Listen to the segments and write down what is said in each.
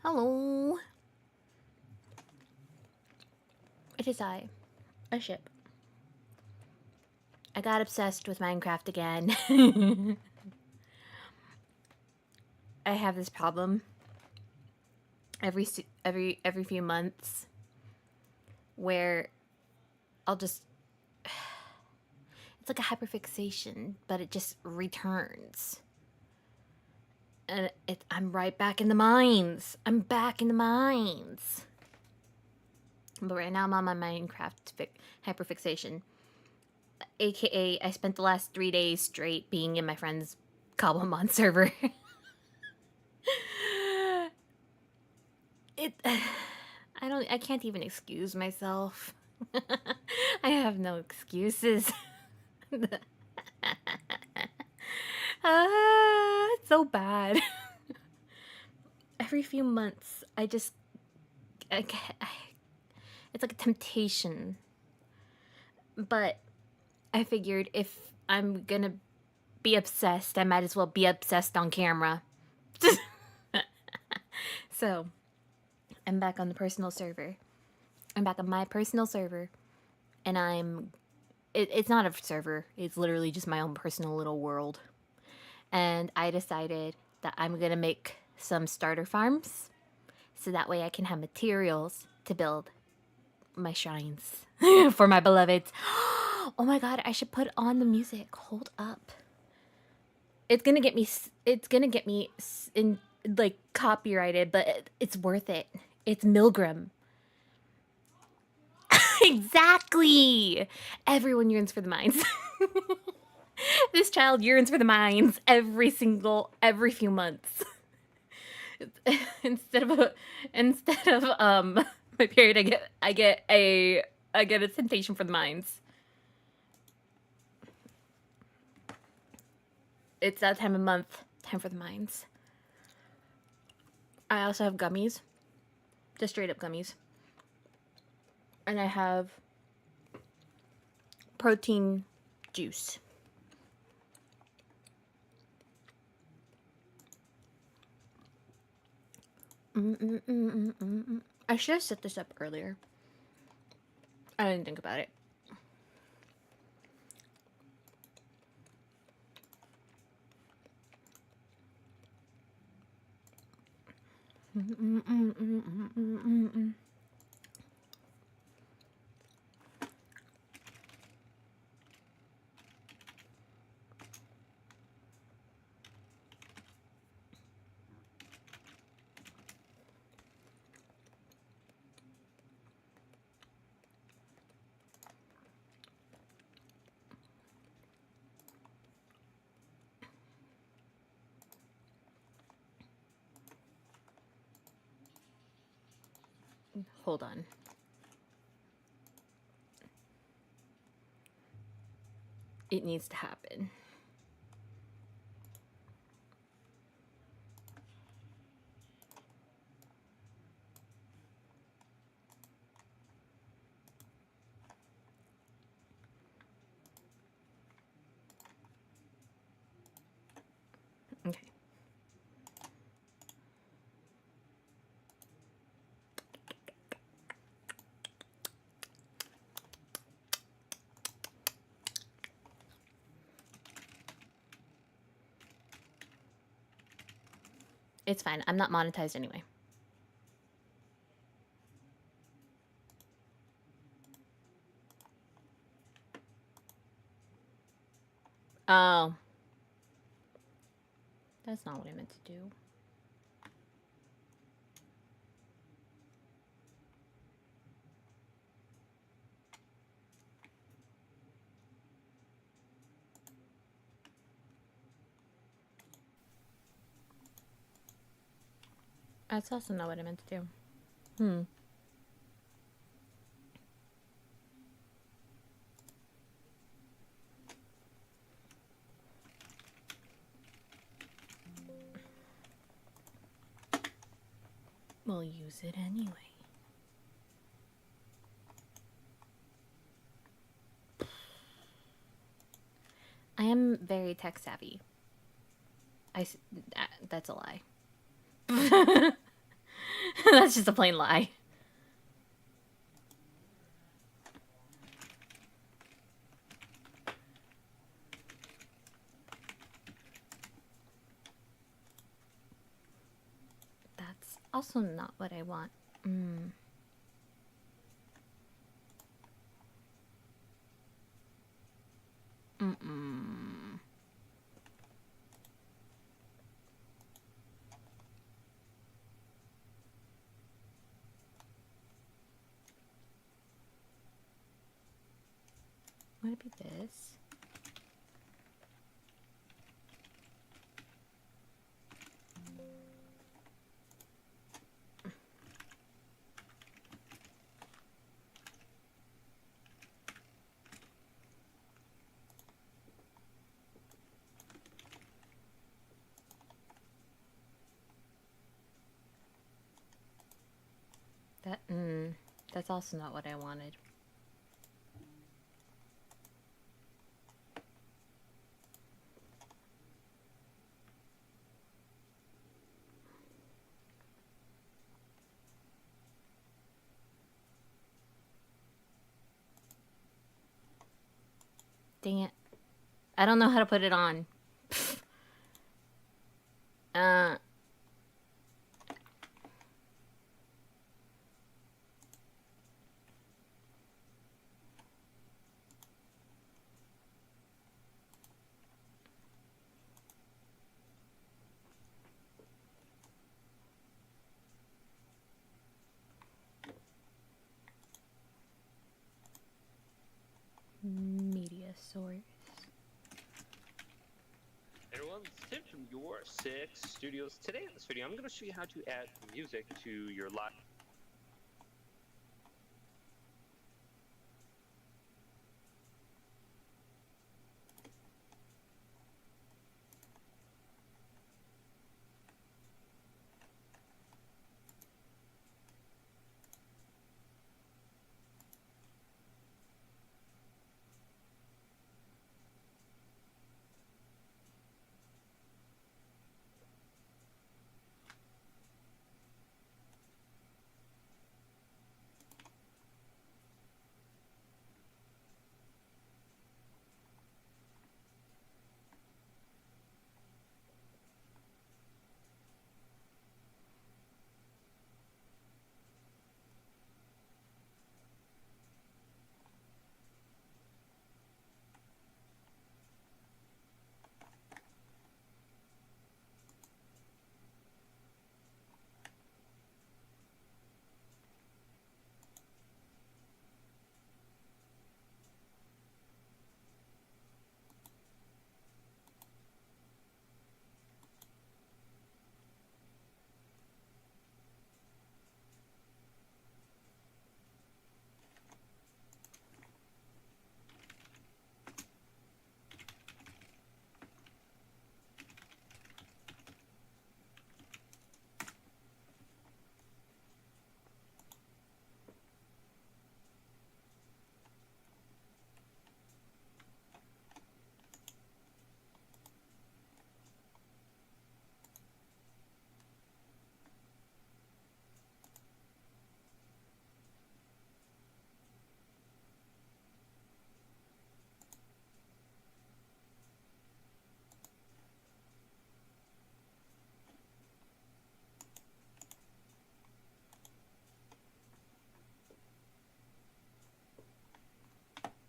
Hello. It is I, a ship. I got obsessed with Minecraft again. I have this problem every few months where I'll just it's like a hyperfixation, but it just returns. And I'm right back in the mines. I'm back in the mines. But right now I'm on my Minecraft hyperfixation. AKA, I spent the last 3 days straight being in my friend's Cobblemon server. I can't even excuse myself. I have no excuses. It's so bad. Every few months, it's like a temptation. But I figured if I'm gonna be obsessed, I might as well be obsessed on camera. So, I'm back on the personal server. I'm back on my personal server. And it's not a server, it's literally just my own personal little world. And I decided that I'm gonna make some starter farms so that way I can have materials to build my shrines for my beloveds. Oh my god, I should put on the music. Hold up. It's gonna get me in like copyrighted, but it's worth it. It's Milgram. Exactly. Everyone yearns for the mines. This child yearns for the mines every few months. instead of my period, I get a temptation for the mines. It's that time of month, time for the mines. I also have gummies, just straight up gummies, and I have protein juice. I should have set this up earlier. I didn't think about it. Hold on. It needs to happen. Okay. It's fine. I'm not monetized anyway. Oh. That's not what I meant to do. That's also not what I meant to do. We'll use it anyway. I am very tech savvy. That's a lie. That's just a plain lie. That's also not what I want. Would it be this? That's also not what I wanted. Dang it. I don't know how to put it on. Media source. Hey everyone, it's Tim from Your Six Studios. Today in this video, I'm going to show you how to add music to your live.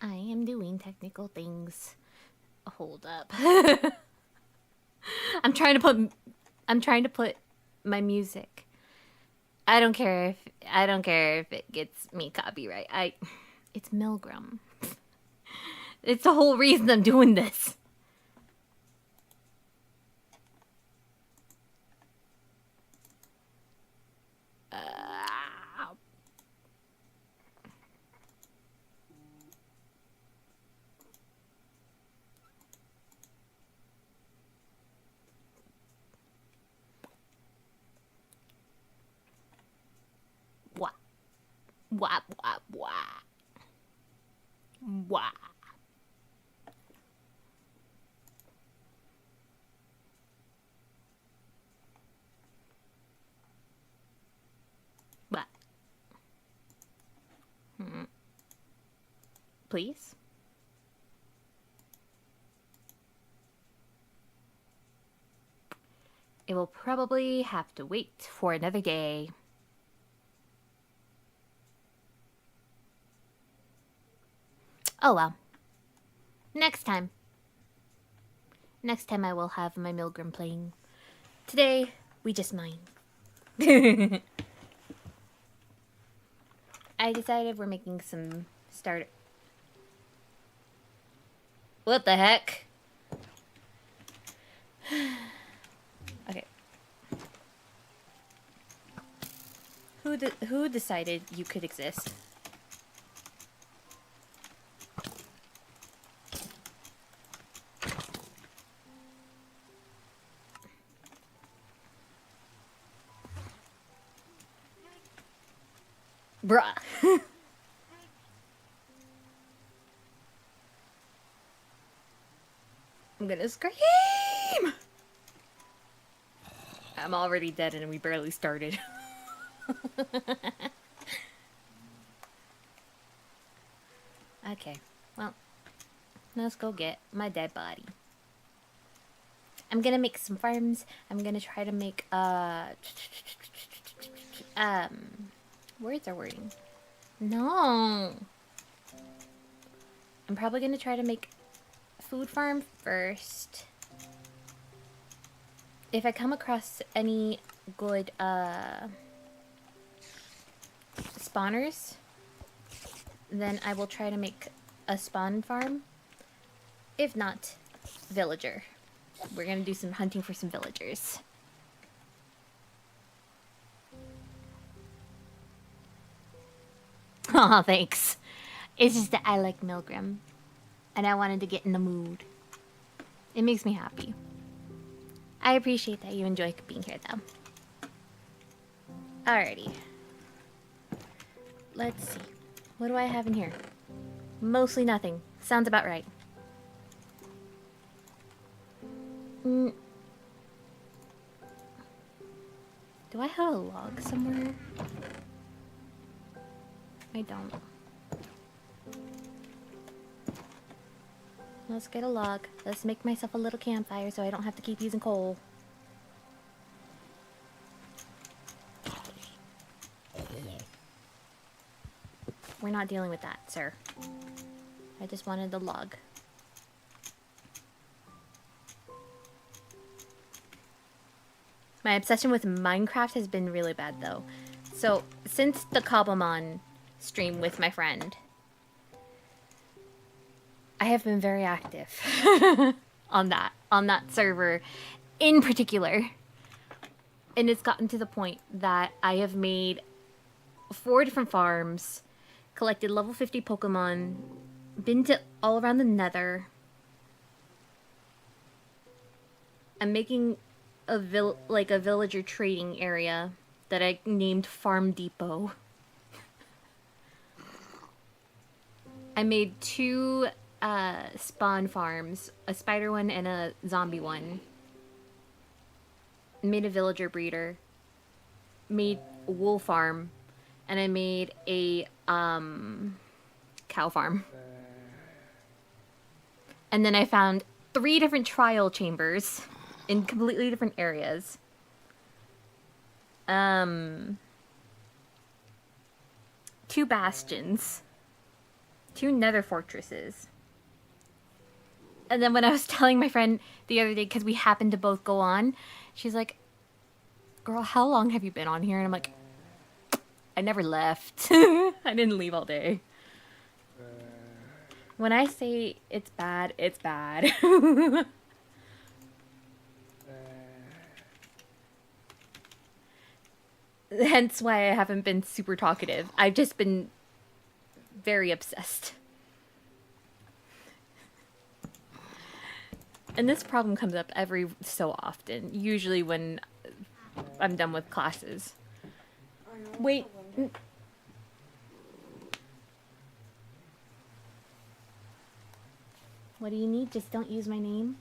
I am doing technical things. Hold up. I'm trying to put my music. I don't care if it gets me copyright. It's Milgram. It's the whole reason I'm doing this. Wah. Wah, wah, wah. Wah. please. It will probably have to wait for another day. Oh well. Next time. Next time I will have my Milgram playing. Today, we just mine. I decided we're making some starter. What the heck? Okay. Who decided you could exist? Bruh. I'm gonna scream! I'm already dead and we barely started. Okay, well, let's go get my dead body. I'm gonna make some farms. I'm gonna try to make, words are wording. No! I'm probably gonna try to make a food farm first. If I come across any good, spawners, then I will try to make a spawn farm. If not, villager. We're gonna do some hunting for some villagers. Aw, thanks. It's just that I like Milgram. And I wanted to get in the mood. It makes me happy. I appreciate that you enjoy being here, though. Alrighty. Let's see. What do I have in here? Mostly nothing. Sounds about right. Do I have a log somewhere? I don't. Let's get a log. Let's make myself a little campfire so I don't have to keep using coal. We're not dealing with that, sir. I just wanted the log. My obsession with Minecraft has been really bad, though. So, since the Cobblemon stream with my friend, I have been very active on that server in particular. And it's gotten to the point that I have made 4 different farms, collected level 50 Pokemon, been to all around the Nether. I'm making a villager trading area that I named Farm Depot. I made 2 spawn farms, a spider one and a zombie one. Made a villager breeder. Made a wool farm. And I made a cow farm. And then I found 3 different trial chambers in completely different areas. 2 bastions. 2 nether fortresses. And then when I was telling my friend the other day, because we happened to both go on, she's like, girl, how long have you been on here? And I'm like, I never left. I didn't leave all day. When I say it's bad, it's bad. Hence why I haven't been super talkative. I've just been very obsessed. And this problem comes up every so often, usually when I'm done with classes. Wait. What do you need? Just don't use my name?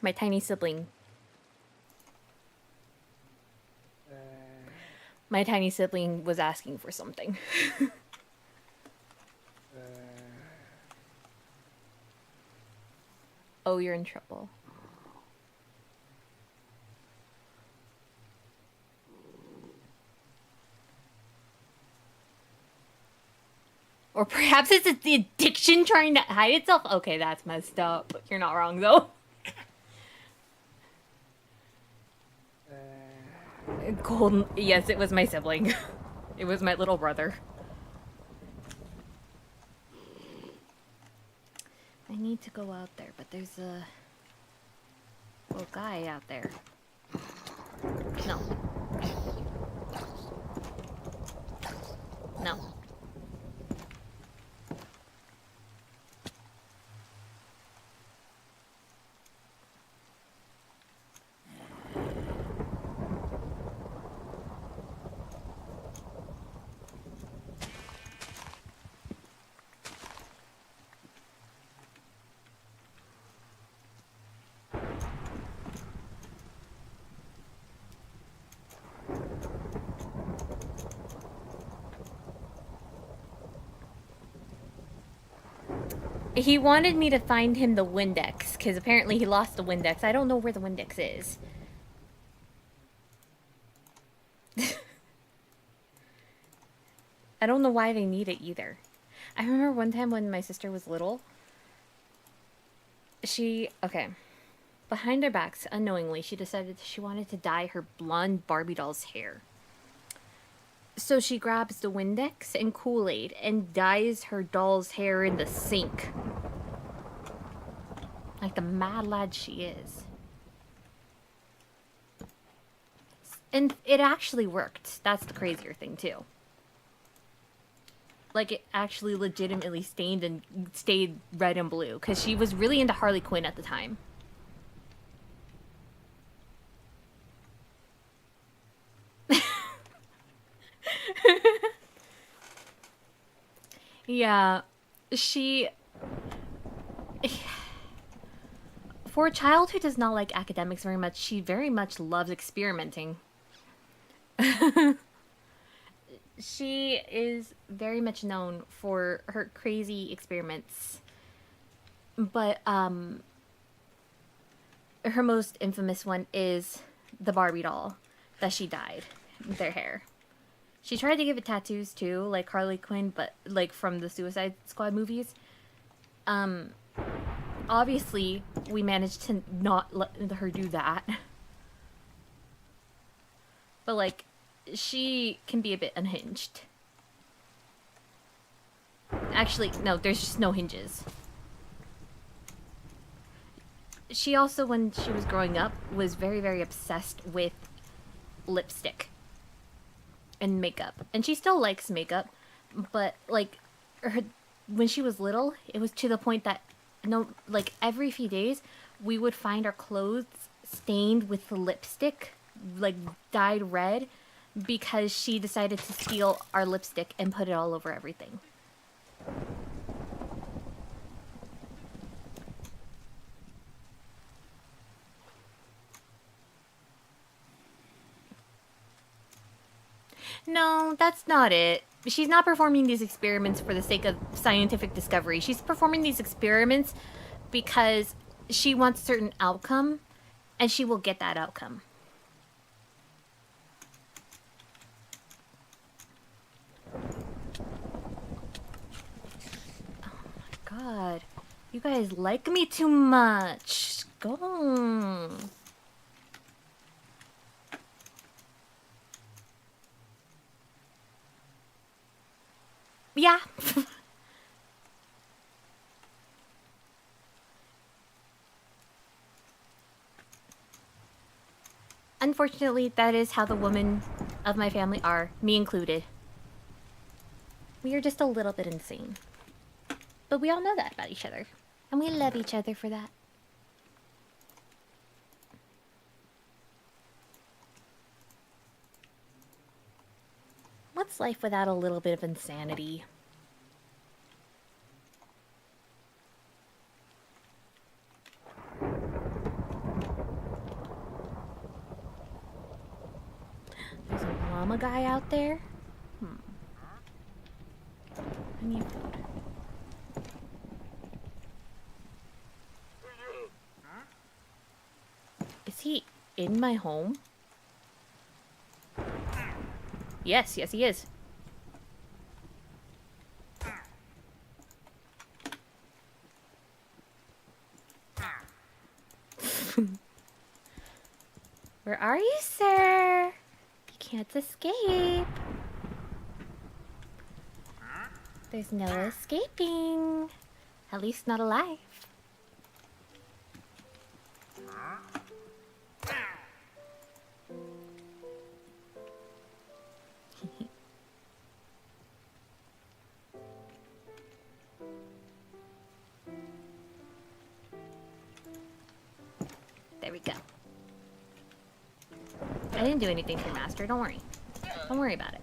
My tiny sibling. My tiny sibling was asking for something. Oh, you're in trouble. Or perhaps it's the addiction trying to hide itself. Okay, that's messed up. But you're not wrong, though. Golden. Yes, it was my sibling. It was my little brother. I need to go out there, but there's a little guy out there. No. No. He wanted me to find him the Windex, because apparently he lost the Windex. I don't know where the Windex is. I don't know why they need it either. I remember one time when my sister was little, okay. Behind our backs, unknowingly, she decided she wanted to dye her blonde Barbie doll's hair. So she grabs the Windex and Kool-Aid and dyes her doll's hair in the sink. Like the mad lad she is. And it actually worked. That's the crazier thing, too. Like, it actually legitimately stained and stayed red and blue. Because she was really into Harley Quinn at the time. Yeah. For a child who does not like academics very much, she very much loves experimenting. She is very much known for her crazy experiments. But, her most infamous one is the Barbie doll that she dyed their hair. She tried to give it tattoos too, like Harley Quinn, but like from the Suicide Squad movies. Obviously, we managed to not let her do that. But like, she can be a bit unhinged. Actually, no, there's just no hinges. She also, when she was growing up, was very, very obsessed with lipstick and makeup. And she still likes makeup, but like, when she was little, it was to the point that like every few days, we would find our clothes stained with the lipstick, like dyed red, because she decided to steal our lipstick and put it all over everything. No, that's not it. She's not performing these experiments for the sake of scientific discovery. She's performing these experiments because she wants a certain outcome, and she will get that outcome. Oh my god. You guys like me too much. Go. Yeah. Unfortunately, that is how the women of my family are, me included. We are just a little bit insane. But we all know that about each other. And we love each other for that. What's life without a little bit of insanity? llama guy out there? I need food. Is he in my home? Yes, yes he is. Where are you, sir? You can't escape. There's no escaping. At least not alive. There we go. I didn't do anything for Master, don't worry. Don't worry about it.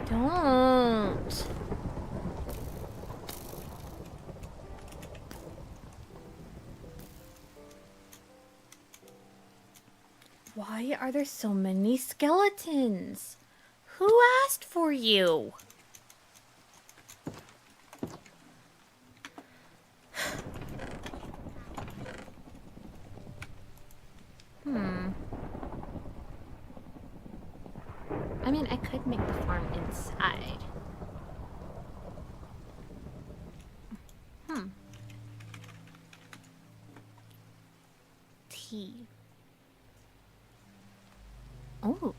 Don't. Why are there so many skeletons? Who asked for you? I mean, I could make the farm inside. Tea. Oh.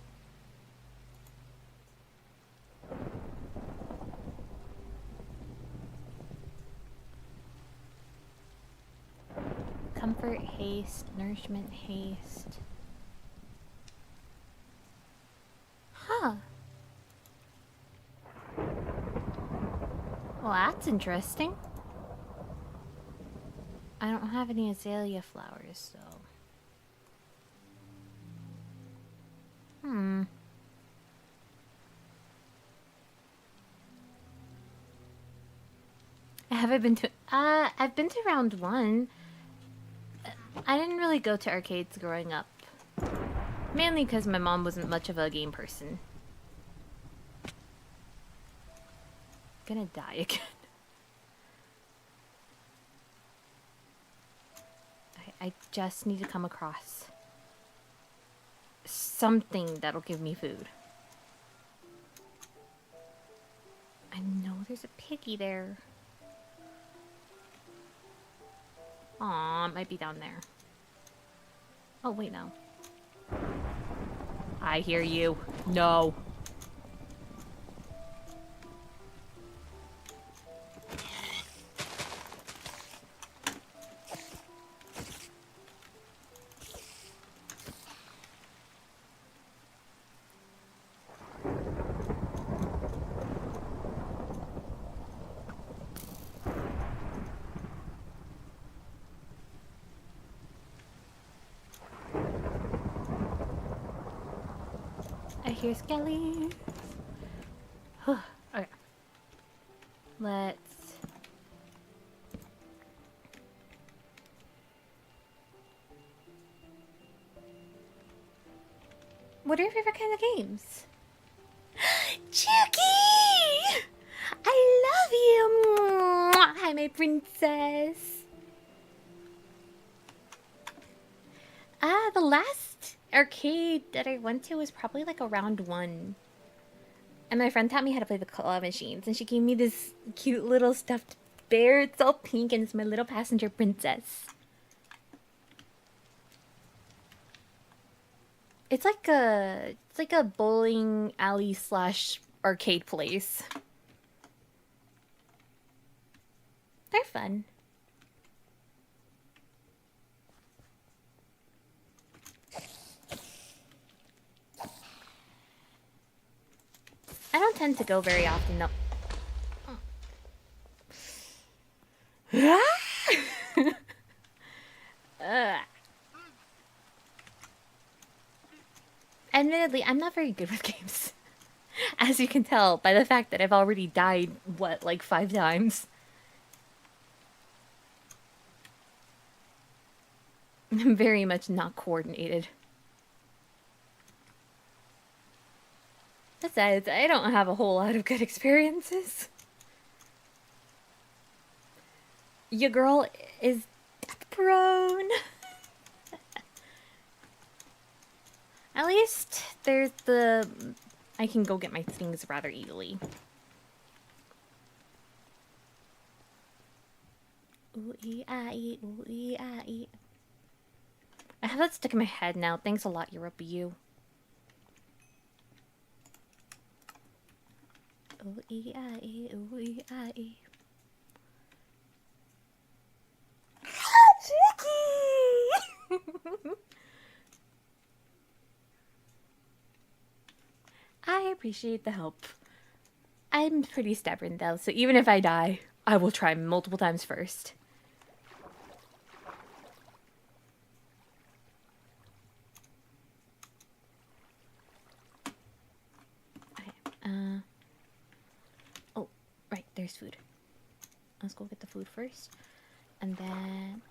Comfort, haste, nourishment, haste. Huh. Well, that's interesting. I don't have any azalea flowers, so... Have I been to... I've been to round 1. I didn't really go to arcades growing up. Mainly because my mom wasn't much of a game person. Gonna die again. I just need to come across something that'll give me food. I know there's a piggy there. Aw, it might be down there. Oh, wait, no. I hear you. No. I hear skellies. Okay. Let's... What are your favorite kind of games? Chucky! I love you! Hi, my princess. The last arcade that I went to was probably like a round 1. And my friend taught me how to play the claw machines, and she gave me this cute little stuffed bear. It's all pink, and it's my little passenger princess. It's like a bowling alley slash arcade place. They're fun. I don't tend to go very often, though. admittedly, I'm not very good with games. As you can tell by the fact that I've already died, what, like 5 times? I'm very much not coordinated. Besides, I don't have a whole lot of good experiences. Your girl is death prone. At least there's the... I can go get my things rather easily. Ooh-ee-ah-ee, ooh-ee-ah-ee. I have that stuck in my head now. Thanks a lot, Europa-U. Ooh-ee-ah-ee, ooh-ee-ah-ee. Chicky! I appreciate the help. I'm pretty stubborn though, so even if I die, I will try multiple times first. Okay, oh, right, there's food. Let's go get the food first. And then...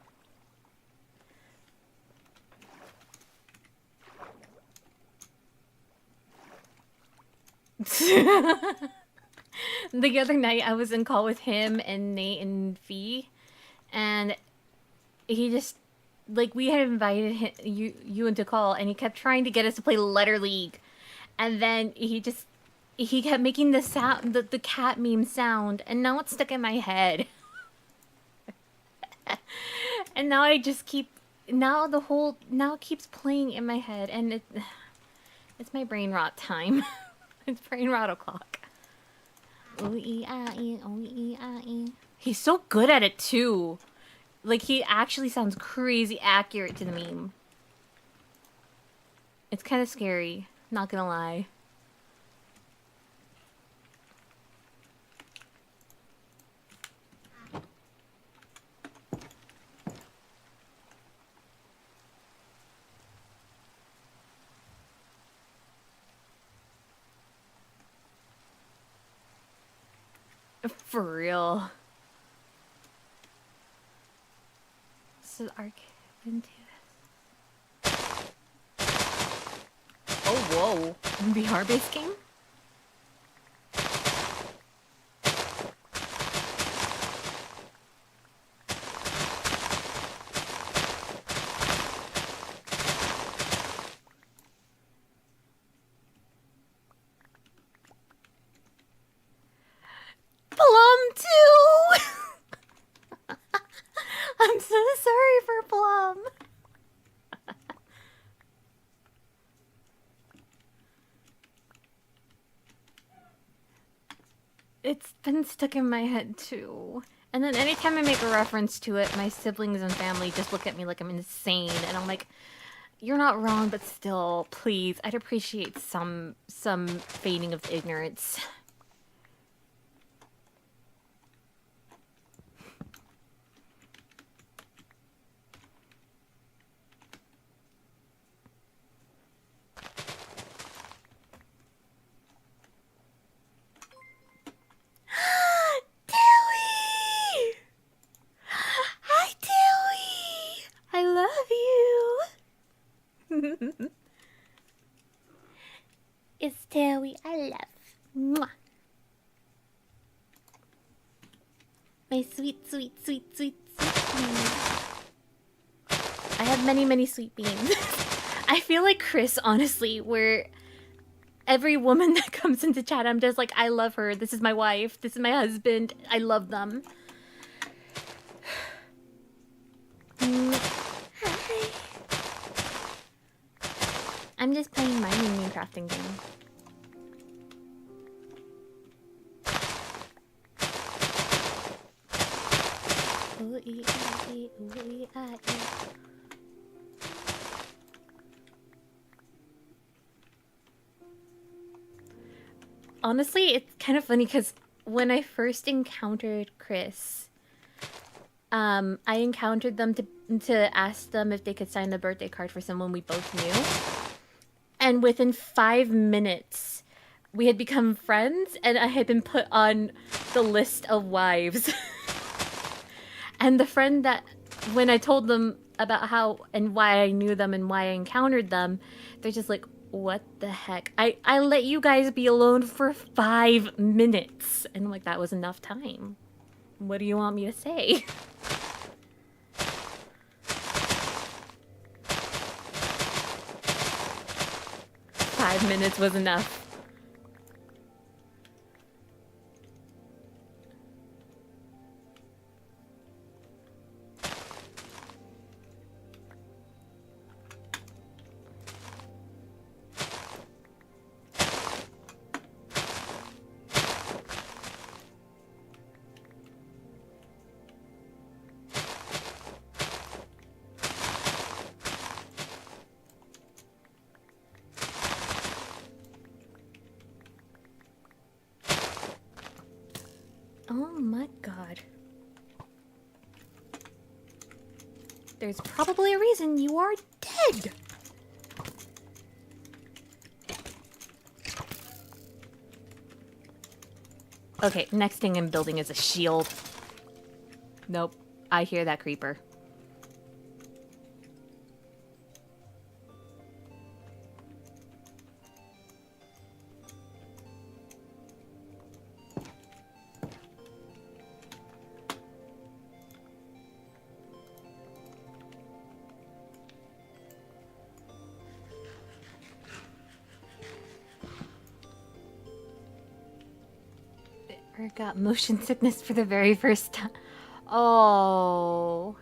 The other night I was in call with him and Nate and Fee, and he just, like, we had invited him, you into call, and he kept trying to get us to play Letter League, and then he kept making the sound, the cat meme sound, and now it's stuck in my head. And now I just keep, now it keeps playing in my head, and it's my brain rot time. It's brain rot o'clock. Ooh-ee-ah-ee, ooh-ee-ah-ee. He's so good at it too. Like, he actually sounds crazy accurate to the meme. It's kind of scary, not gonna lie. For real. So arcade into this. Oh, whoa. VR-based game? Plum too! I'm so sorry for Plum. It's been stuck in my head too. And then anytime I make a reference to it, my siblings and family just look at me like I'm insane. And I'm like, you're not wrong, but still, please, I'd appreciate some feigning of ignorance. Dewey! Hi, Dewey! I love you! It's Dewey I love. Mwah. My sweet, sweet, sweet, sweet, sweet bean. I have many, many sweet beans. I feel like Chris, honestly, where every woman that comes into chat, I'm just like, I love her. This is my wife. This is my husband. I love them. Hi. I'm just playing my minion crafting game. Ooh-ee-ah-ee, ooh-ee-ah-ee. Honestly, it's kind of funny because when I first encountered Chris, I encountered them to ask them if they could sign a birthday card for someone we both knew. And within 5 minutes, we had become friends, and I had been put on the list of wives. And the friend that, when I told them about how and why I knew them and why I encountered them, they're just like, what the heck? I let you guys be alone for 5 minutes. And I'm like, that was enough time. What do you want me to say? Five minutes was enough. Oh my god. There's probably a reason you are dead. Okay, next thing I'm building is a shield. Nope. I hear that creeper. I got motion sickness for the very first time. Oh.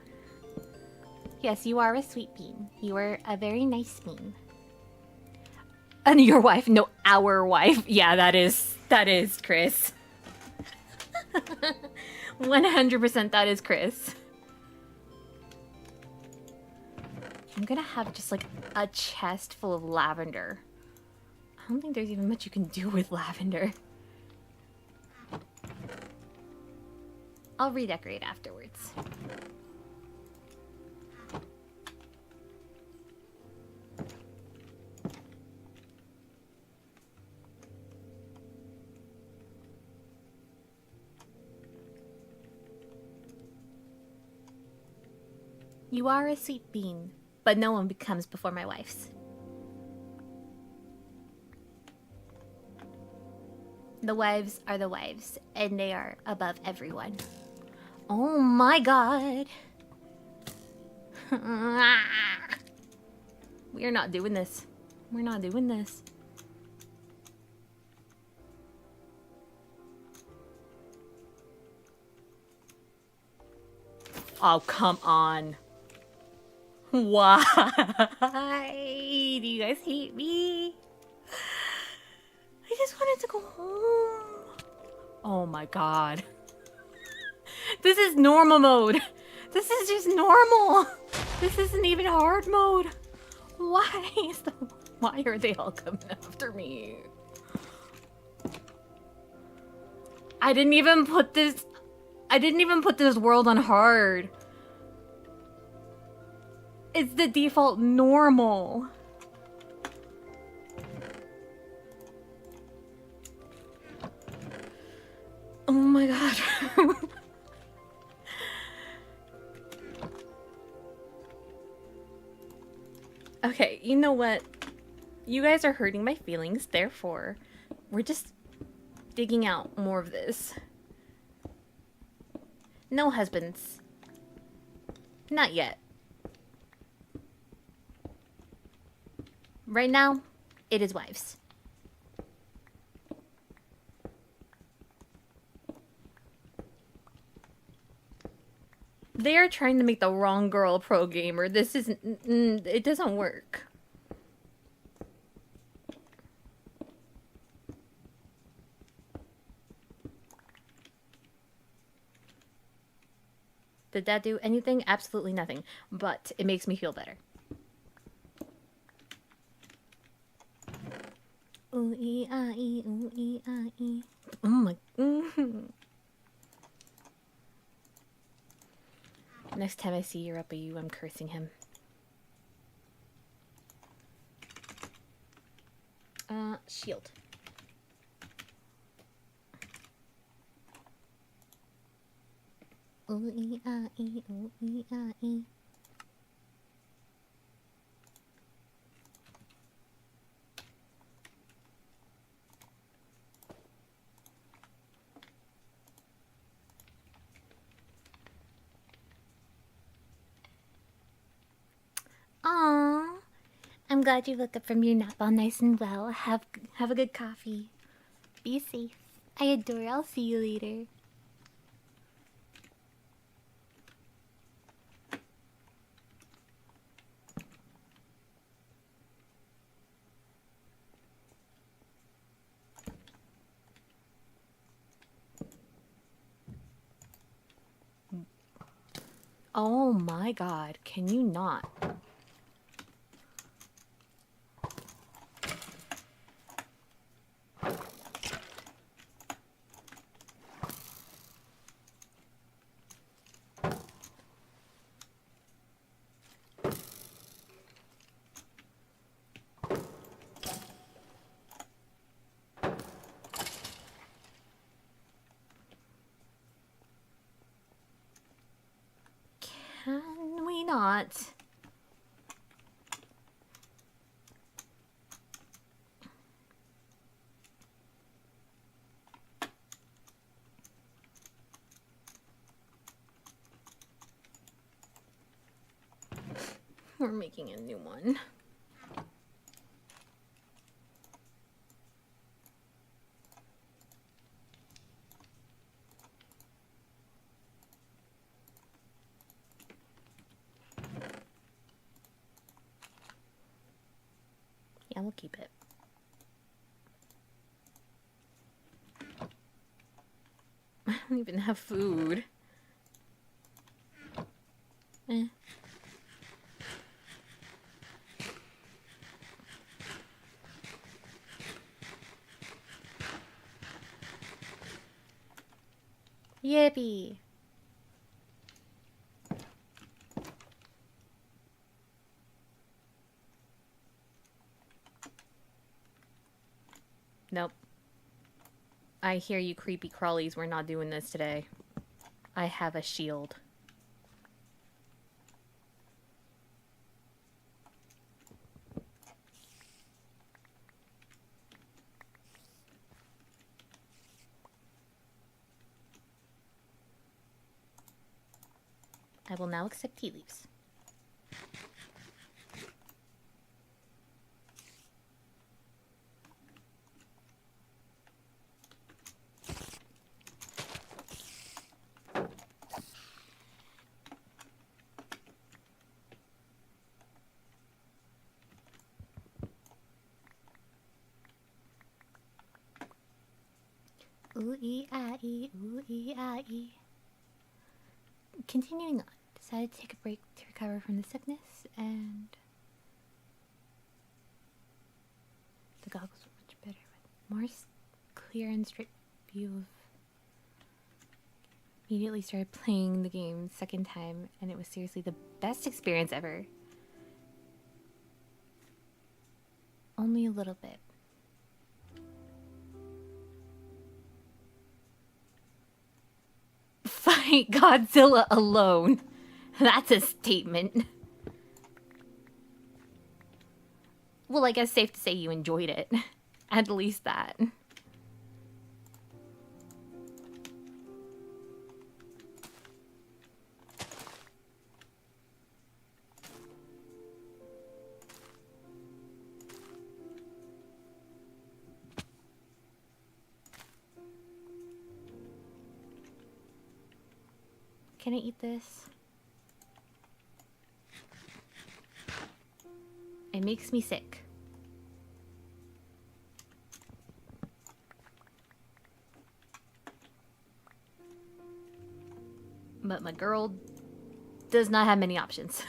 Yes, you are a sweet bean. You are a very nice bean. And your wife? No, our wife. Yeah, that is Chris. 100% that is Chris. I'm gonna have just like a chest full of lavender. I don't think there's even much you can do with lavender. I'll redecorate afterwards. You are a sweet bean, but no one becomes before my wife's. The wives are the wives, and they are above everyone. Oh my god. We are not doing this. We're not doing this. Oh, come on. Why? Do you guys hate me? I just wanted to go home. Oh my god. This is normal mode. This is just normal. This isn't even hard mode. Why are they all coming after me? I didn't even put this world on hard. It's the default normal. Oh my god. Okay, you know what? You guys are hurting my feelings, therefore, we're just digging out more of this. No husbands. Not yet. Right now, it is wives. They are trying to make the wrong girl a pro gamer. This isn't... it doesn't work. Did that do anything? Absolutely nothing. But it makes me feel better. Ooh, ee, ah, ee, ooh, ee, ah, ee. Oh my... Next time I see you're up a you, I'm cursing him. shield. Ooh-ee-ah-ee, ooh-ee-ah-ee. Aww. I'm glad you woke up from your nap all nice and well. Have a good coffee. Be safe. I adore. I'll see you later. Oh my god, can you not? Can we not? We're making a new one. Yeah, we'll keep it. I don't even have food. Eh. Yippee! Nope. I hear you creepy crawlies, we're not doing this today. I have a shield. I will now accept tea leaves. Ooh-ee-ah-ee, ooh-ee-ah-ee. Continuing on, decided to take a break to recover from the sickness, and the goggles were much better with more clear and straight view of. Immediately started playing the game second time, and it was seriously the best experience ever. Only a little bit. Fight Godzilla alone. That's a statement. Well, I guess safe to say you enjoyed it. At least that. Can I eat this? It makes me sick. But my girl does not have many options.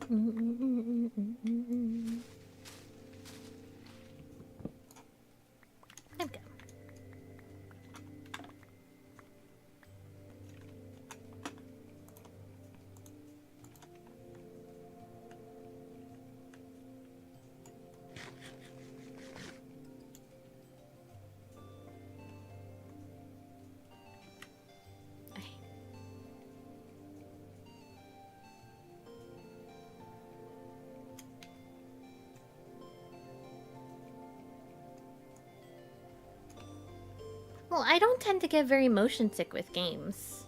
I'm good. Well, I don't tend to get very motion sick with games.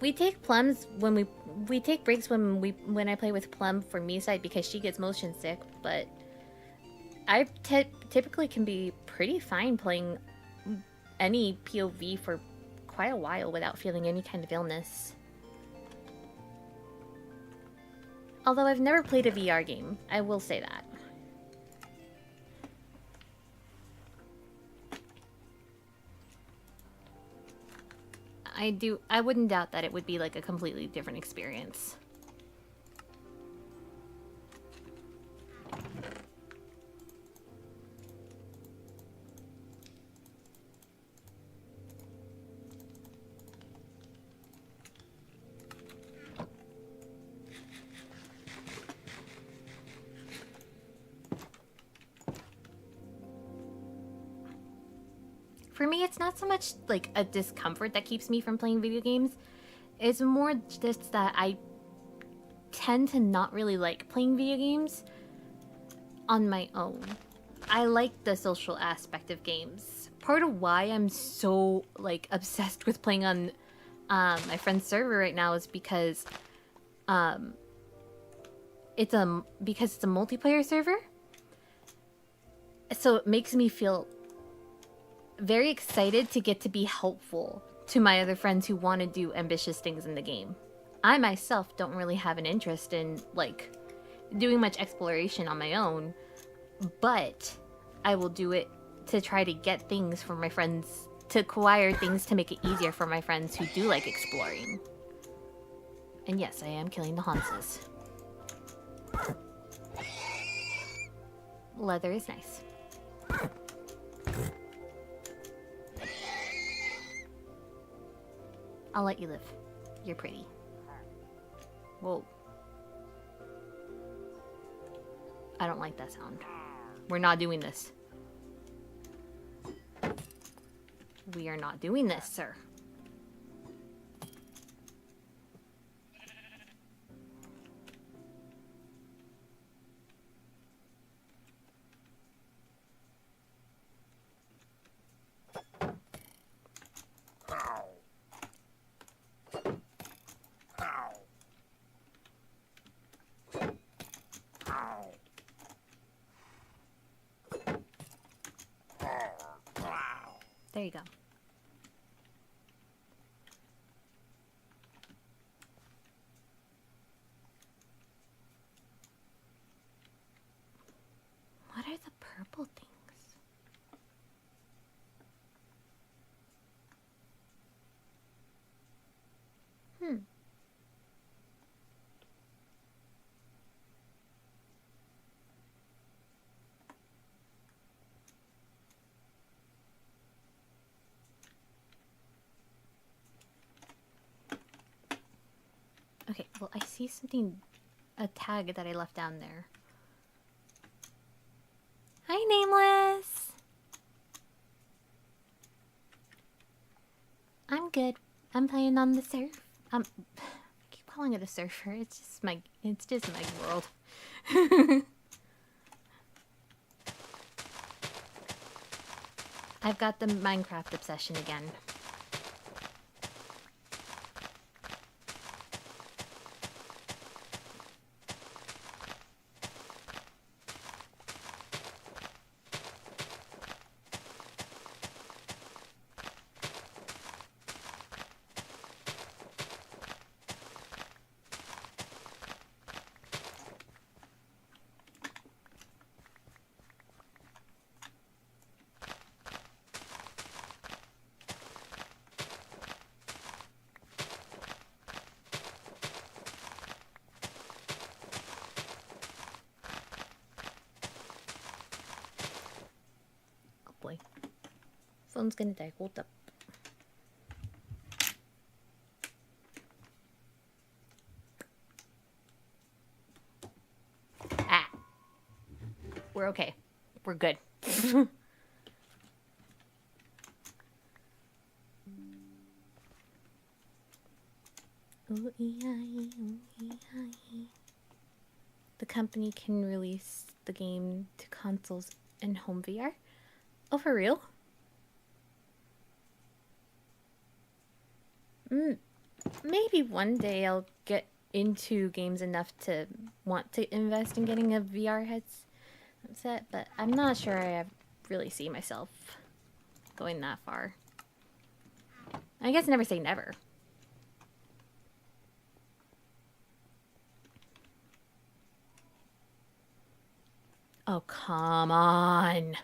We take plums when we take breaks when I play with Plum for me side because she gets motion sick, but I typically can be pretty fine playing any POV for quite a while without feeling any kind of illness. Although I've never played a VR game, I will say that. I wouldn't doubt that it would be like a completely different experience. For me, it's not so much like a discomfort that keeps me from playing video games. It's more just that I tend to not really like playing video games on my own. I like the social aspect of games. Part of why I'm so like obsessed with playing on my friend's server right now is because it's a multiplayer server. So it makes me feel very excited to get to be helpful to my other friends who want to do ambitious things in the game. I myself don't really have an interest in like doing much exploration on my own, but I will do it to try to get things for my friends, to acquire things to make it easier for my friends who do like exploring. And yes, I am killing the Hanses. Leather is nice. I'll let you live. You're pretty. Whoa. I don't like that sound. We're not doing this. We are not doing this, sir. There you go. What are the purple things? Okay, well, I see something, a tag that I left down there. Hi, Nameless! I'm good. I'm playing on the surf. I keep calling it a surfer. It's just my world. I've got the Minecraft obsession again. phone's gonna die. Hold up. Ah. We're okay. We're good. The company can release the game to consoles and home VR. Oh, for real? Maybe one day I'll get into games enough to want to invest in getting a VR headset, but I'm not sure I really see myself going that far. I guess never say never. Oh, come on.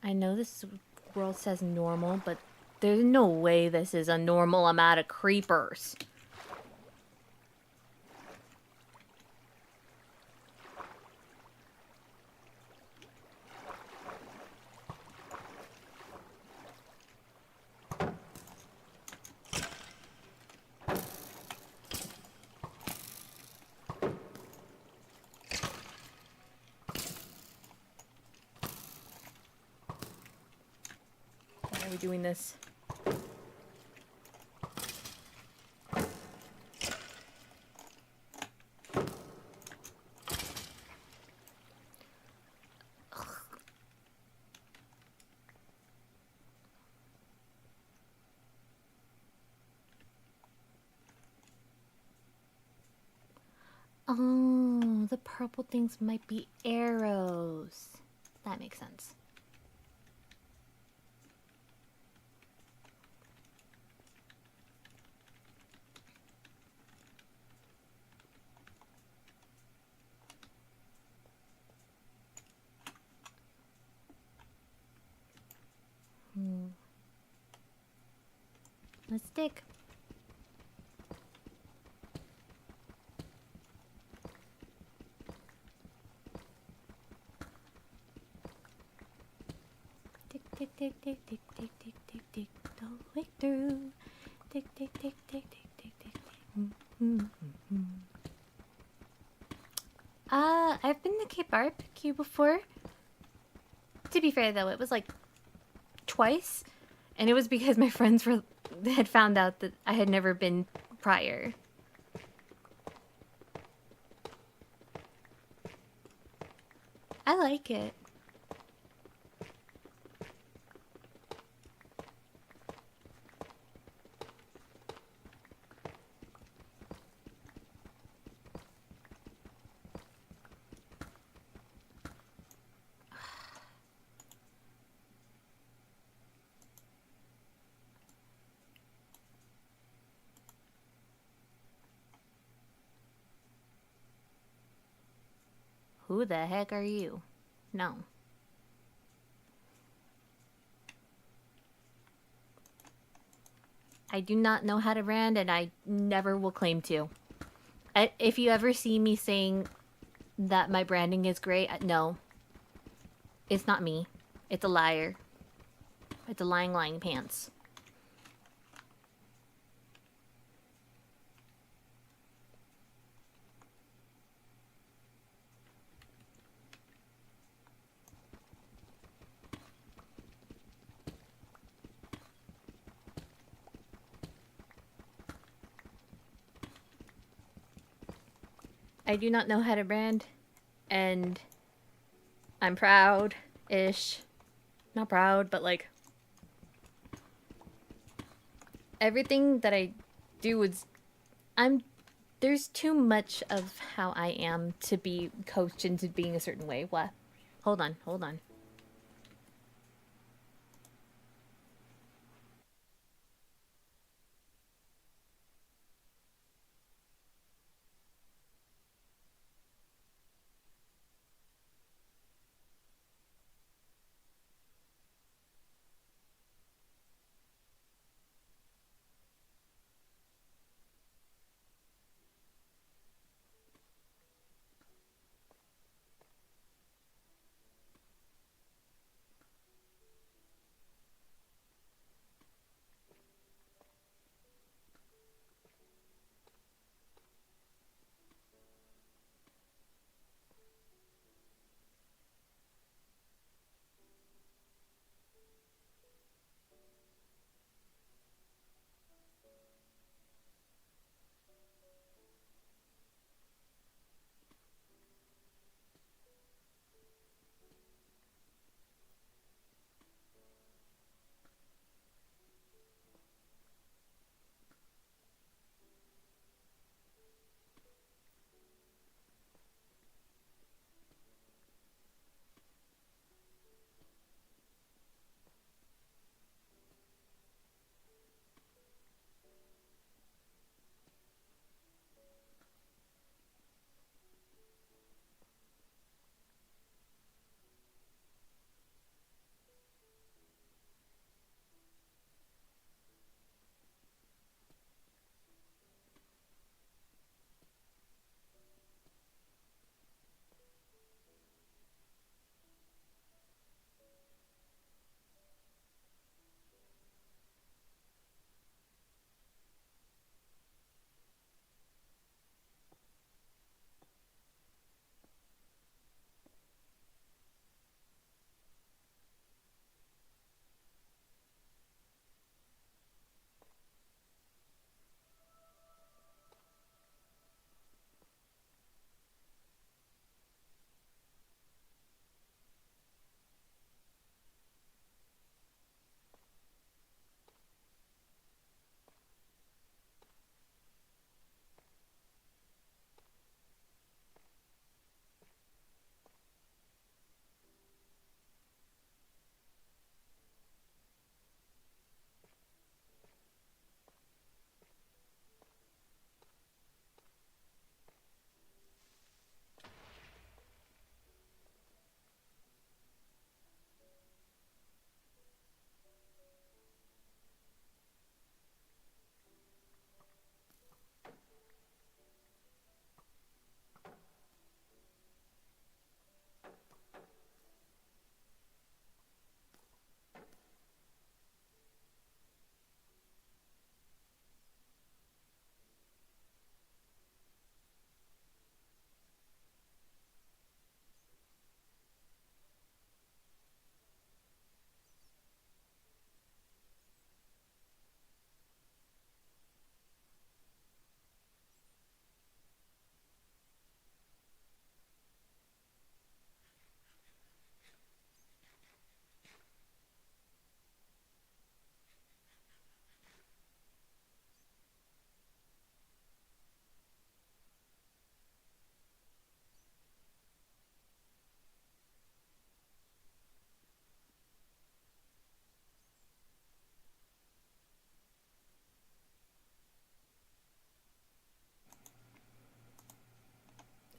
I know this world says normal, but there's no way this is a normal amount of creepers. Why are we doing this? Oh, the purple things might be arrows. That makes sense. Let's dig. Dig, dig, dig, dig, dig, dig, dig, dig, dig, the way through. Dig, dig, dig, dig, dig, dig, dig, dig. I've been to Cape Barbecue before. To be fair, though, it was like twice, and it was because my friends had found out that I had never been prior. I like it. Who the heck are you? No. I do not know how to brand, and I never will claim to. If you ever see me saying that my branding is great, no. It's not me. It's a liar. It's a lying pants. I do not know how to brand, and I'm proud-ish. Not proud, but like everything that I do is there's too much of how I am to be coached into being a certain way. What? Hold on.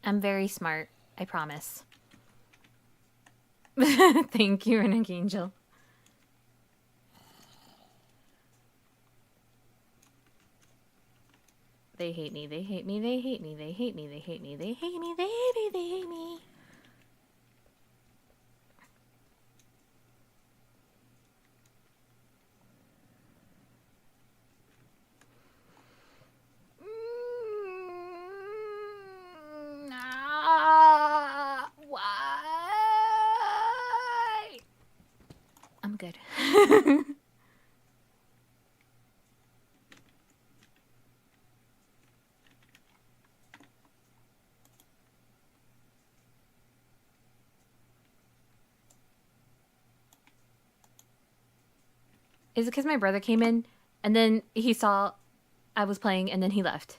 I'm very smart. I promise. Thank you, Renegade Angel. They hate me, they hate me, they hate me, they hate me, they hate me, they hate me, they hate me, they hate me. Why? I'm good. Is it because my brother came in and then he saw I was playing and then he left?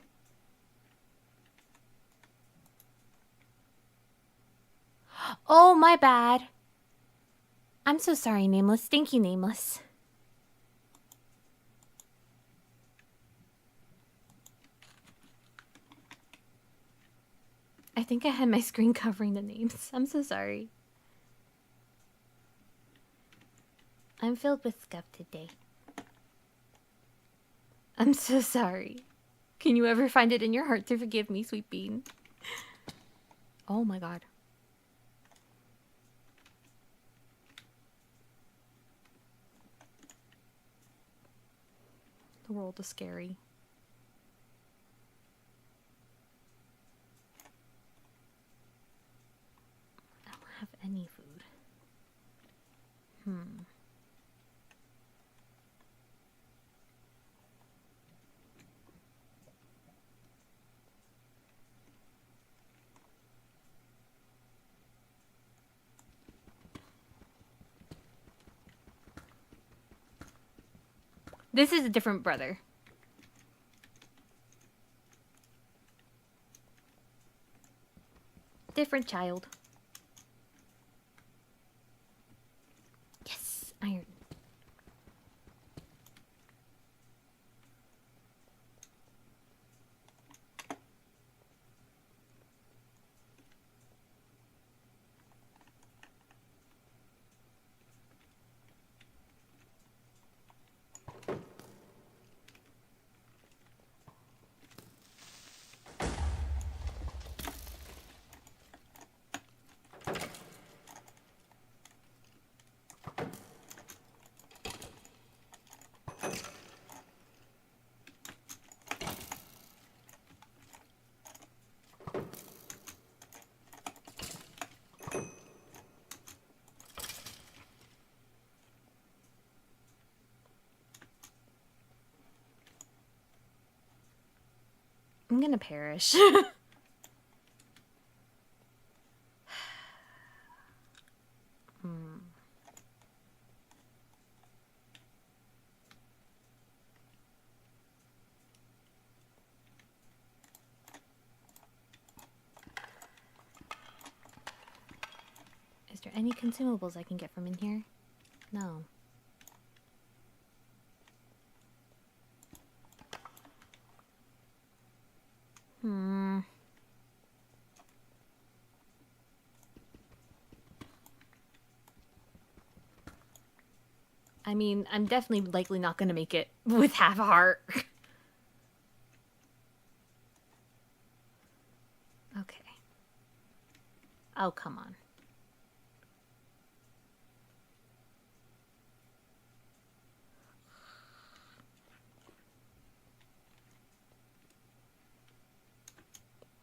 Oh, my bad. I'm so sorry, Nameless. Thank you, Nameless. I think I had my screen covering the names. I'm so sorry. I'm filled with scuff today. I'm so sorry. Can you ever find it in your heart to forgive me, sweet bean? Oh my god. The world is scary. I don't have any food. This is a different brother. Different child. Yes, iron. I'm gonna perish. Is there any consumables I can get from in here? No. I mean, I'm definitely likely not gonna make it with half a heart. Okay. Oh, come on.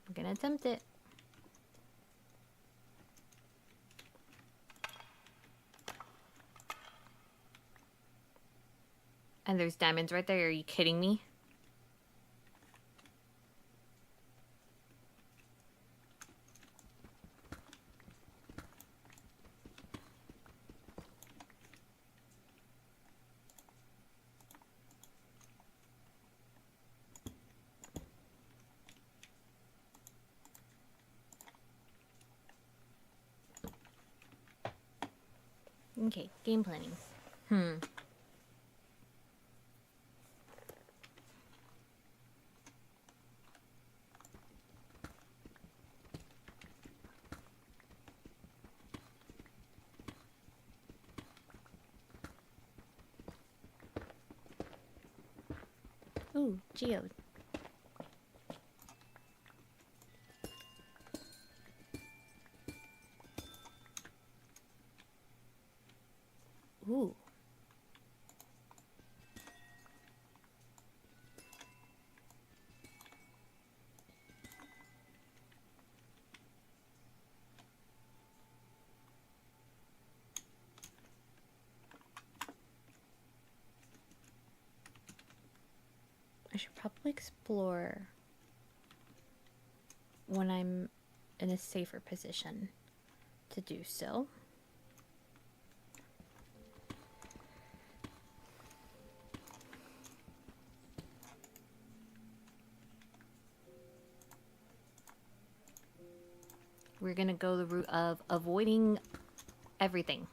I'm gonna attempt it. And there's diamonds right there. Are you kidding me? Okay, game planning. Ooh, geode. Ooh. I should probably explore when I'm in a safer position to do so. We're gonna go the route of avoiding everything.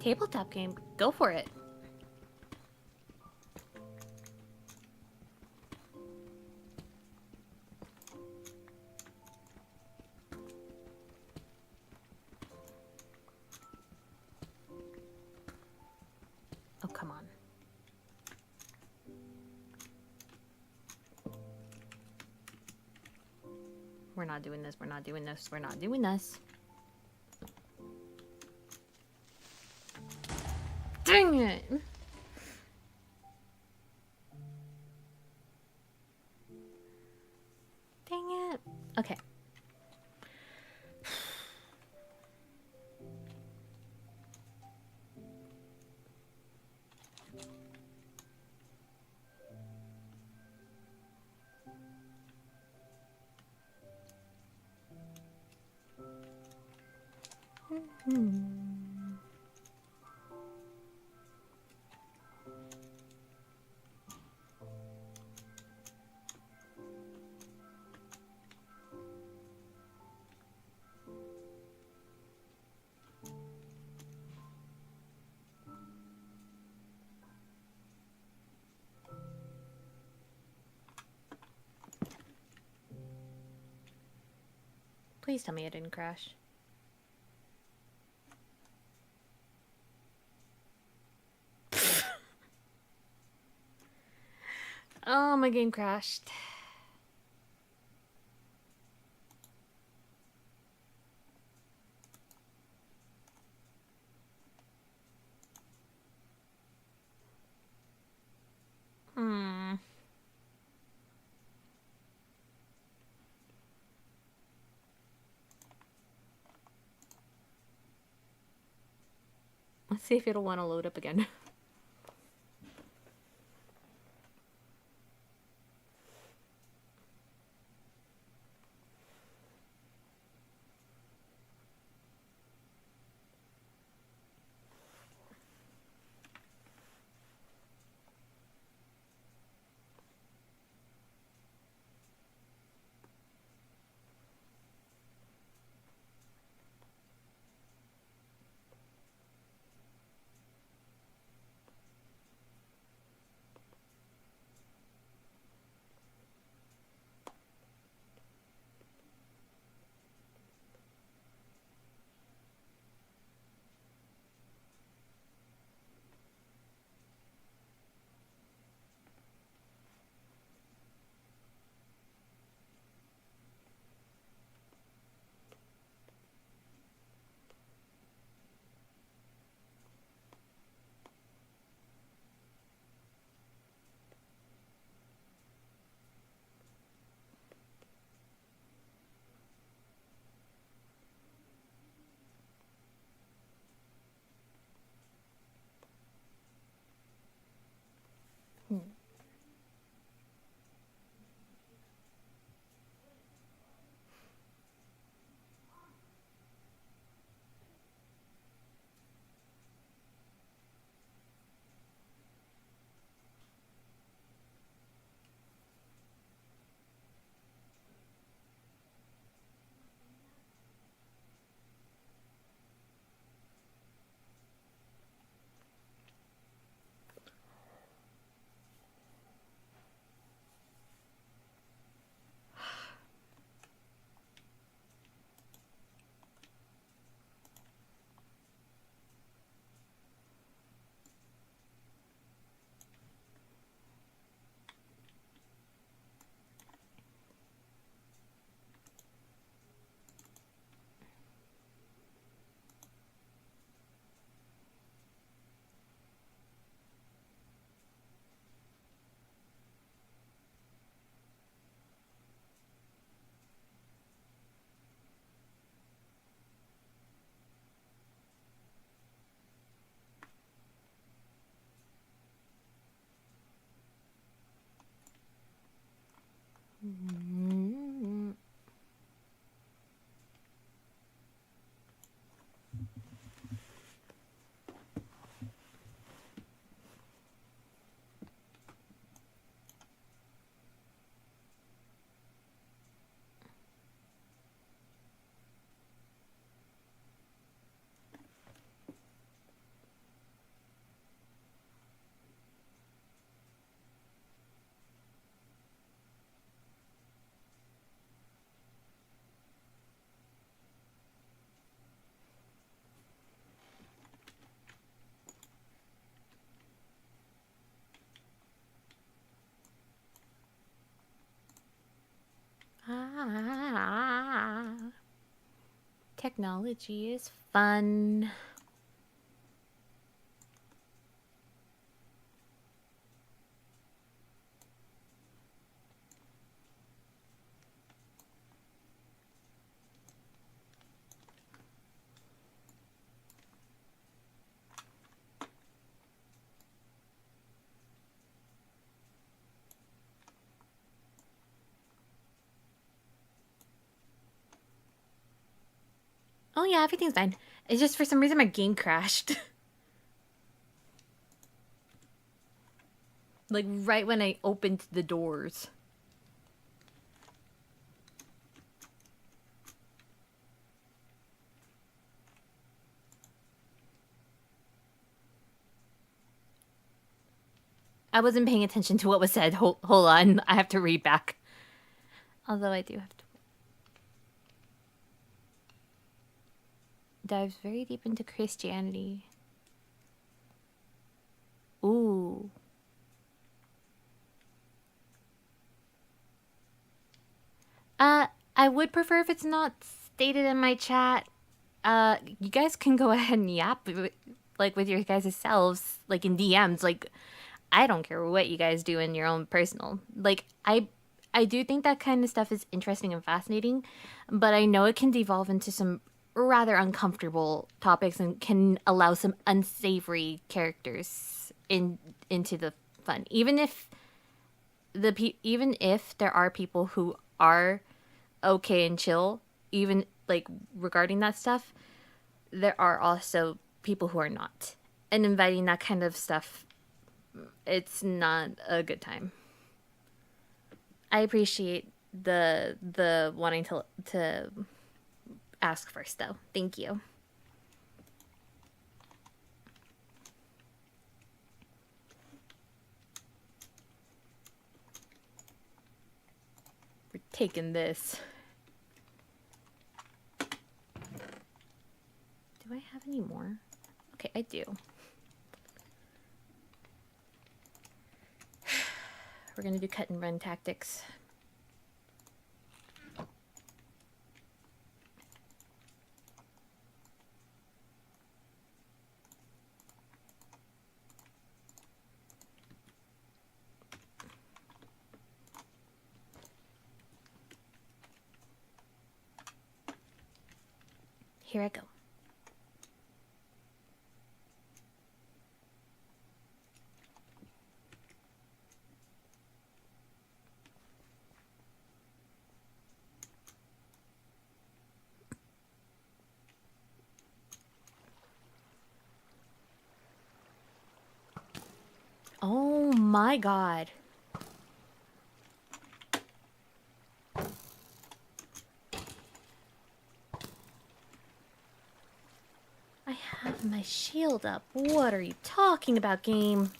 Tabletop game, go for it. Oh, come on. We're not doing this, we're not doing this, we're not doing this. Dang it! Dang it. Okay. Please tell me I didn't crash. Oh, my game crashed. Let's see if it'll want to load up again. Technology is fun. Oh yeah, everything's fine. It's just for some reason my game crashed. Like right when I opened the doors. I wasn't paying attention to what was said. Hold on. I have to read back. Although I do have to. Dives very deep into Christianity. Ooh. I would prefer if it's not stated in my chat. You guys can go ahead and yap, like, with your guys' selves, like, in DMs. Like, I don't care what you guys do in your own personal. Like, I do think that kind of stuff is interesting and fascinating, but I know it can devolve into some rather uncomfortable topics and can allow some unsavory characters into the fun. Even if even if there are people who are okay and chill, even like regarding that stuff, there are also people who are not. And inviting that kind of stuff, it's not a good time. I appreciate the wanting to ask first though. Thank you. We're taking this. Do I have any more? Okay, I do. We're gonna do cut and run tactics. Here I go. Oh my god. I have my shield up. What are you talking about, game?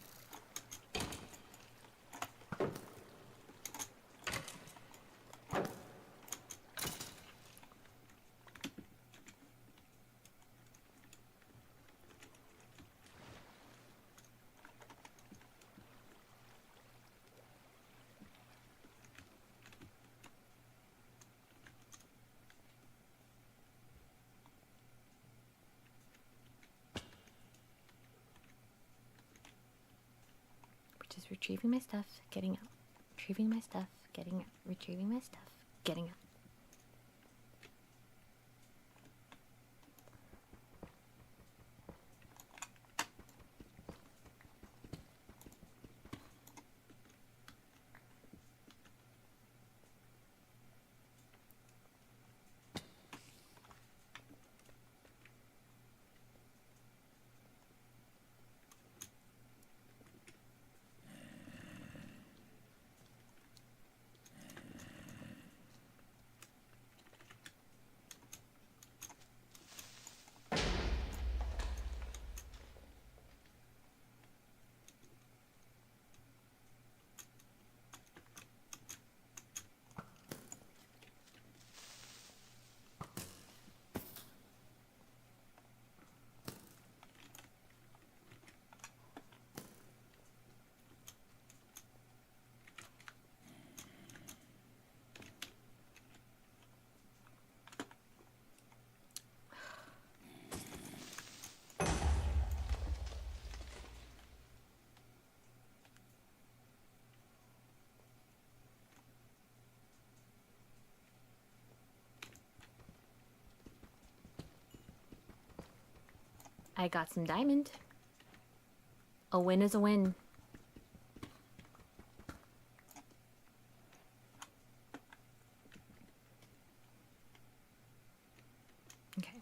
Just retrieving my stuff, getting out. Retrieving my stuff, getting out. Retrieving my stuff, getting out. I got some diamond. A win is a win. Okay.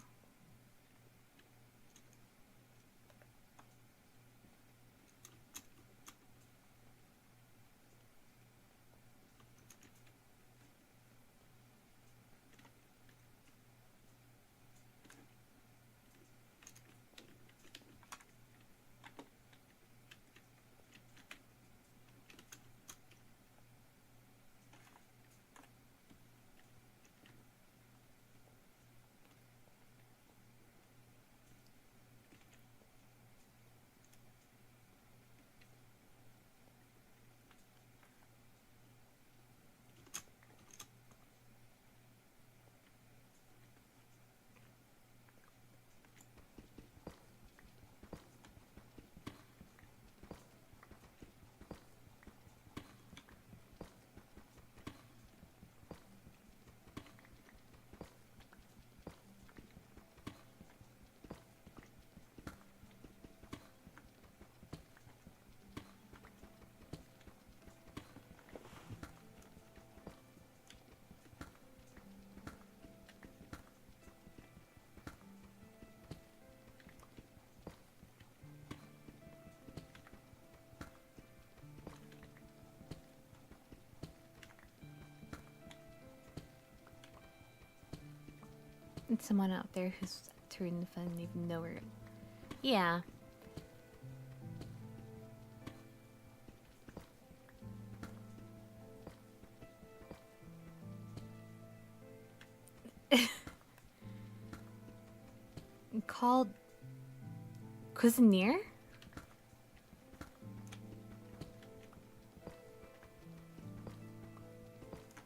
It's someone out there who's turned the fun even know where. Yeah. Called Cuisinier?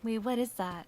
Wait, what is that?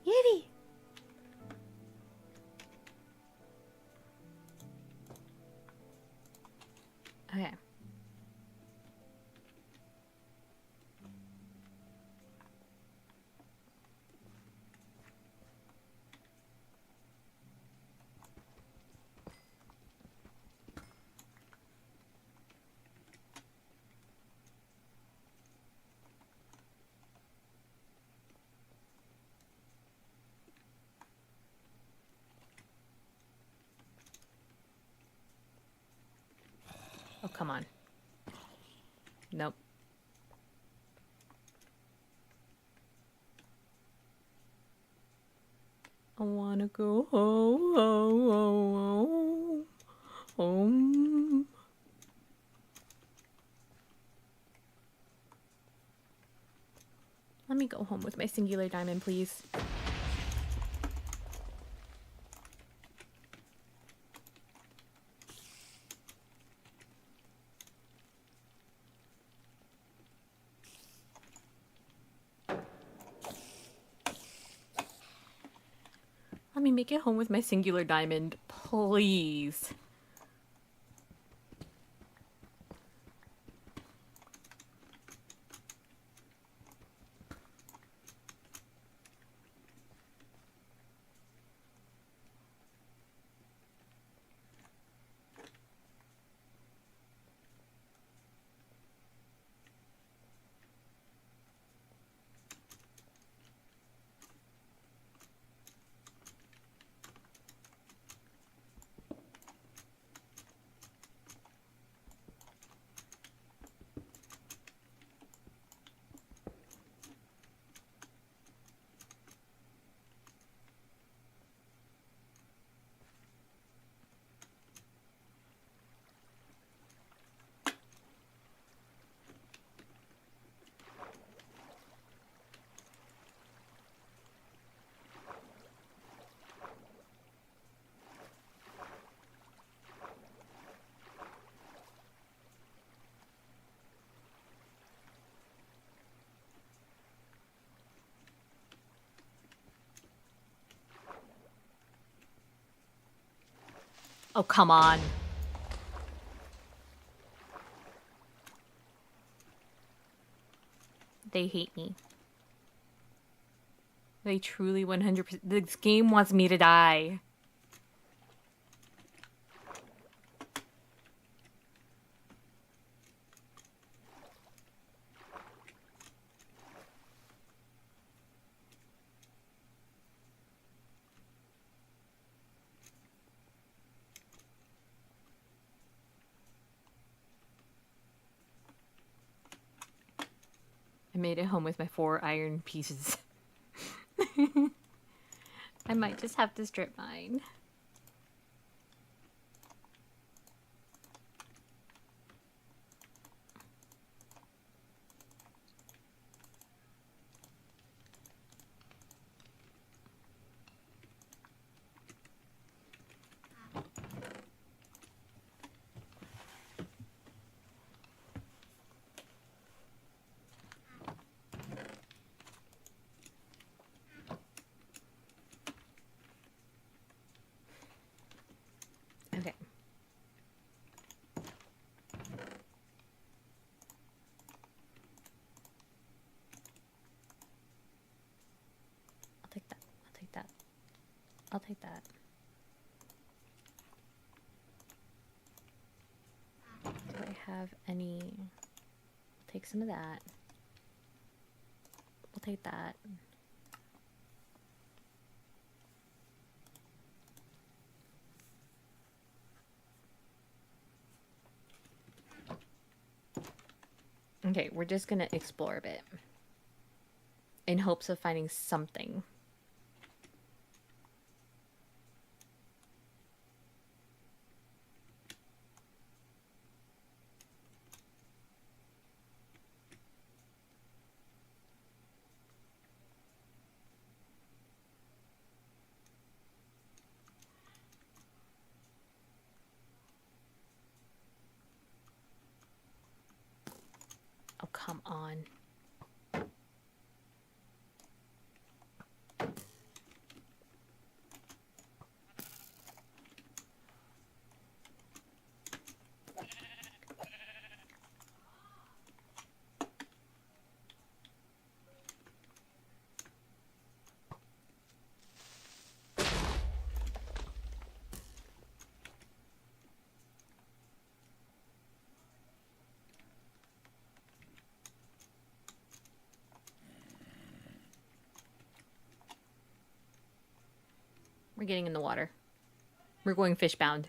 Yeti! Okay. Oh, come on. Nope. I wanna go home. Home. Let me go home with my singular diamond, please. Let me make it home with my singular diamond, please. Oh, come on. They hate me. They truly 100%. This game wants me to die. I made it home with my 4 iron pieces. I might just have to strip mine. Okay. I'll take that. I'll take that. I'll take that. Do I have any? I'll take some of that. We'll take that. Okay, we're just gonna explore a bit. In hopes of finding something. Oh, come on. We're getting in the water. We're going fish bound.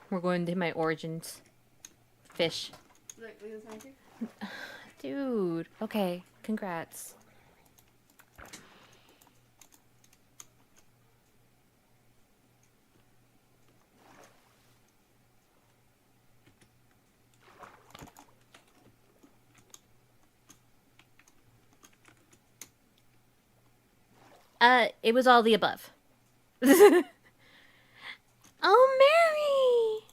We're going to my origins. Fish. Look, this magic. Dude. Okay. Congrats. It was all the above. Oh, Mary!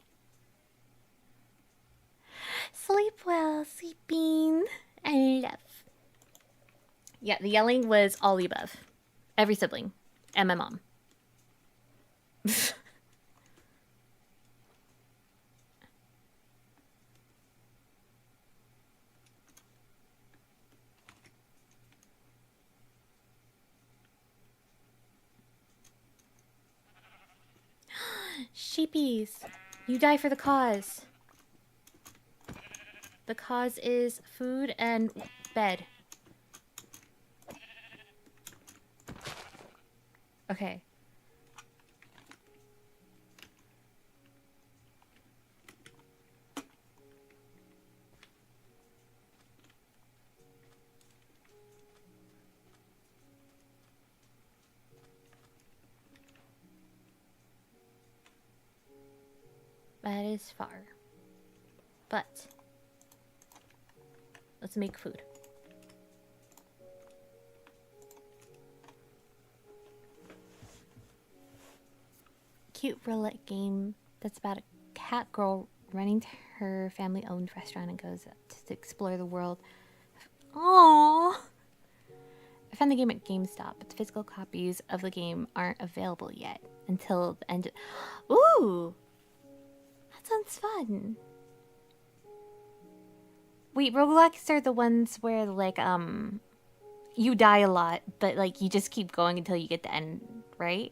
Sleep well, sleeping. I love. Yeah, the yelling was all the above. Every sibling. And my mom. Sheepies. You die for the cause. The cause is food and bed. Okay. That is far. But let's make food. Cute roulette game that's about a cat girl running to her family-owned restaurant and goes to explore the world. Aww. found the game at GameStop, but the physical copies of the game aren't available yet until the end. Ooh, that sounds fun. Wait, roguelikes are the ones where like you die a lot, but like you just keep going until you get the end, right?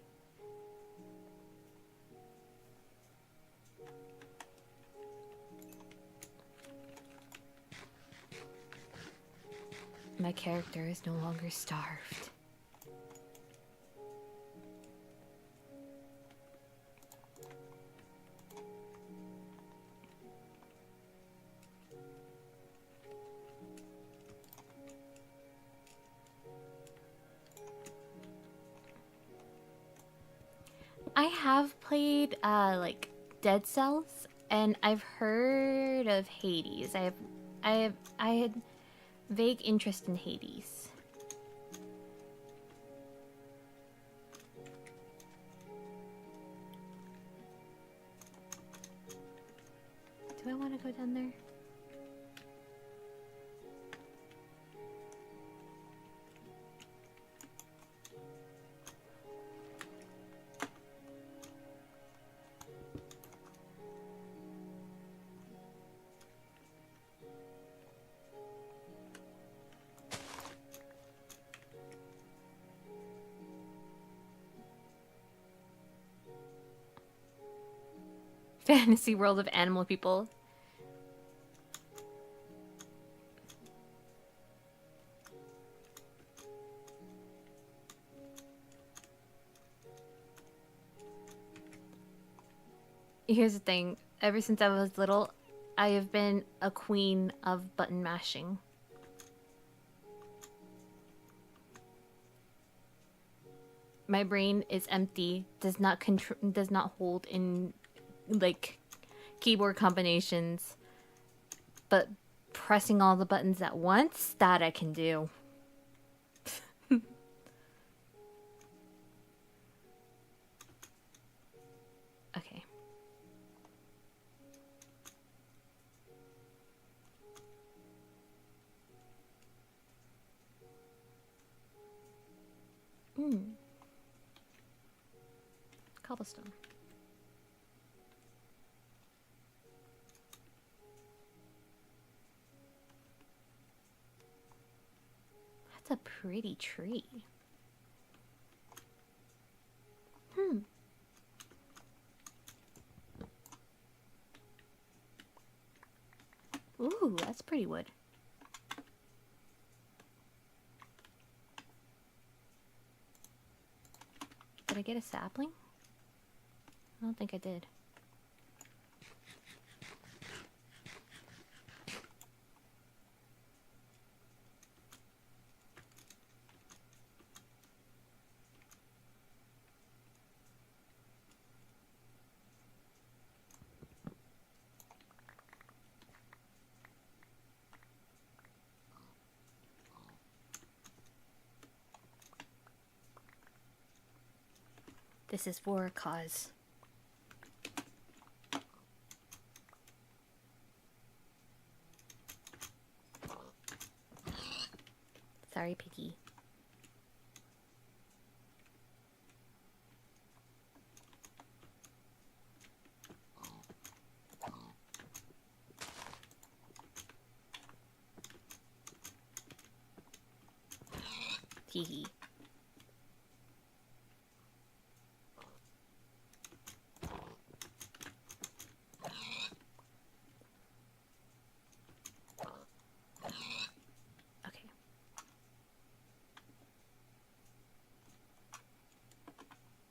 My character is no longer starved. I have played like Dead Cells, and I've heard of Hades. I had vague interest in Hades. Do I want to go down there? Fantasy world of animal people. Here's the thing. Ever since I was little, I have been a queen of button mashing. My brain is empty, does not hold in like keyboard combinations, but pressing all the buttons at once, that I can do. Okay. Cobblestone. That's a pretty tree. Ooh, that's pretty wood. Did I get a sapling? I don't think I did. This is for a cause. Sorry, Piggy. Teehee. Okay.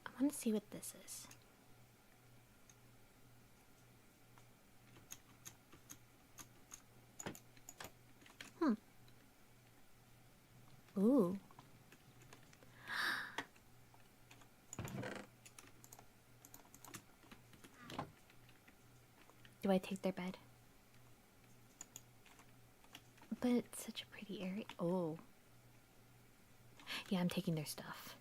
I want to see what this is. Ooh. Do I take their bed? But it's such a pretty area. Oh. Yeah, I'm taking their stuff.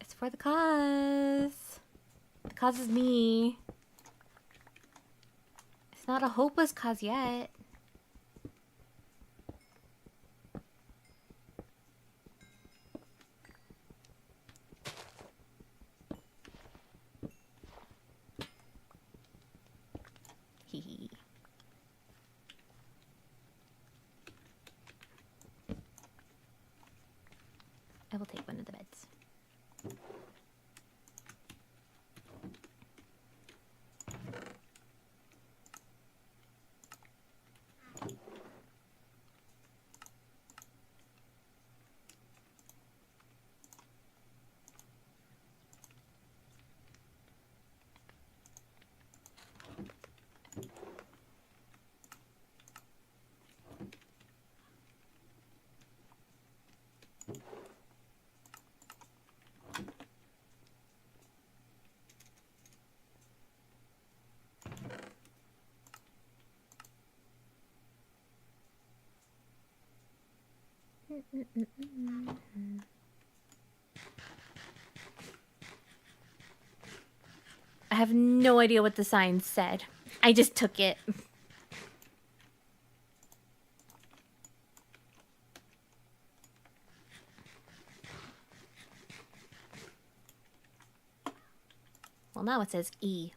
It's for the cause. The cause is me. not a hopeless cause yet. Hee hee. I will take one of the beds. I have no idea what the sign said. I just took it. Well, now it says E.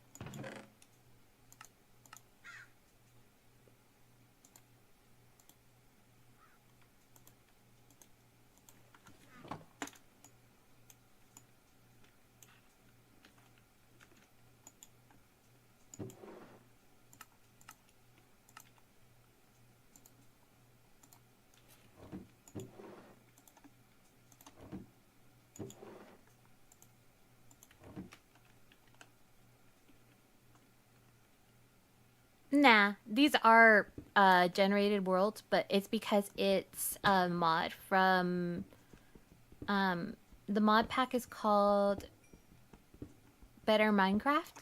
Nah, these are generated worlds, but it's because it's a mod from the mod pack is called Better Minecraft,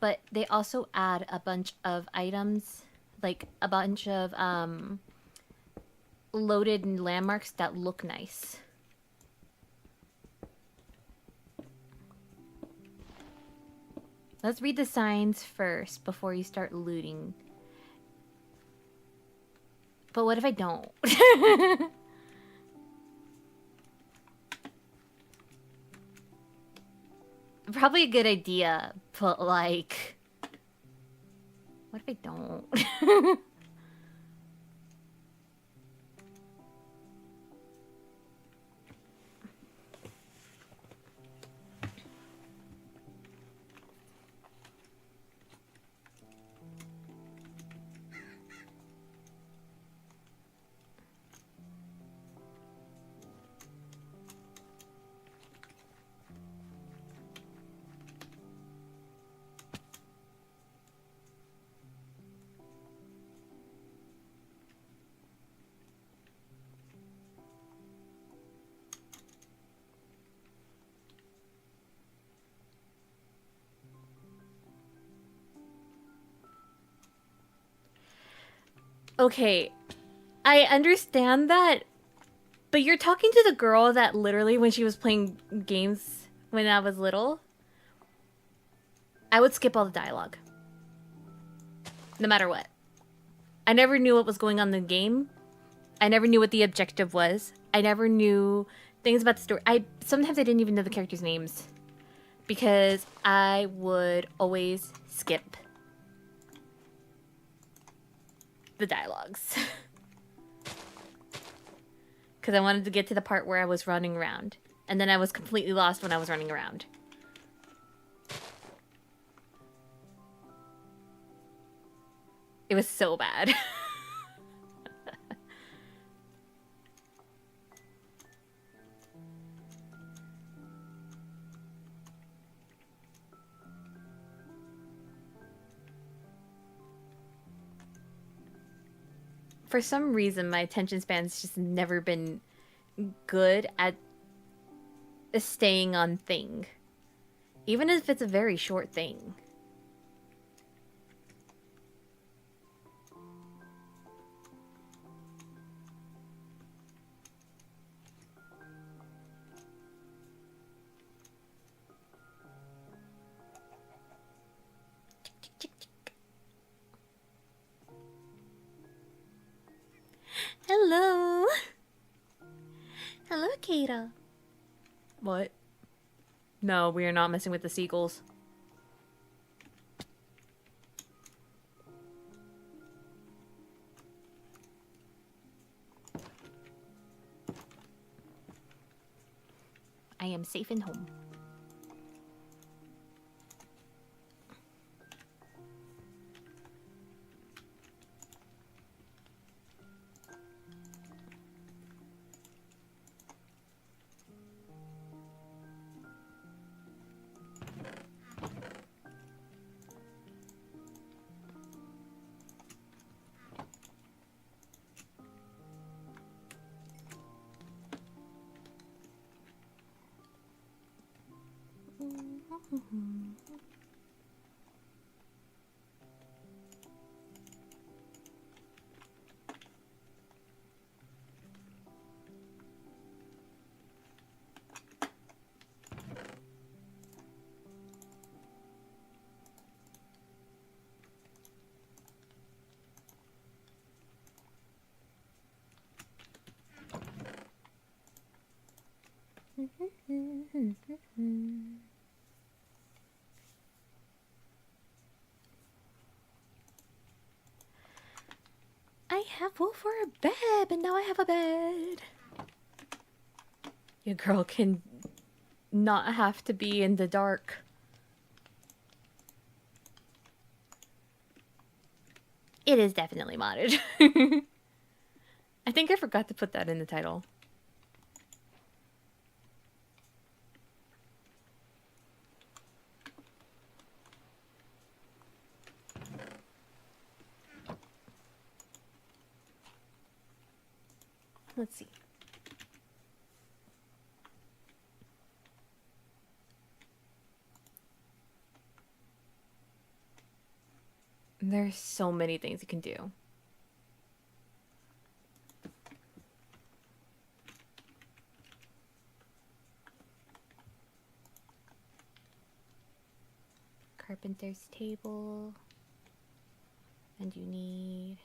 but they also add a bunch of items, like a bunch of loaded landmarks that look nice. Let's read the signs first before you start looting. But what if I don't? Probably a good idea, but like... What if I don't? Okay, I understand that, but you're talking to the girl that literally, when she was playing games when I was little, I would skip all the dialogue. No matter what. I never knew what was going on in the game. I never knew what the objective was. I never knew things about the story. Sometimes I didn't even know the characters' names because I would always skip the dialogues. Because I wanted to get to the part where I was running around. And then I was completely lost when I was running around. It was so bad. For some reason, my attention span's just never been good at staying on thing. Even if it's a very short thing. cicada. What? No, we are not messing with the seagulls. I am safe and home. I have wool for a bed, but now I have a bed. Your girl can not have to be in the dark. It is definitely modded. I think I forgot to put that in the title. Let's see. There's so many things you can do. Carpenter's table. And you need...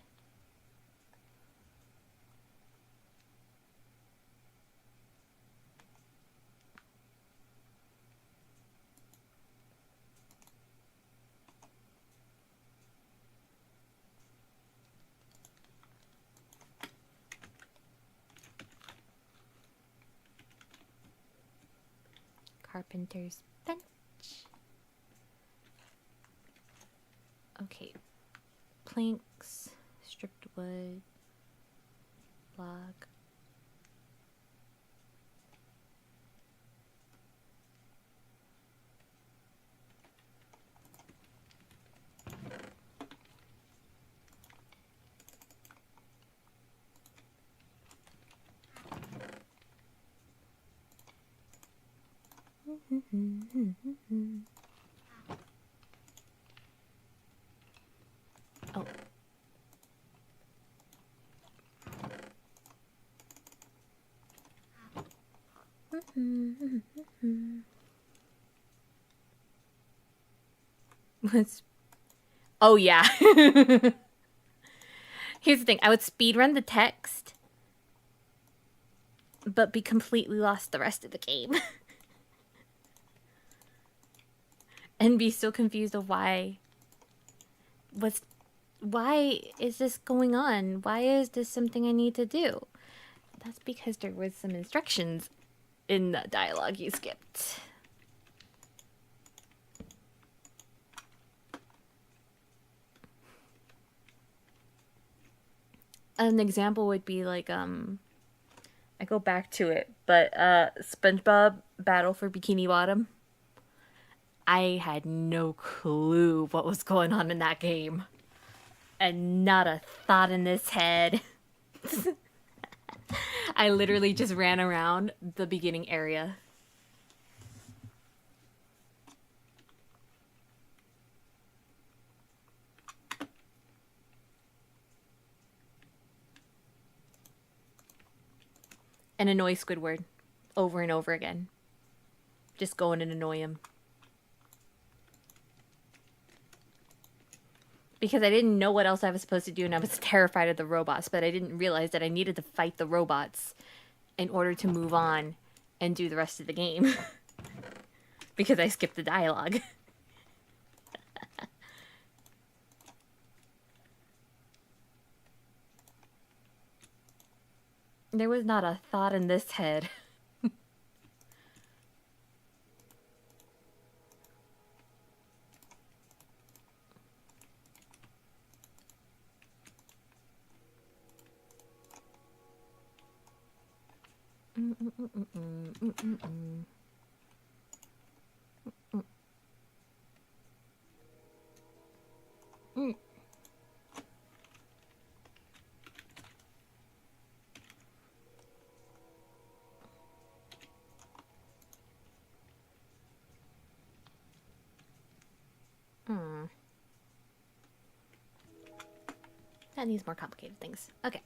Carpenter's bench. Okay. Planks, stripped wood, log. Oh. Let's... Oh, yeah. Here's the thing. I would speedrun the text, but be completely lost the rest of the game. And be so confused of why is this going on? Why is this something I need to do? That's because there was some instructions in the dialogue you skipped. An example would be like, I go back to it, but SpongeBob Battle for Bikini Bottom. I had no clue what was going on in that game. And not a thought in this head. I literally just ran around the beginning area. And annoy Squidward over and over again. Just go in and annoy him. Because I didn't know what else I was supposed to do, and I was terrified of the robots, but I didn't realize that I needed to fight the robots in order to move on and do the rest of the game. Because I skipped the dialogue. There was not a thought in this head. That needs more complicated things. Okay.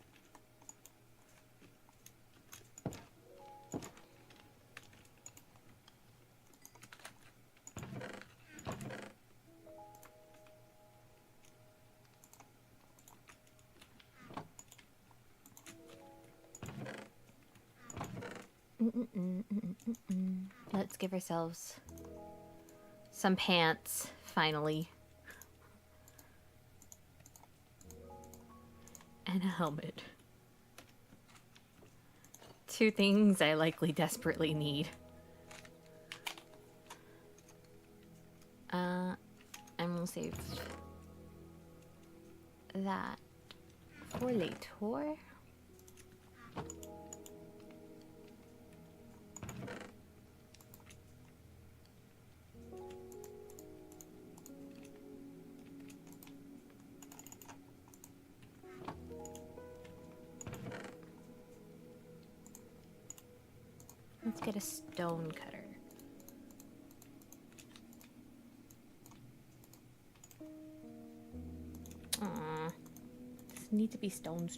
Let's give ourselves some pants, finally. And a helmet. Two things I likely desperately need. I'm gonna save that for later. Let's get a stone cutter. Aw. Does it need to be stone?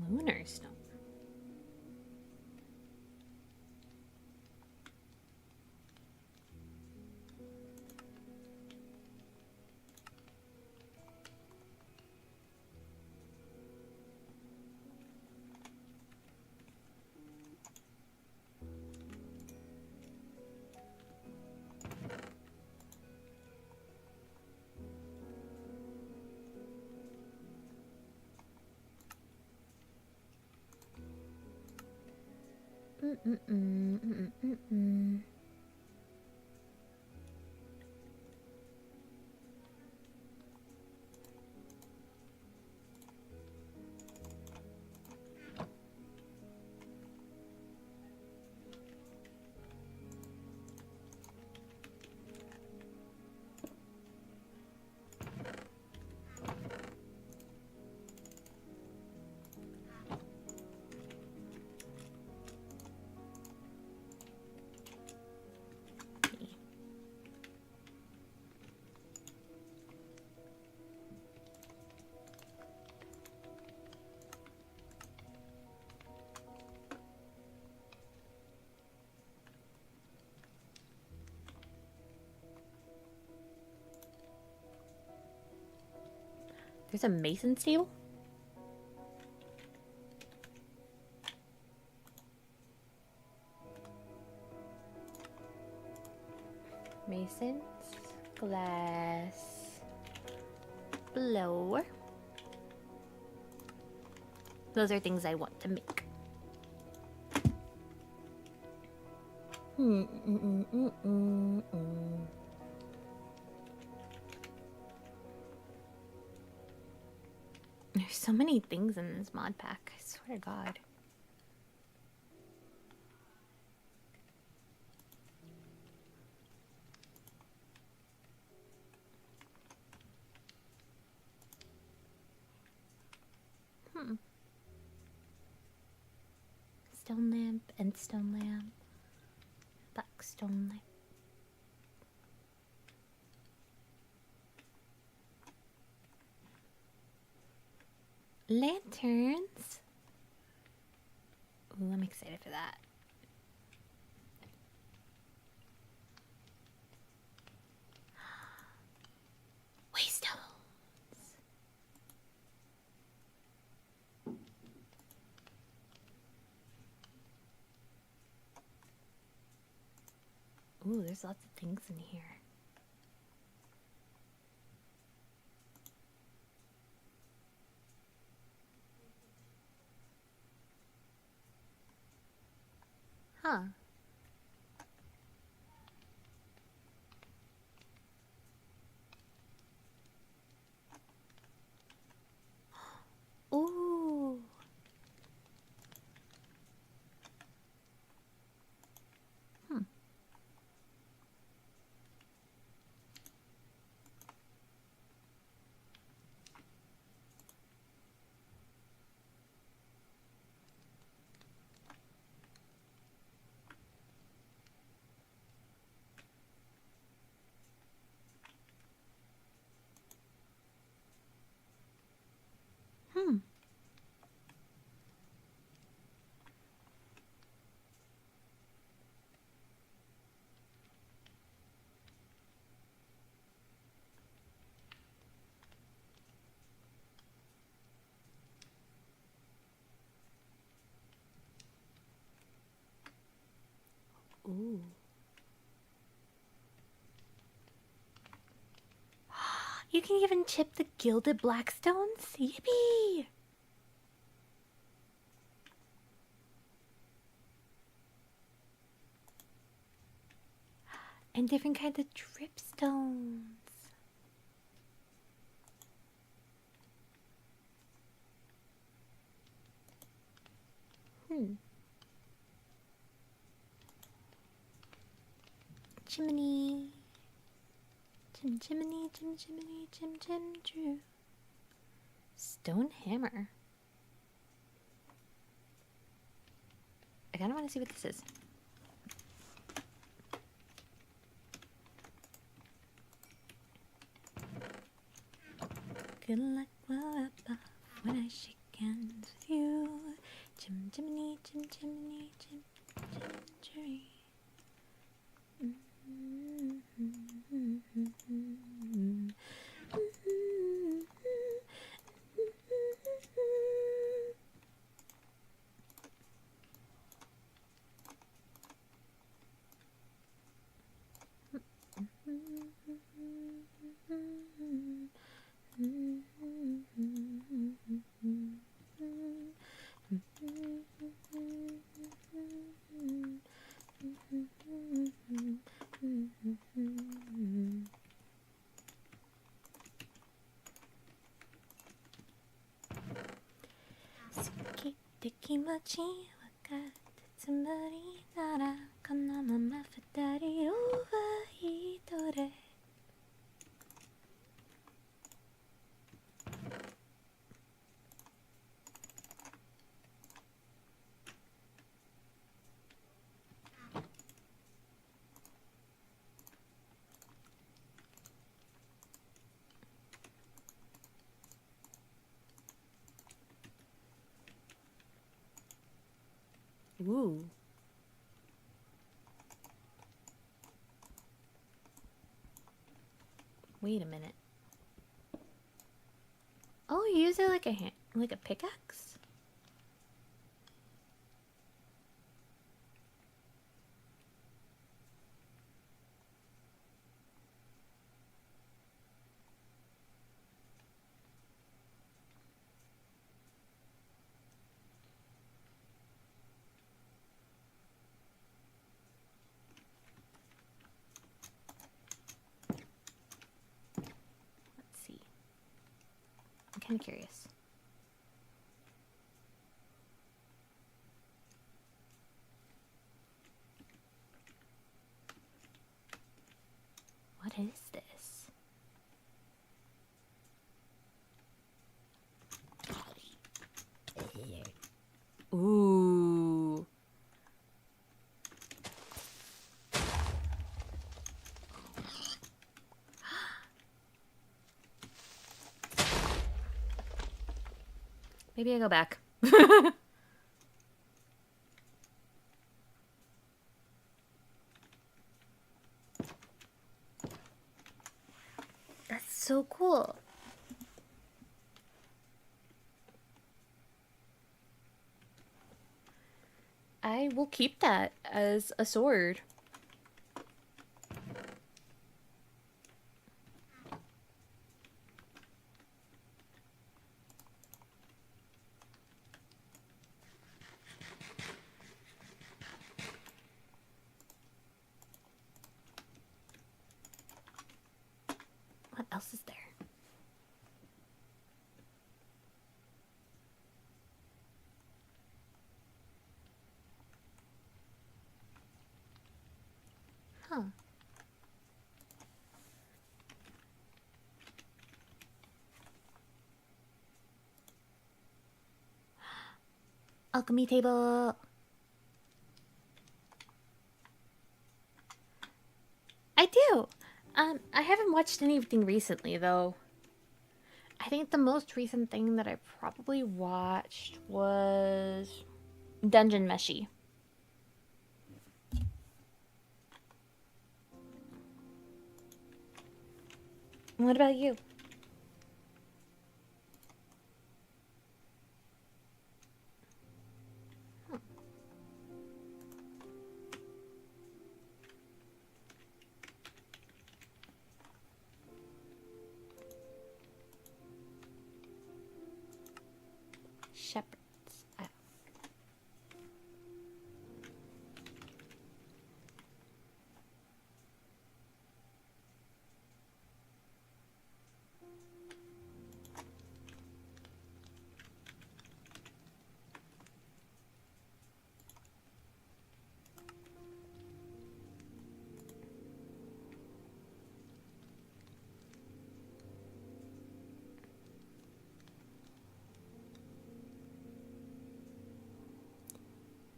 Lunar stone. There's a mason's table? Masons, glass, blower. Those are things I want to make. There's so many things in this mod pack, I swear to God. Stone lamp and stone lamp. Box. Blackstone light. Lanterns. Ooh, I'm excited for that. Waystones. Ooh, there's lots of things in here. Huh. Ooh. Hmm. Hmm. Ooh. You can even chip the gilded blackstones? Yippee! And different kinds of dripstones. Hmm. Chimney. Chim chimney, chim chimney, chim chim true. Stone hammer. I kind of want to see what this is. Good luck well above when I shake hands with you. Chim chimney, chim chimney, chim chim tree. Kimachi wakate tsumari nara kono mama futari over hitore. Ooh. Wait a minute. Oh, you use it like a pickaxe? Let's see. I'm kind of curious. What is this? Ooh. Maybe I go back. That's so cool. I will keep that as a sword. What else is there? Huh. Alchemy table. I do. I haven't watched anything recently though. I think the most recent thing that I probably watched was Dungeon Meshi. What about you? Shepherds.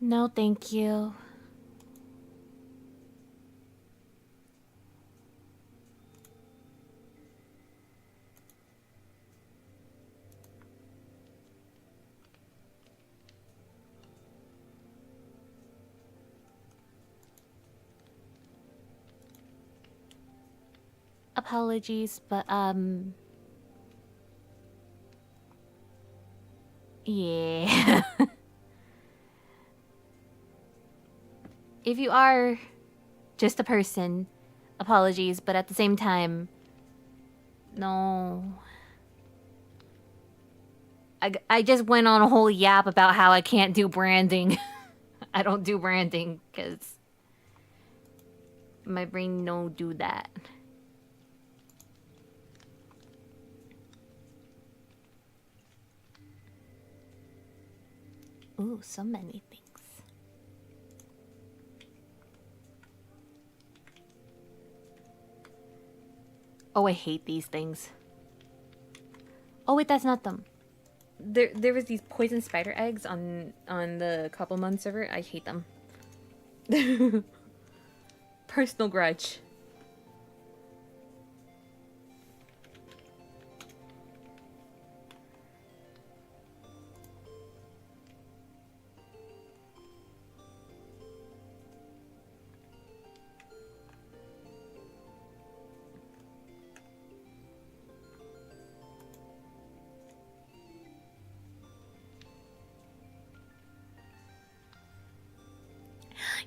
No, thank you. Apologies, but yeah. If you are just a person, apologies, but at the same time, no. I just went on a whole yap about how I can't do branding. I don't do branding because my brain no do that. Ooh, so many things. Oh, I hate these things. Oh wait, that's not them. There was these poison spider eggs on the Cobblemon server. I hate them. Personal grudge.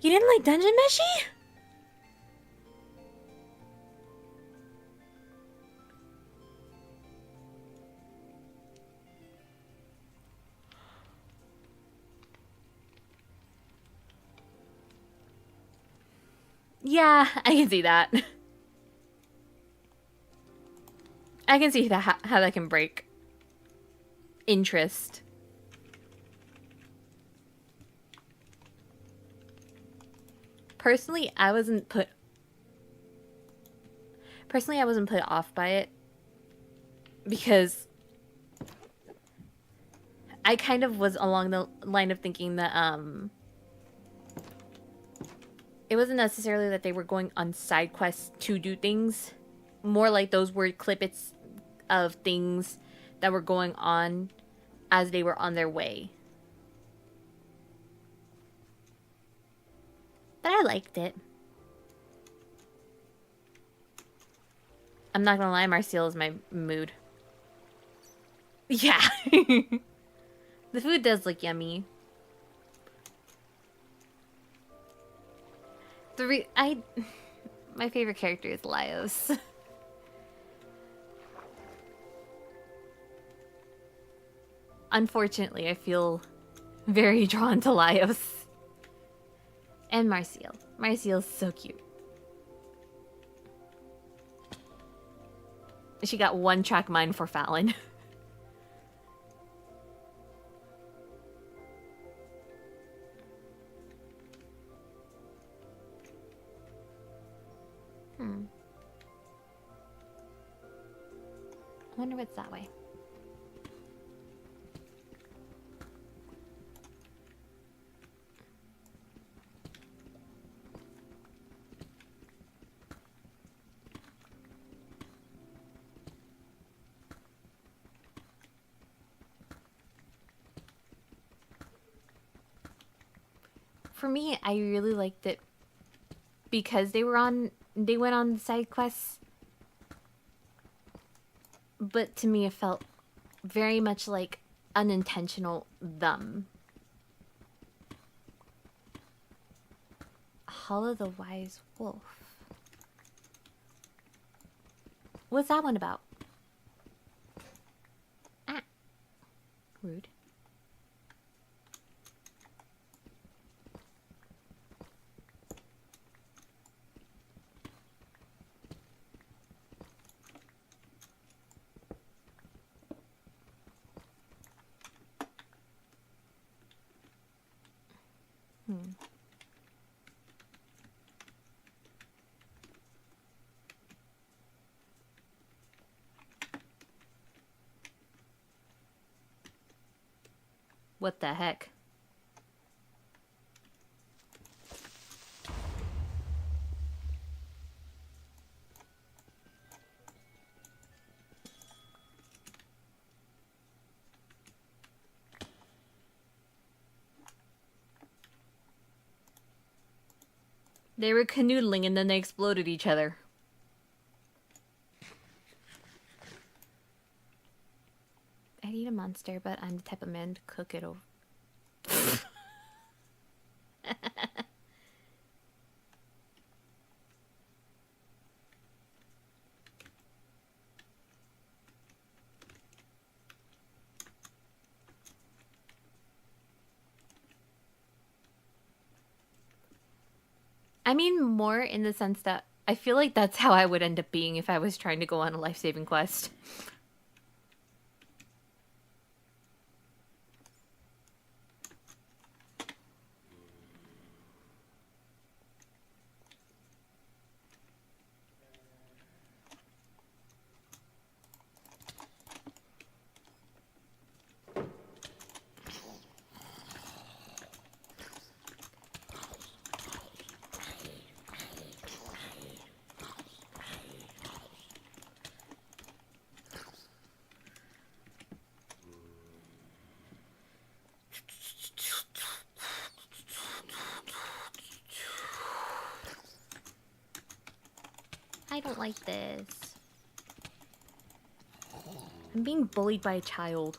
You didn't like Dungeon Meshi? Yeah, I can see that. I can see that how that can break interest. Personally, I wasn't put off by it because I kind of was along the line of thinking that it wasn't necessarily that they were going on side quests to do things, more like those were clippets of things that were going on as they were on their way. But I liked it. I'm not gonna lie, Marcel is my mood. Yeah. The food does look yummy. My favorite character is Laios. Unfortunately, I feel very drawn to Laios. And Marcel. Marcel's so cute. She got one track mind for Fallon. I wonder what's that way. For me, I really liked it because they went on side quests. But to me, it felt very much like unintentional them. Hollow the Wise Wolf. What's that one about? Ah. Rude. What the heck? They were canoodling and then they exploded each other. I'd eat a monster, but I'm the type of man to cook it over. I mean, more in the sense that I feel like that's how I would end up being if I was trying to go on a life-saving quest. I don't like this. I'm being bullied by a child.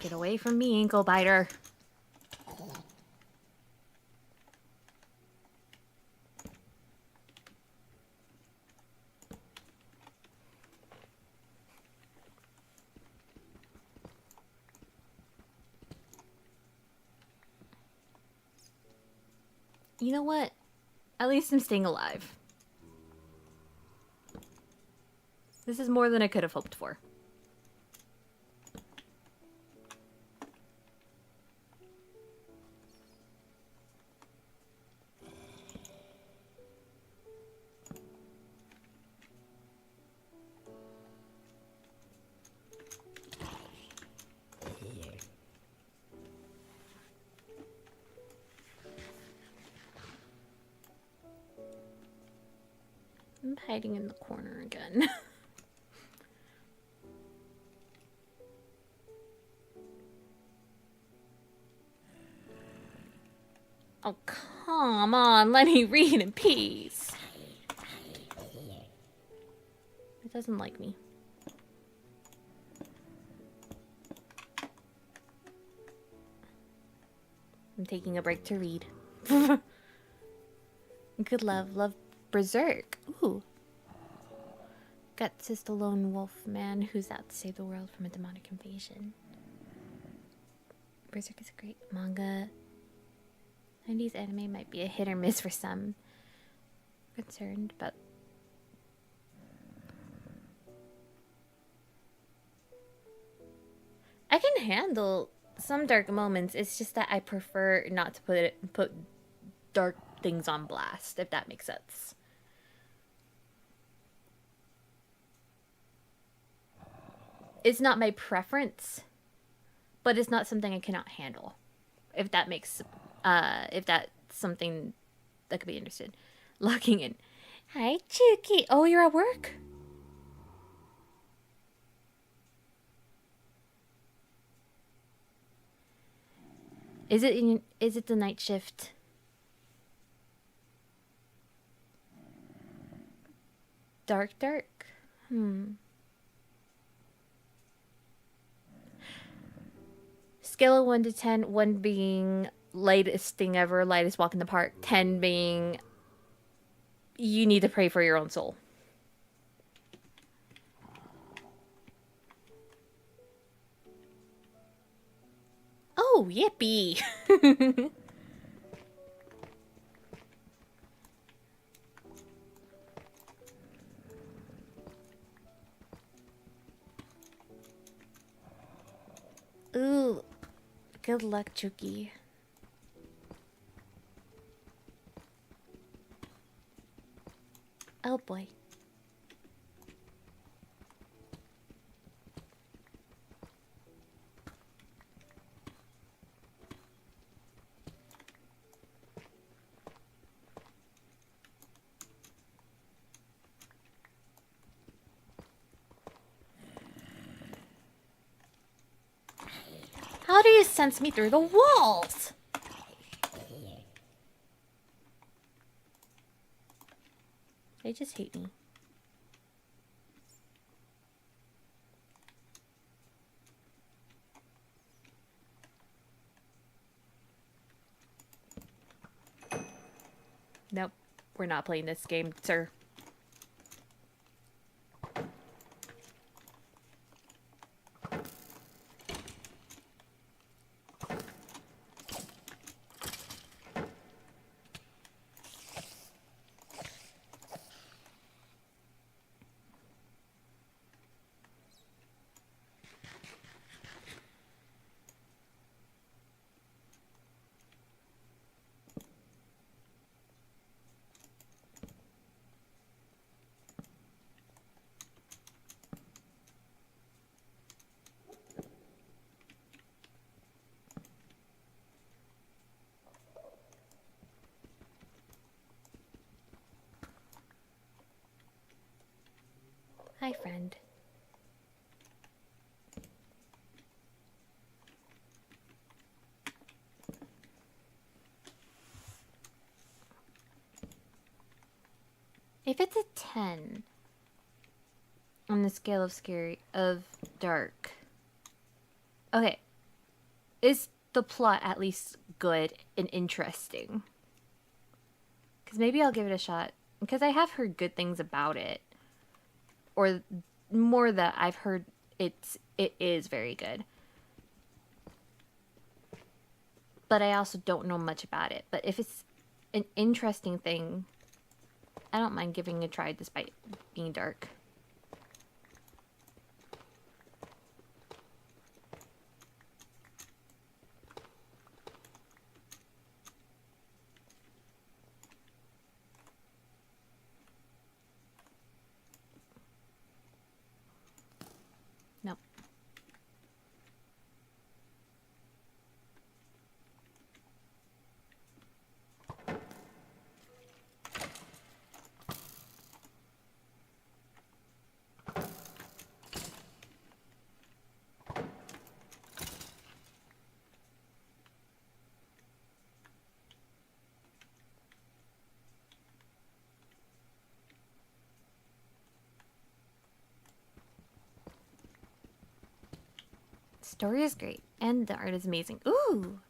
Get away from me, ankle biter. You know what? At least I'm staying alive. This is more than I could have hoped for. I'm hiding in the corner again. Oh, come on. Let me read in peace. It doesn't like me. I'm taking a break to read. Good love. Love Berserk. Ooh. Guts is the lone wolf man who's out to save the world from a demonic invasion. Berserk is a great manga. 90s anime might be a hit or miss for some. Concerned about... I can handle some dark moments. It's just that I prefer not to put dark things on blast, if that makes sense. It's not my preference, but it's not something I cannot handle. If that makes, if that's something that could be understood. Locking in. Hi, Chuki. Oh, you're at work? Is it the night shift? Dark? Scale of 1 to 10, 1 being lightest thing ever, lightest walk in the park, 10 being you need to pray for your own soul. Oh, yippee! Ooh, good luck, Chuki. Oh boy. How do you sense me through the walls? They just hate me. Nope, we're not playing this game, sir. Hi, friend. If it's a 10 on the scale of scary of dark. Okay, is the plot at least good and interesting? Because maybe I'll give it a shot. Because I have heard good things about it, or more that I've heard it is very good. But I also don't know much about it. But if it's an interesting thing, I don't mind giving it a try despite being dark. Nope. Story is great, and the art is amazing. Ooh!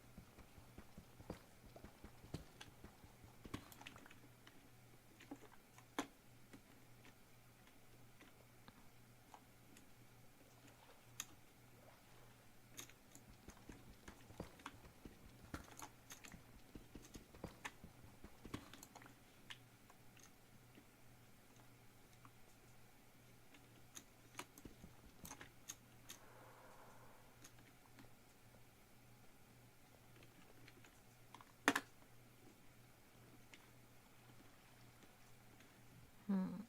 Hmm.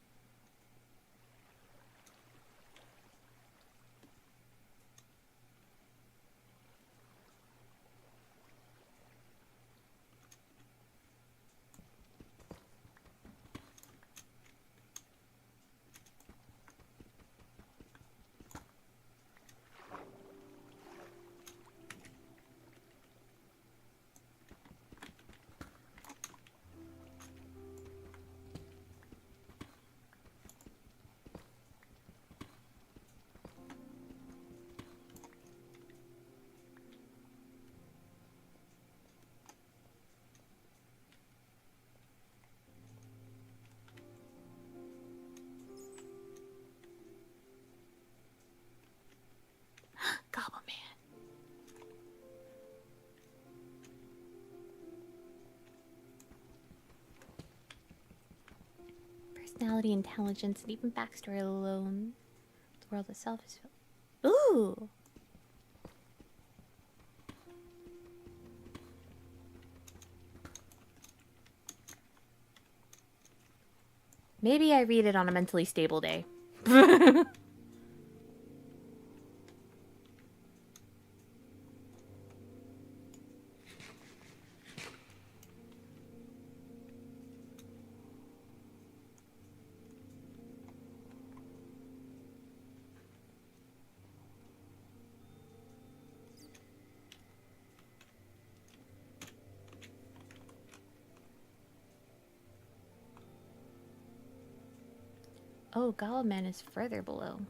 Goblin Man. Personality, intelligence, and even backstory alone. The world itself is filled. Ooh! Maybe I read it on a mentally stable day. Oh, Goblin Man is further below.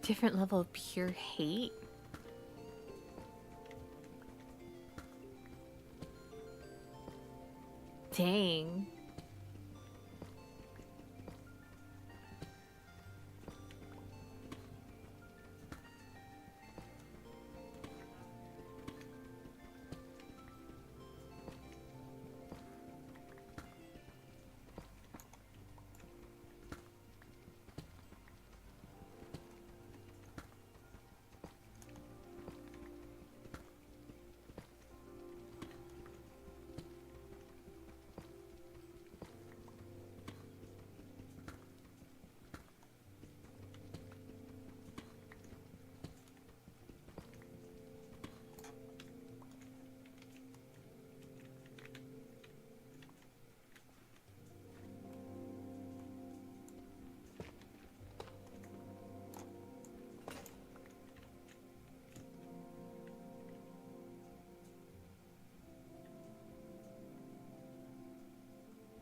Different level of pure hate? Dang.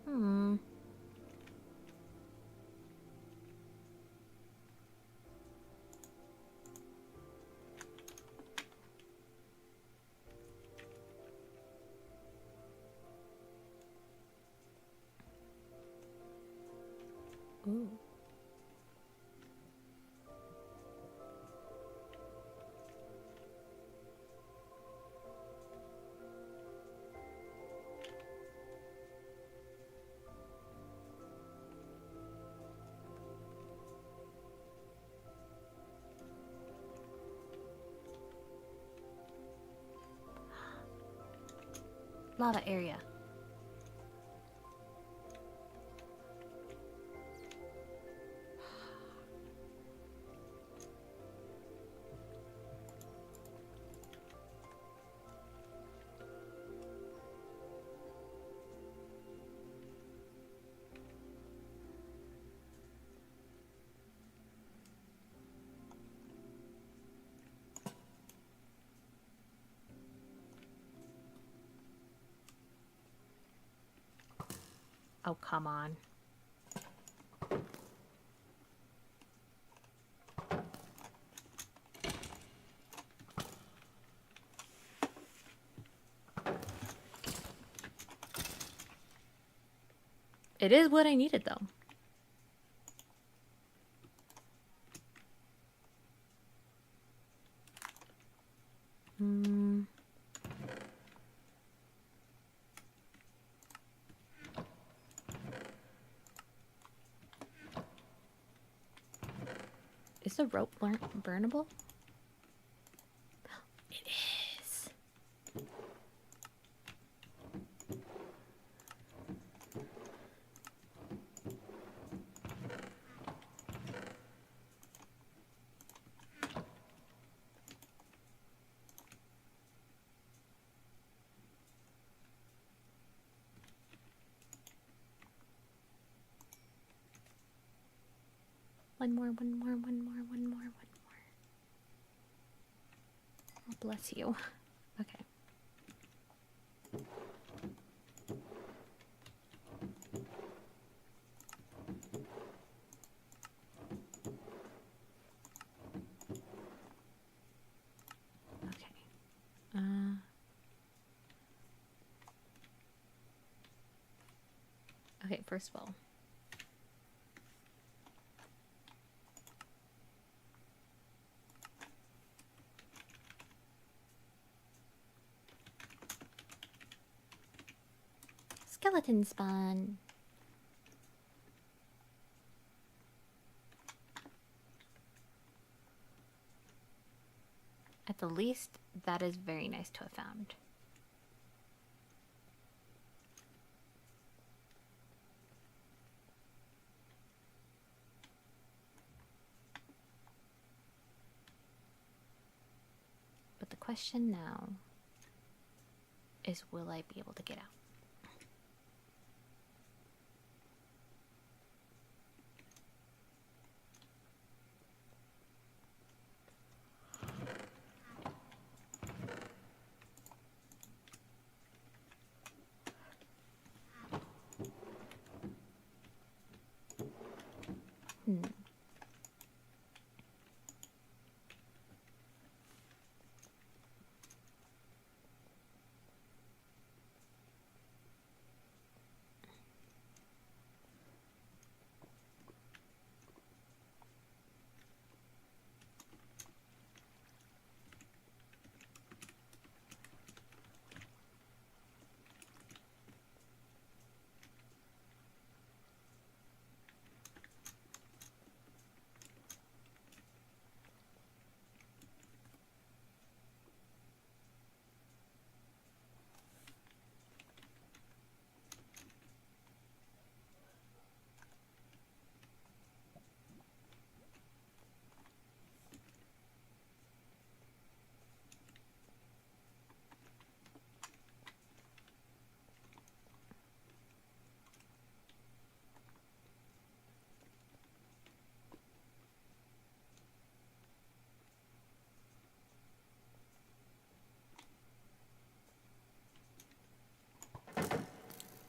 Hmm. Ooh. Lava area. Oh, come on. It is what I needed, though. Hmm. Is the rope burnable? It is. One more. Oh, bless you. Okay. Okay. Okay, first of all. Skeleton spawn. At the least, that is very nice to have found. But the question now is, will I be able to get out?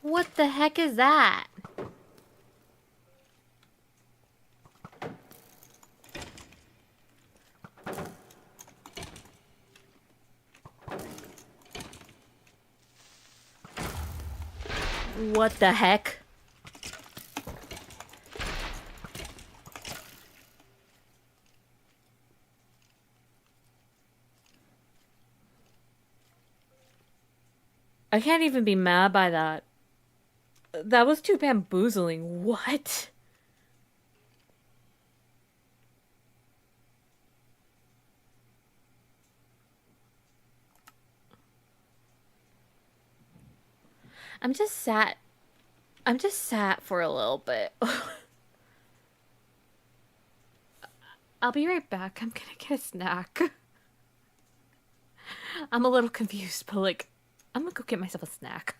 What the heck is that? What the heck? I can't even be mad by that. That was too bamboozling. What? I'm just sat for a little bit. I'll be right back. I'm gonna get a snack. I'm a little confused, but like, I'm gonna go get myself a snack.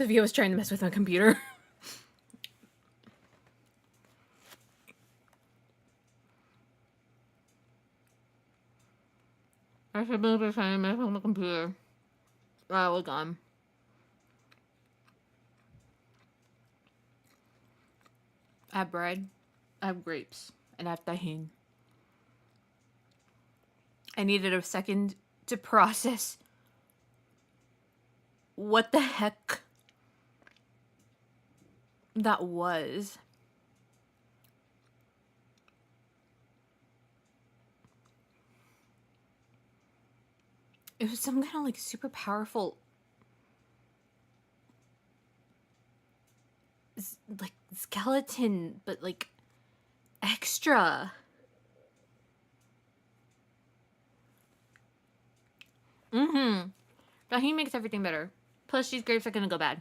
Sophia was trying to mess with my computer. I should be trying to mess with my computer. Oh, we're gone. I have bread, I have grapes, and I have tahini. I needed a second to process what the heck that was. It was some kind of like super powerful, like skeleton, but like extra. Mm-hmm. Tahini makes everything better. Plus, these grapes are gonna go bad.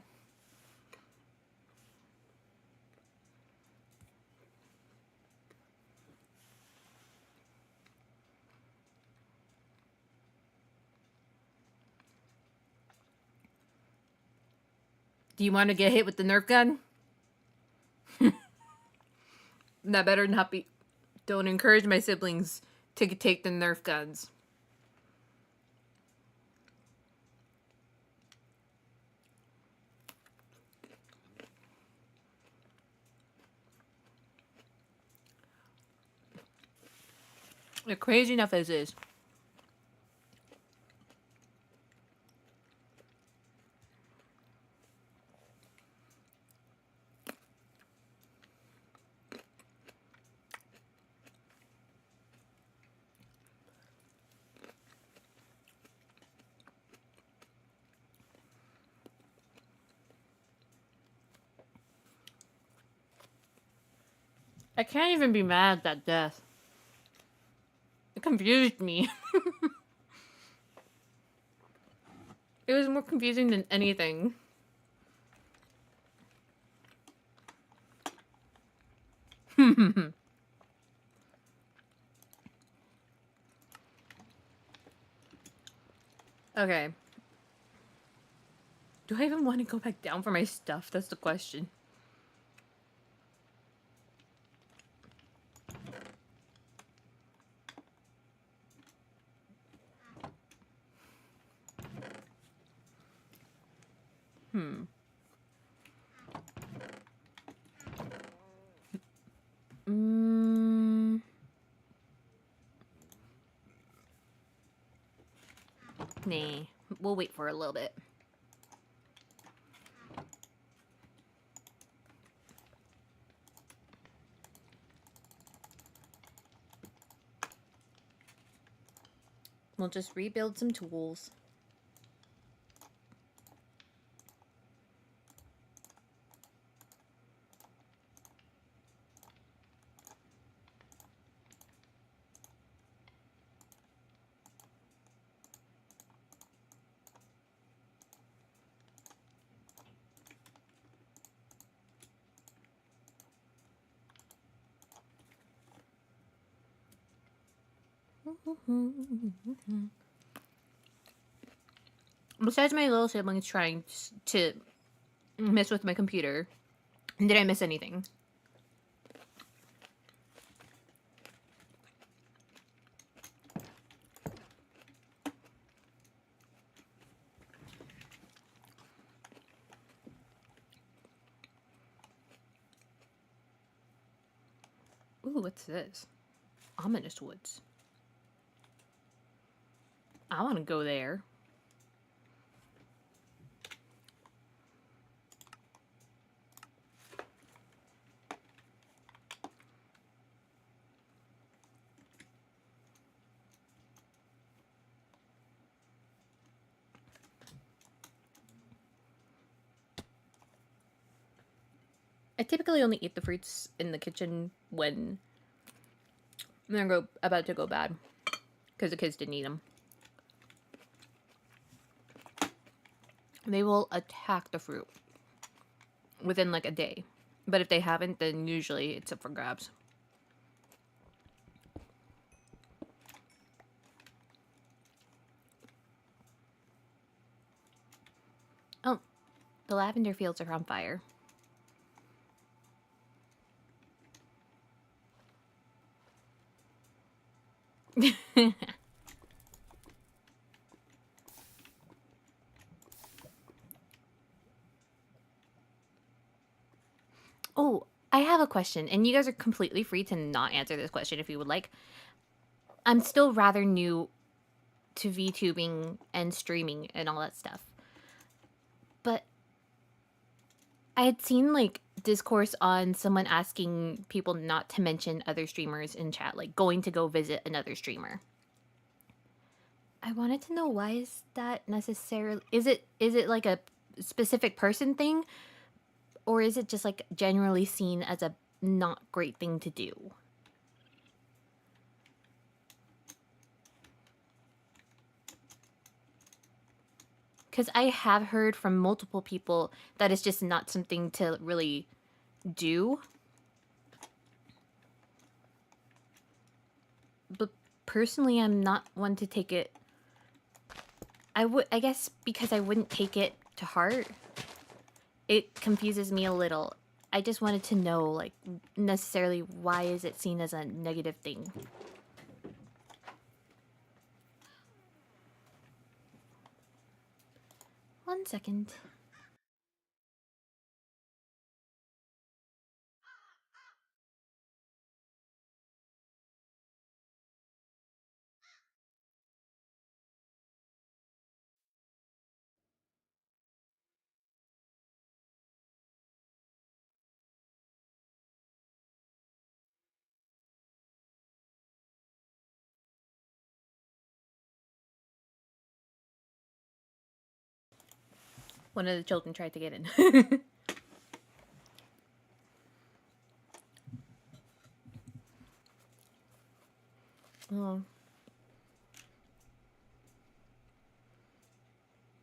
Do you want to get hit with the Nerf gun? That better not be. Don't encourage my siblings to take the Nerf guns. They're crazy enough as is. I can't even be mad at that death. It confused me. It was more confusing than anything. Okay. Do I even want to go back down for my stuff? That's the question. Nah. We'll wait for a little bit. We'll just rebuild some tools. Besides my little siblings trying to mess with my computer, did I miss anything? Ooh, what's this? Ominous woods. I want to go there. I typically only eat the fruits in the kitchen when they're about to go bad, because the kids didn't eat them. They will attack the fruit within like a day, but if they haven't, then usually it's up for grabs. Oh, The lavender fields are on fire. Oh, I have a question, and you guys are completely free to not answer this question if you would like. I'm still rather new to VTubing and streaming and all that stuff. But I had seen like discourse on someone asking people not to mention other streamers in chat, like going to go visit another streamer. I wanted to know, why is that necessarily? Is it like a specific person thing, or is it just like generally seen as a not great thing to do? Because I have heard from multiple people that it's just not something to really do. But personally, I'm not one to take it. I guess because I wouldn't take it to heart. It confuses me a little. I just wanted to know, like, necessarily why is it seen as a negative thing? One second. One of the children tried to get in. Oh.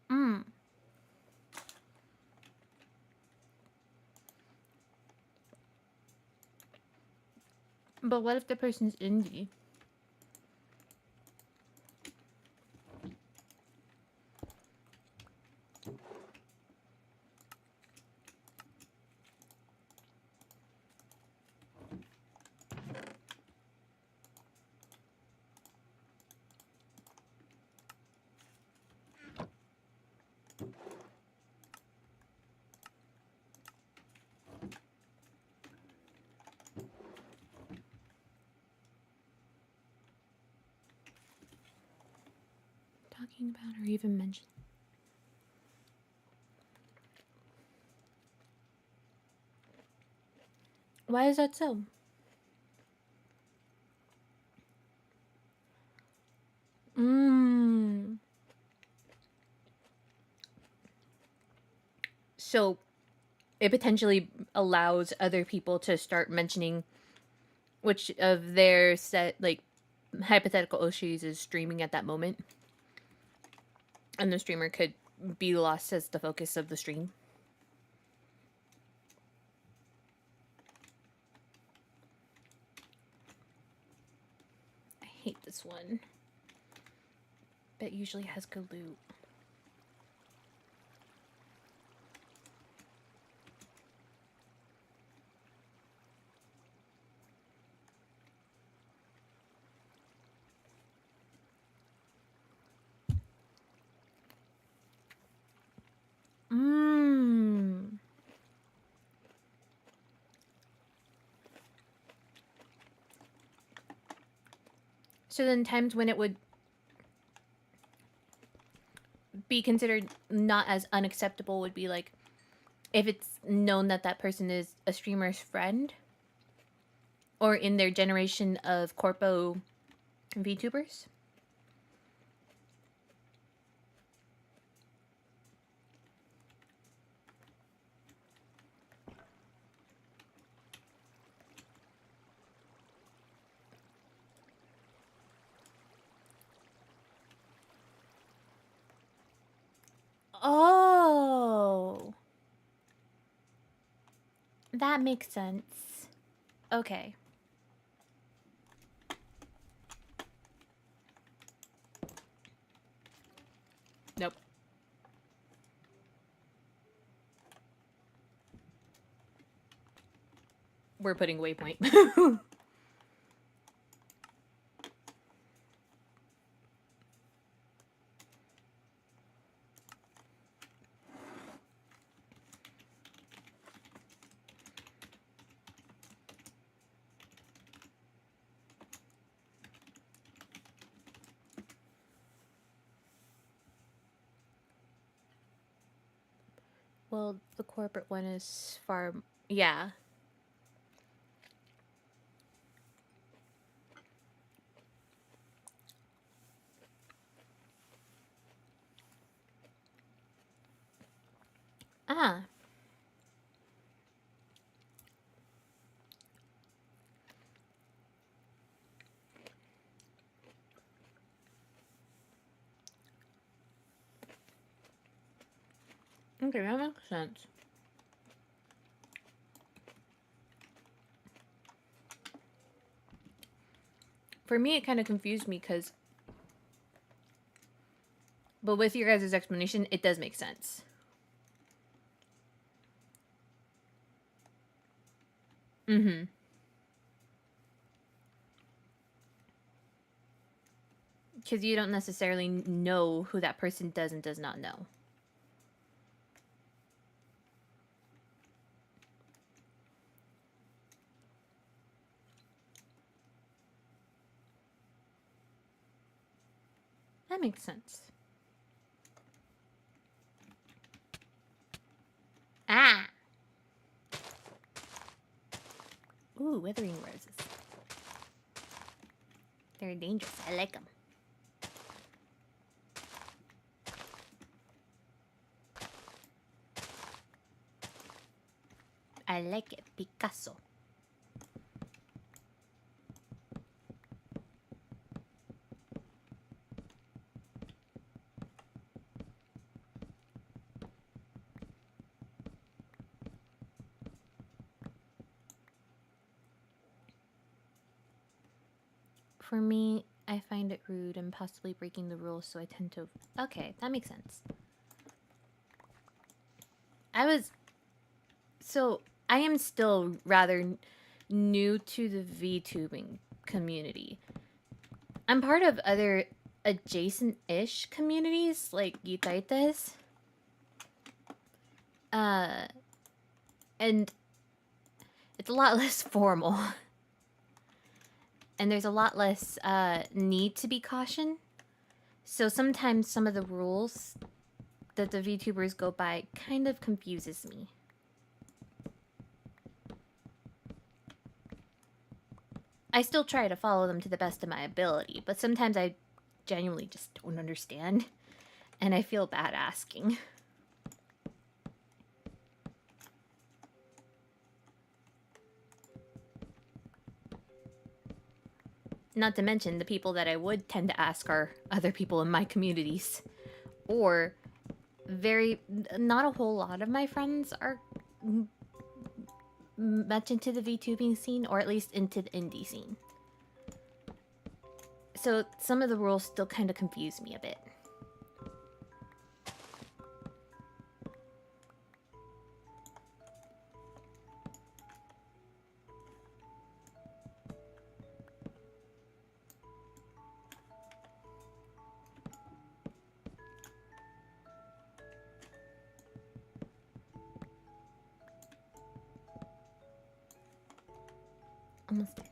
Mm. But what if the person's indie? Talking about or even mentioned. Why is that so? Mm. So it potentially allows other people to start mentioning which of their set, like, hypothetical Oshis is streaming at that moment. And the streamer could be lost as the focus of the stream. I hate this one. But usually has good loot. Mmm. So then times when it would be considered not as unacceptable would be like if it's known that that person is a streamer's friend, or in their generation of corpo VTubers. Oh, that makes sense. Okay. Nope. we're putting waypoint. Well, the corporate one is far... Yeah. Ah. Okay, that makes sense. For me, it kind of confused me because... But with your guys' explanation, it does make sense. Mm-hmm. Because you don't necessarily know who that person does and does not know. That makes sense. Ah! Ooh, withering roses. They're dangerous. I like them. I like it. Picasso. For me, I find it rude and possibly breaking the rules, so I tend to... Okay, that makes sense. So, I am still rather new to the VTubing community. I'm part of other adjacent-ish communities, like Yutaitas. And it's a lot less formal. And there's a lot less need to be cautioned. So sometimes some of the rules that the VTubers go by kind of confuses me. I still try to follow them to the best of my ability, but sometimes I genuinely just don't understand, and I feel bad asking. Not to mention, the people that I would tend to ask are other people in my communities. Or not a whole lot of my friends are much into the VTubing scene, or at least into the indie scene. So some of the rules still kind of confuse me a bit. Almost there.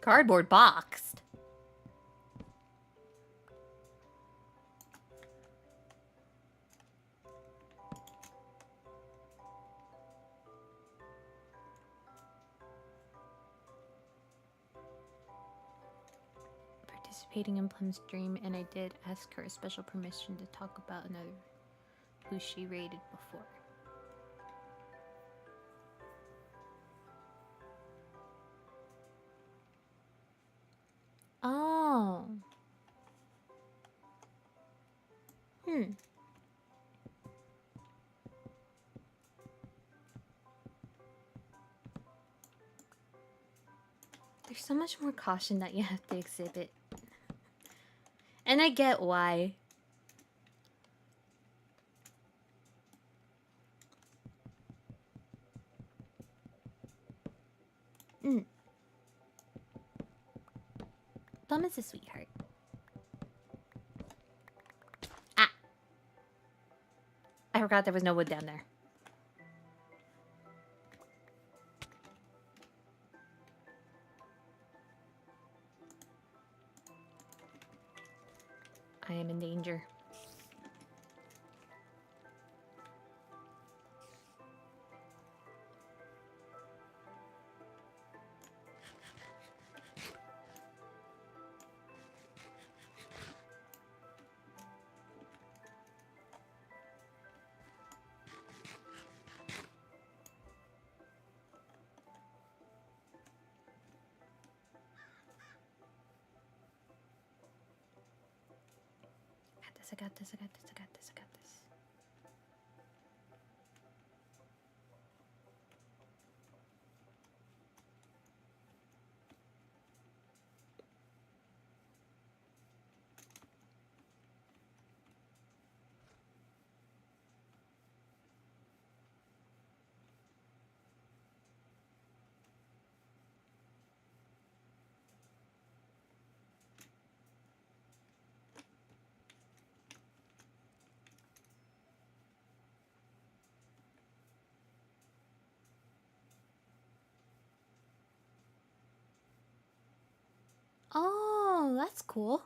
Cardboard boxed. Participating in Plum's dream, and I did ask her a special permission to talk about another who she rated before. Oh. There's so much more caution that you have to exhibit. And I get why. Mm. Plum is a sweetheart. Ah! I forgot there was no wood down there. I am in danger. I got this, I got this, I got this, I got this. Oh, that's cool.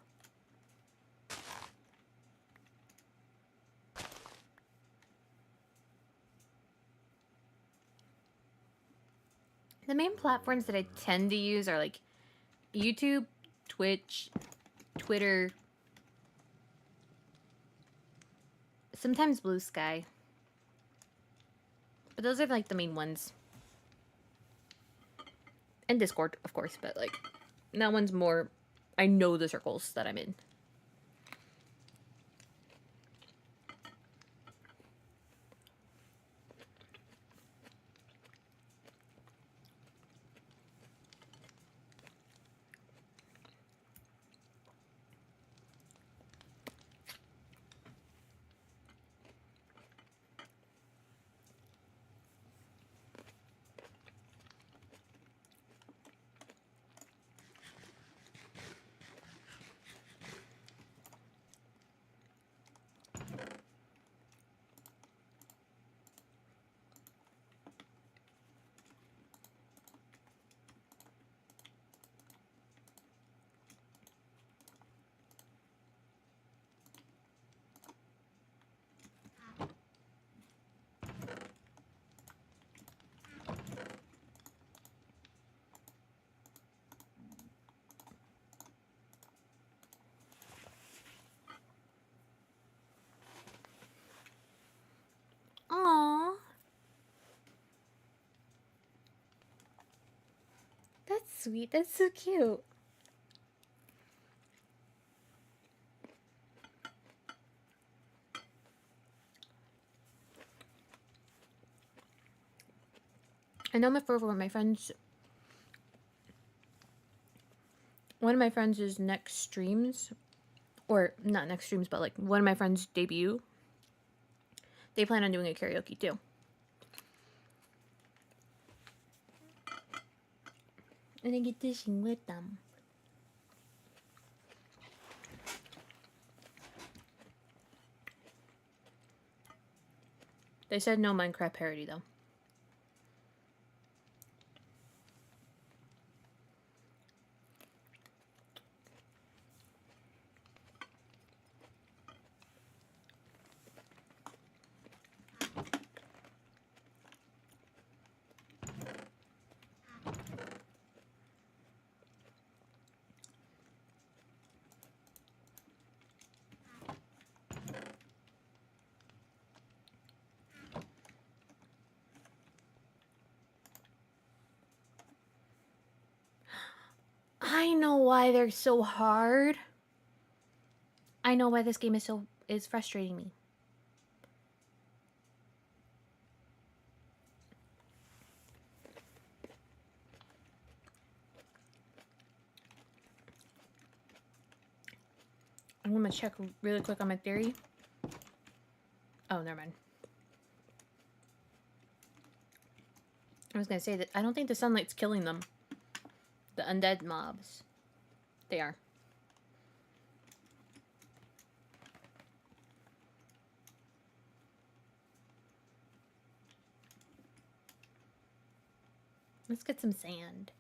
The main platforms that I tend to use are like YouTube, Twitch, Twitter, sometimes Bluesky. But those are like the main ones. And Discord, of course, but like that one's more, I know the circles that I'm in. Aww. That's sweet. That's so cute. I know for my friends. One of my friends' is next streams, or not next streams, but like one of my friends' debut. They plan on doing a karaoke too. And I get to sing with them. They said no Minecraft parody though. I know why they're so hard. I know why this game is frustrating me. I'm I'm gonna check really quick on my theory. Oh, never mind. I was gonna say that I don't think the sunlight's killing them. The undead mobs. They are. Let's get some sand.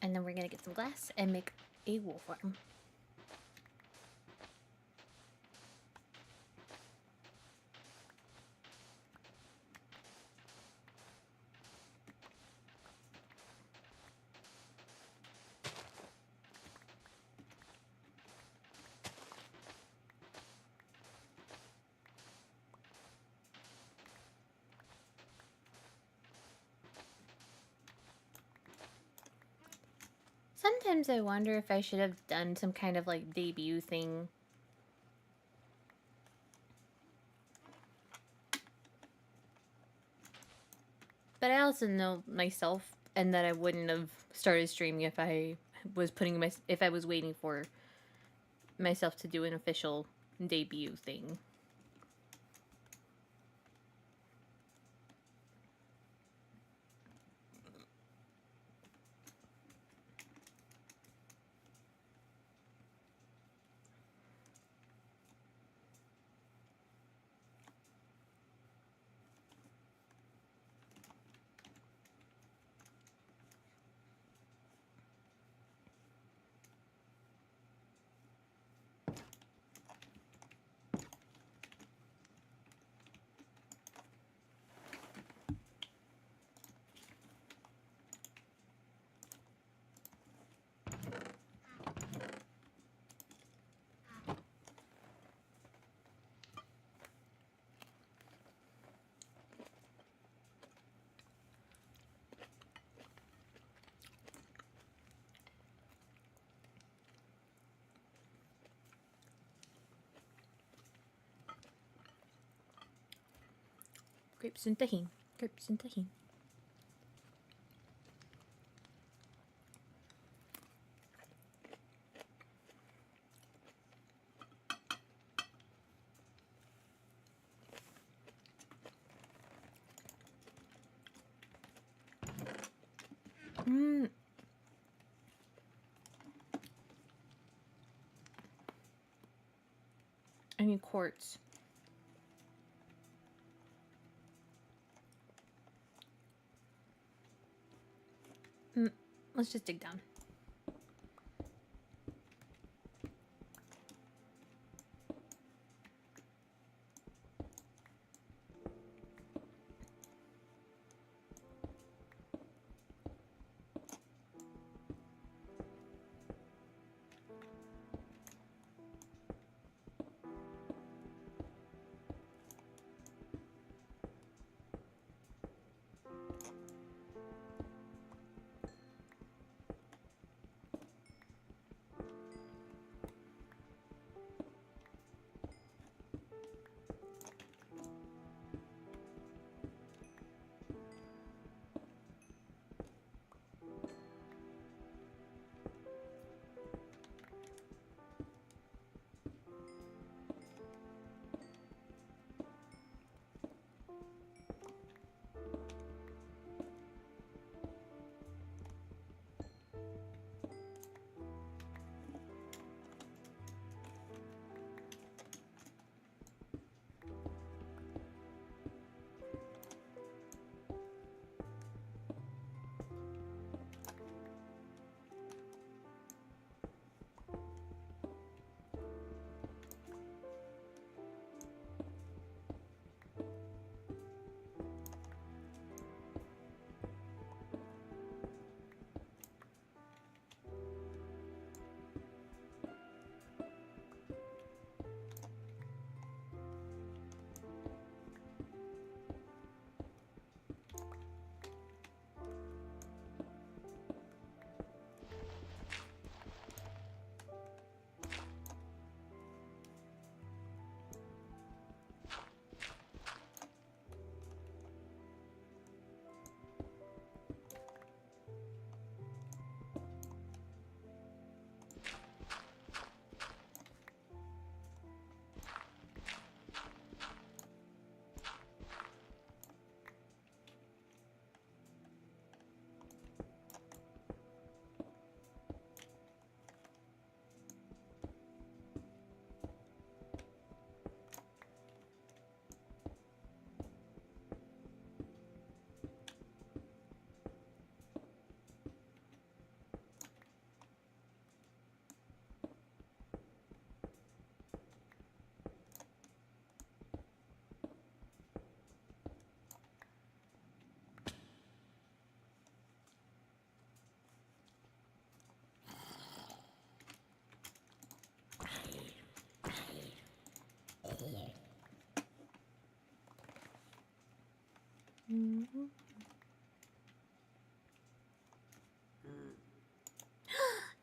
And then we're gonna get some glass and make a wool farm. Sometimes I wonder if I should have done some kind of like debut thing. But I also know myself, and that I wouldn't have started streaming if I was if I was waiting for myself to do an official debut thing. Grapes and tahini. Grapes and tahini. I need quartz. Let's just dig down.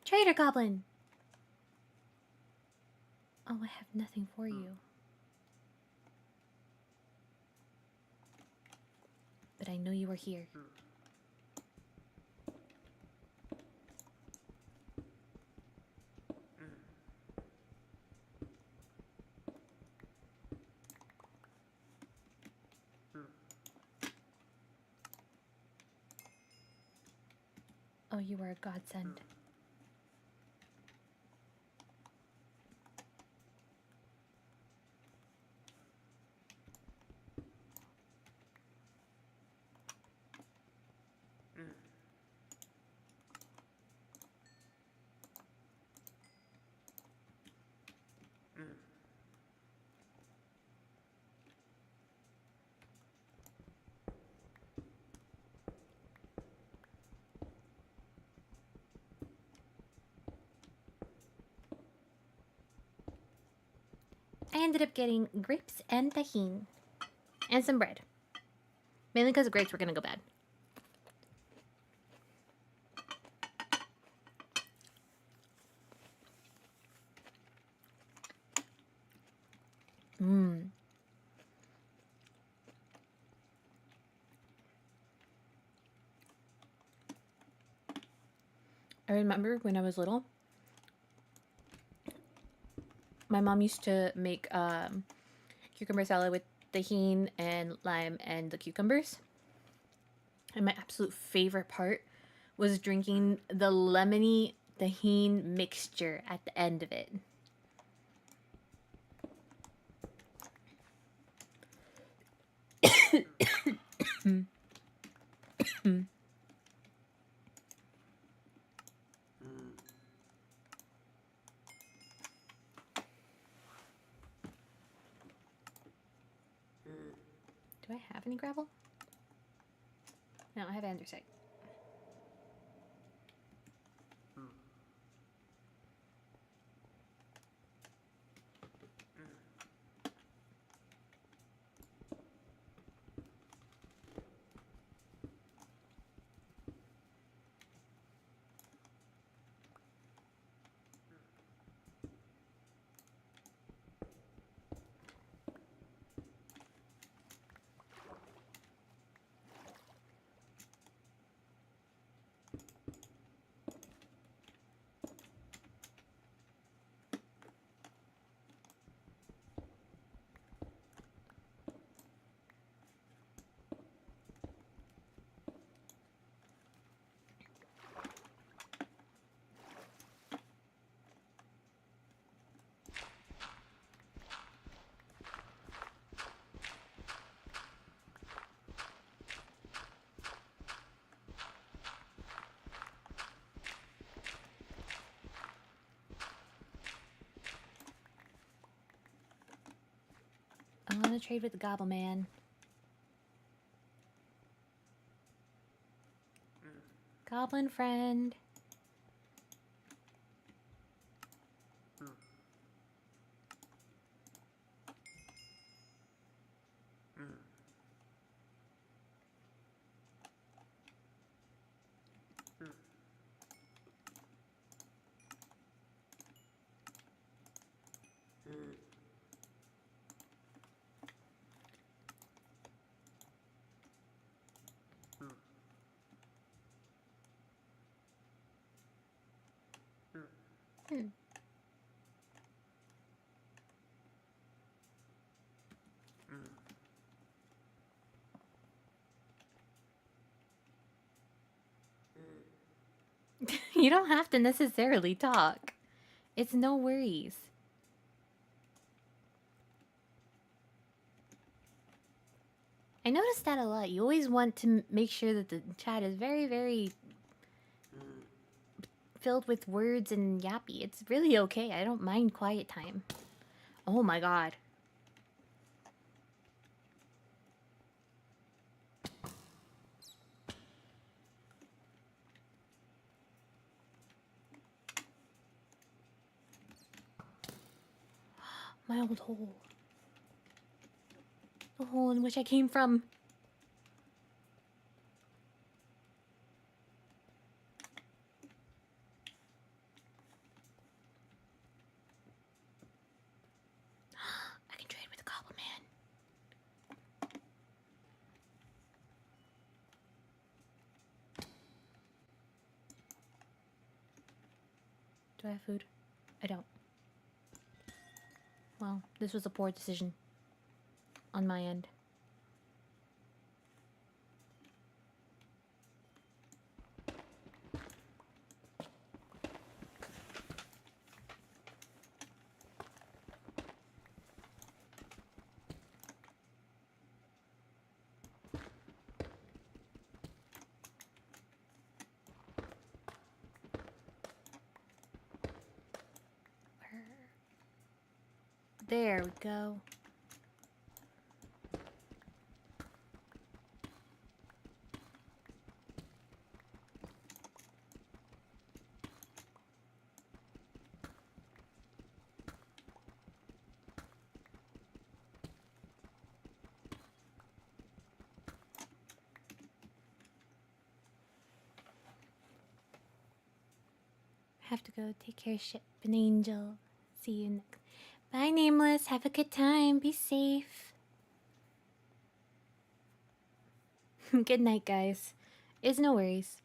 Trader Goblin! Oh, I have nothing for you. But I know you are here. Oh, you are a godsend. I ended up getting grapes and tahini. And some bread. Mainly because the grapes were gonna go bad. I remember when I was little, my mom used to make cucumber salad with tahini and lime and the cucumbers. And my absolute favorite part was drinking the lemony tahini mixture at the end of it. Do I have any gravel? No, I have andesite. I'm gonna trade with the Gobble Man. Goblin friend. You don't have to necessarily talk. It's no worries. I noticed that a lot. You always want to make sure that the chat is very, very filled with words and yappy. It's really okay. I don't mind quiet time. Oh my god. My old hole. The hole in which I came from. Do I have food? I don't. Well, this was a poor decision on my end. There we go. Have to go take care of ship and Angel. See you next. Bye, Nameless. Have a good time. Be safe. Good night, guys. It's no worries.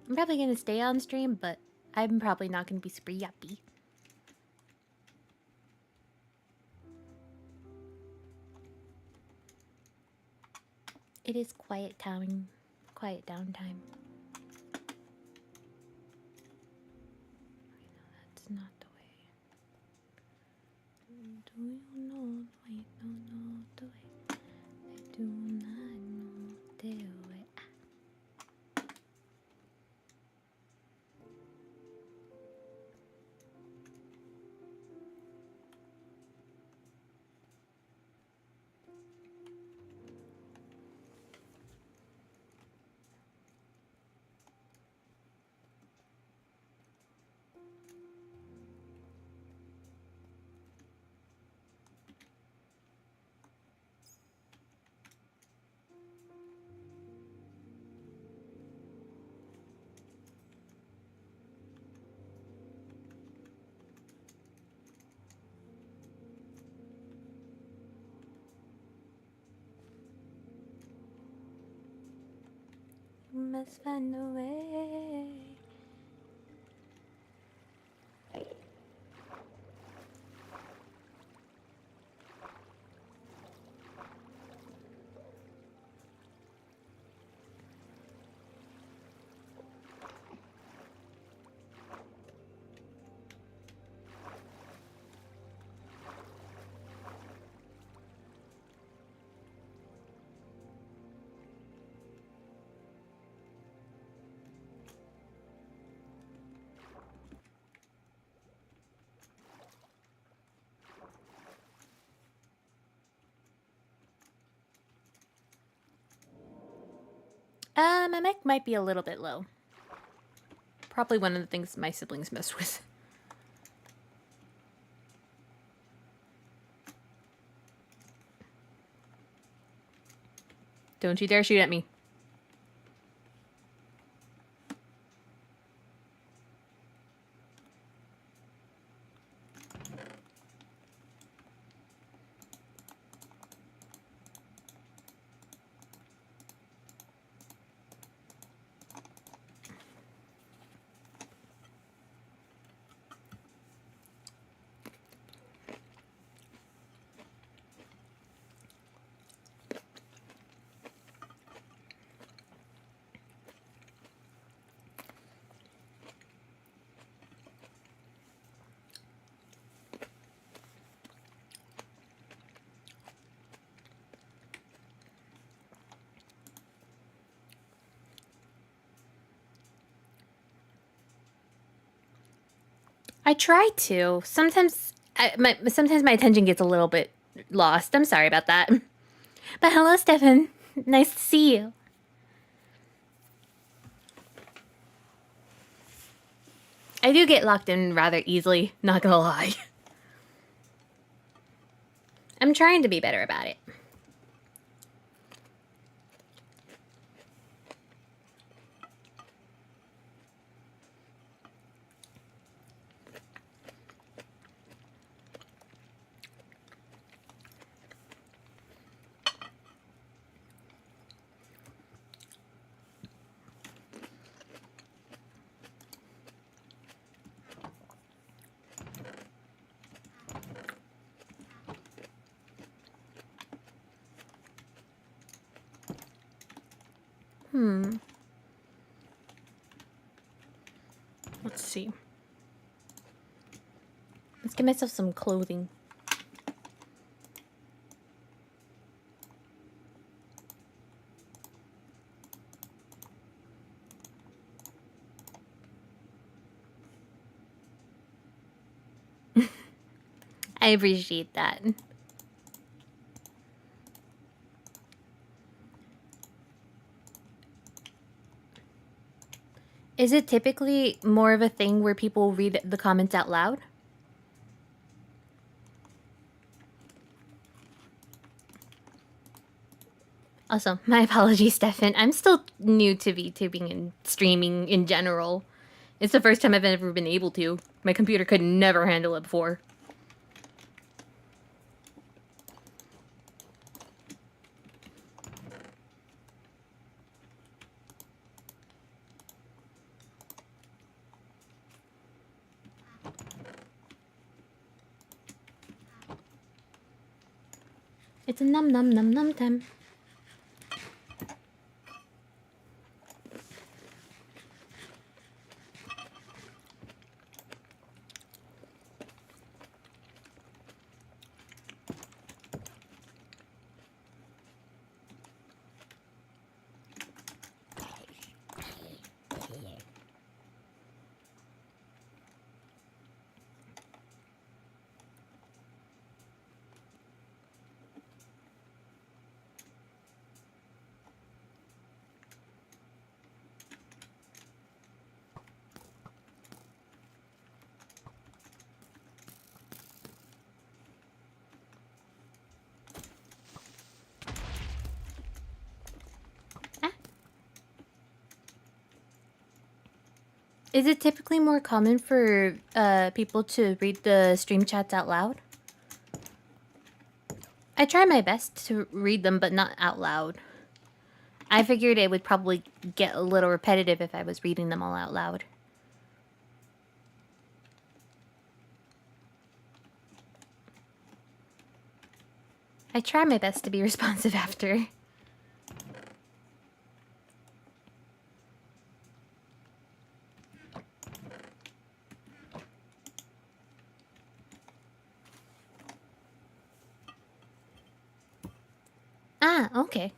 I'm probably gonna stay on stream, but I'm probably not gonna be super yuppie. It is quiet time. Quiet downtime. That's not the way. Do you know the way? Don't know the way. I do not know the way. You must find a way. My mic might be a little bit low. Probably one of the things my siblings messed with. Don't you dare shoot at me. I try to. Sometimes my attention gets a little bit lost. I'm sorry about that. But hello, Stefan. Nice to see you. I do get locked in rather easily, not gonna lie. I'm trying to be better about it. Let's see. Let's get myself some clothing. I appreciate that. Is it typically more of a thing where people read the comments out loud? Also, my apologies, Stefan. I'm still new to VTubing and streaming in general. It's the first time I've ever been able to. My computer could never handle it before. It's a num num num num time. Is it typically more common for people to read the stream chats out loud? I try my best to read them, but not out loud. I figured it would probably get a little repetitive if I was reading them all out loud. I try my best to be responsive after. Ah, okay.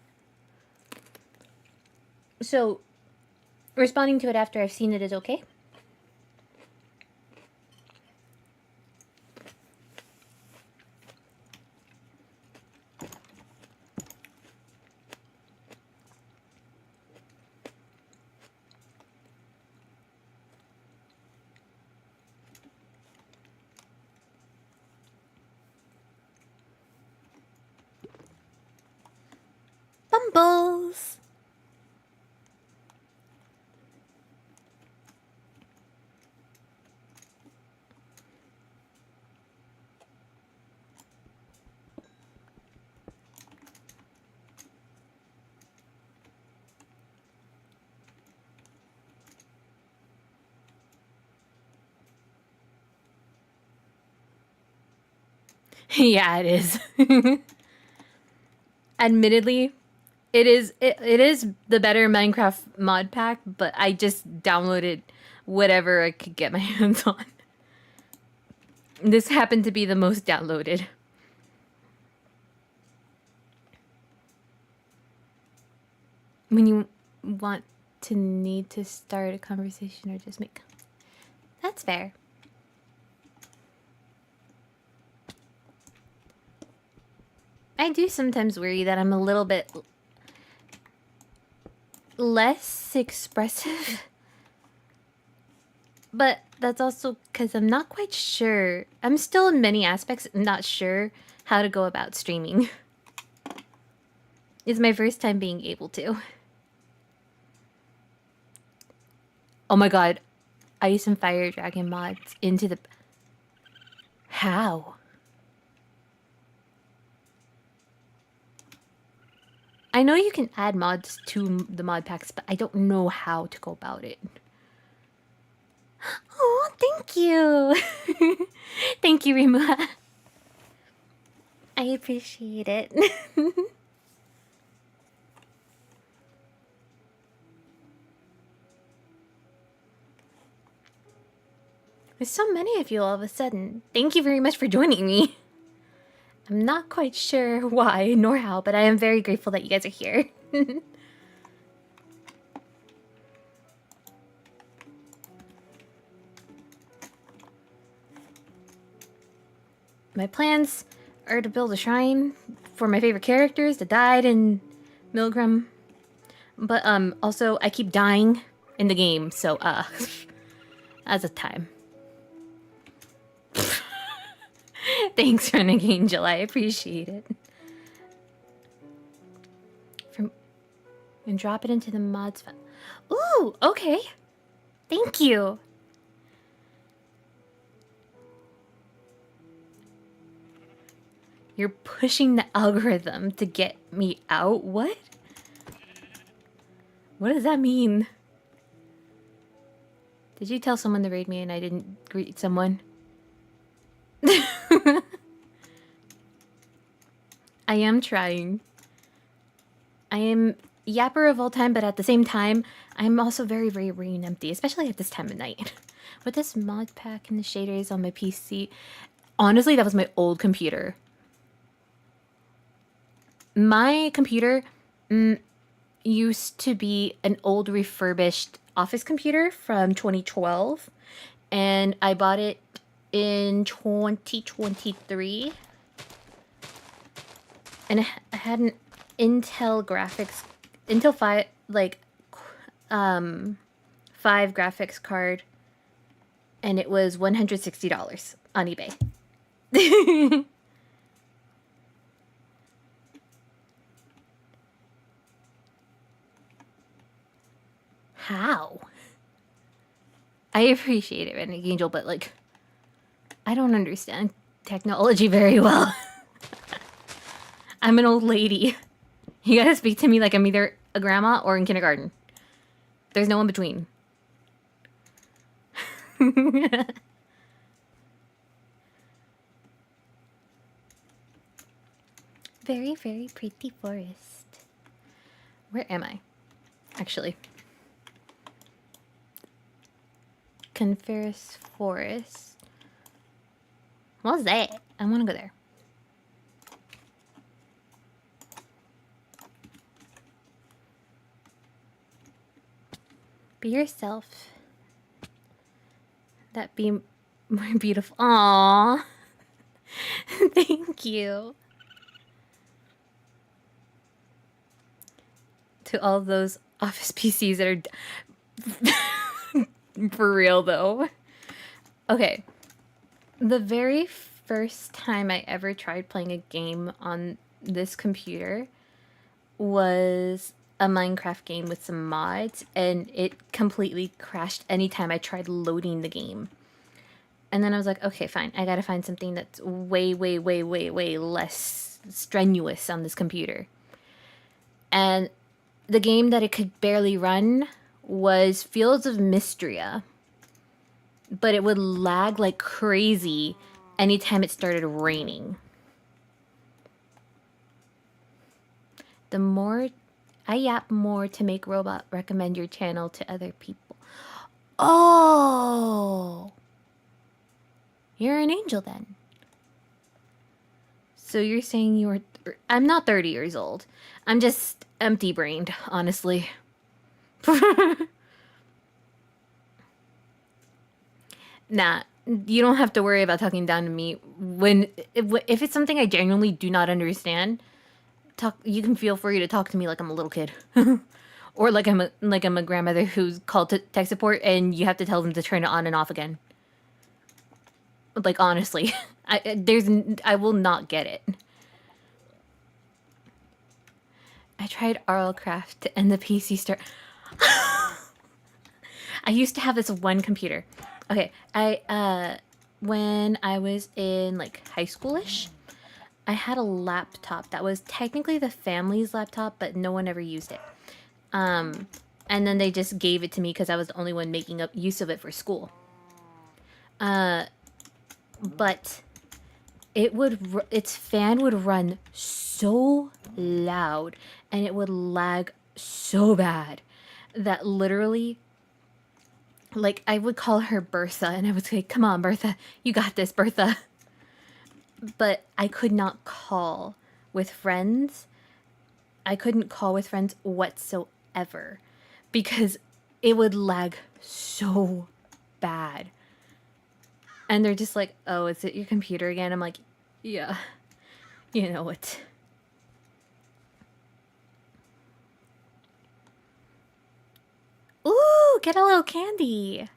So, responding to it after I've seen it is okay? Bumbles! Yeah, it is. Admittedly, it is the better Minecraft mod pack, but I just downloaded whatever I could get my hands on. This happened to be the most downloaded. When you want to need to start a conversation or just make... That's fair. I do sometimes worry that I'm a little bit less expressive. But that's also because I'm not quite sure. I'm still in many aspects not sure how to go about streaming. It's my first time being able to. Oh my god. Ice and Fire Dragon mods into the... How? I know you can add mods to the mod packs, but I don't know how to go about it. Oh, thank you. Thank you, Rimua. I appreciate it. There's so many of you all of a sudden. Thank you very much for joining me. I'm not quite sure why nor how, but I am very grateful that you guys are here. My plans are to build a shrine for my favorite characters that died in Milgram. But also I keep dying in the game, so as a time. Thanks, Renegade Angel. I appreciate it. And drop it into the mods file. Ooh, okay. Thank you. You're pushing the algorithm to get me out? What? What does that mean? Did you tell someone to raid me and I didn't greet someone? I am trying. I am yapper of all time, but at the same time, I'm also very, very brain empty, especially at this time of night. With this mod pack and the shaders on my PC, honestly, that was my old computer. My computer used to be an old refurbished office computer from 2012, and I bought it in 2023. And I had an Intel 5, like 5 graphics card, and it was $160 on eBay. How? I appreciate it, Renegade Angel, but like, I don't understand technology very well. I'm an old lady. You gotta speak to me like I'm either a grandma or in kindergarten. There's no in between. Very, very pretty forest. Where am I? Actually. Conference Forest. What's that? I want to go there. Be yourself. That be more beautiful. Aww. Thank you. To all those office PCs that are for real though. Okay. The very first time I ever tried playing a game on this computer was a Minecraft game with some mods, and it completely crashed anytime I tried loading the game. And then I was like, okay, fine. I gotta find something that's way, way, way, way, way less strenuous on this computer. And the game that it could barely run was Fields of Mystria. But it would lag like crazy anytime it started raining. The more I yap more to make robot recommend your channel to other people. Oh! You're an angel then. So you're saying you were... I'm not 30 years old. I'm just empty-brained, honestly. Nah, you don't have to worry about talking down to me. If it's something I genuinely do not understand, you can feel free to talk to me like I'm a little kid. Or like I'm a grandmother who's called to tech support and you have to tell them to turn it on and off again. Like, honestly, I will not get it. I tried RLCraft to end the PC start. I used to have this one computer. Okay, when I was in like high schoolish, I had a laptop that was technically the family's laptop, but no one ever used it. And then they just gave it to me because I was the only one making use of it for school. But its fan would run so loud and it would lag so bad that literally Like, I would call her Bertha, and I would say, come on, Bertha, you got this, Bertha. But I could not call with friends. I couldn't call with friends whatsoever because it would lag so bad. And they're just like, oh, is it your computer again? I'm like, yeah, you know it. Ooh, get a little candy.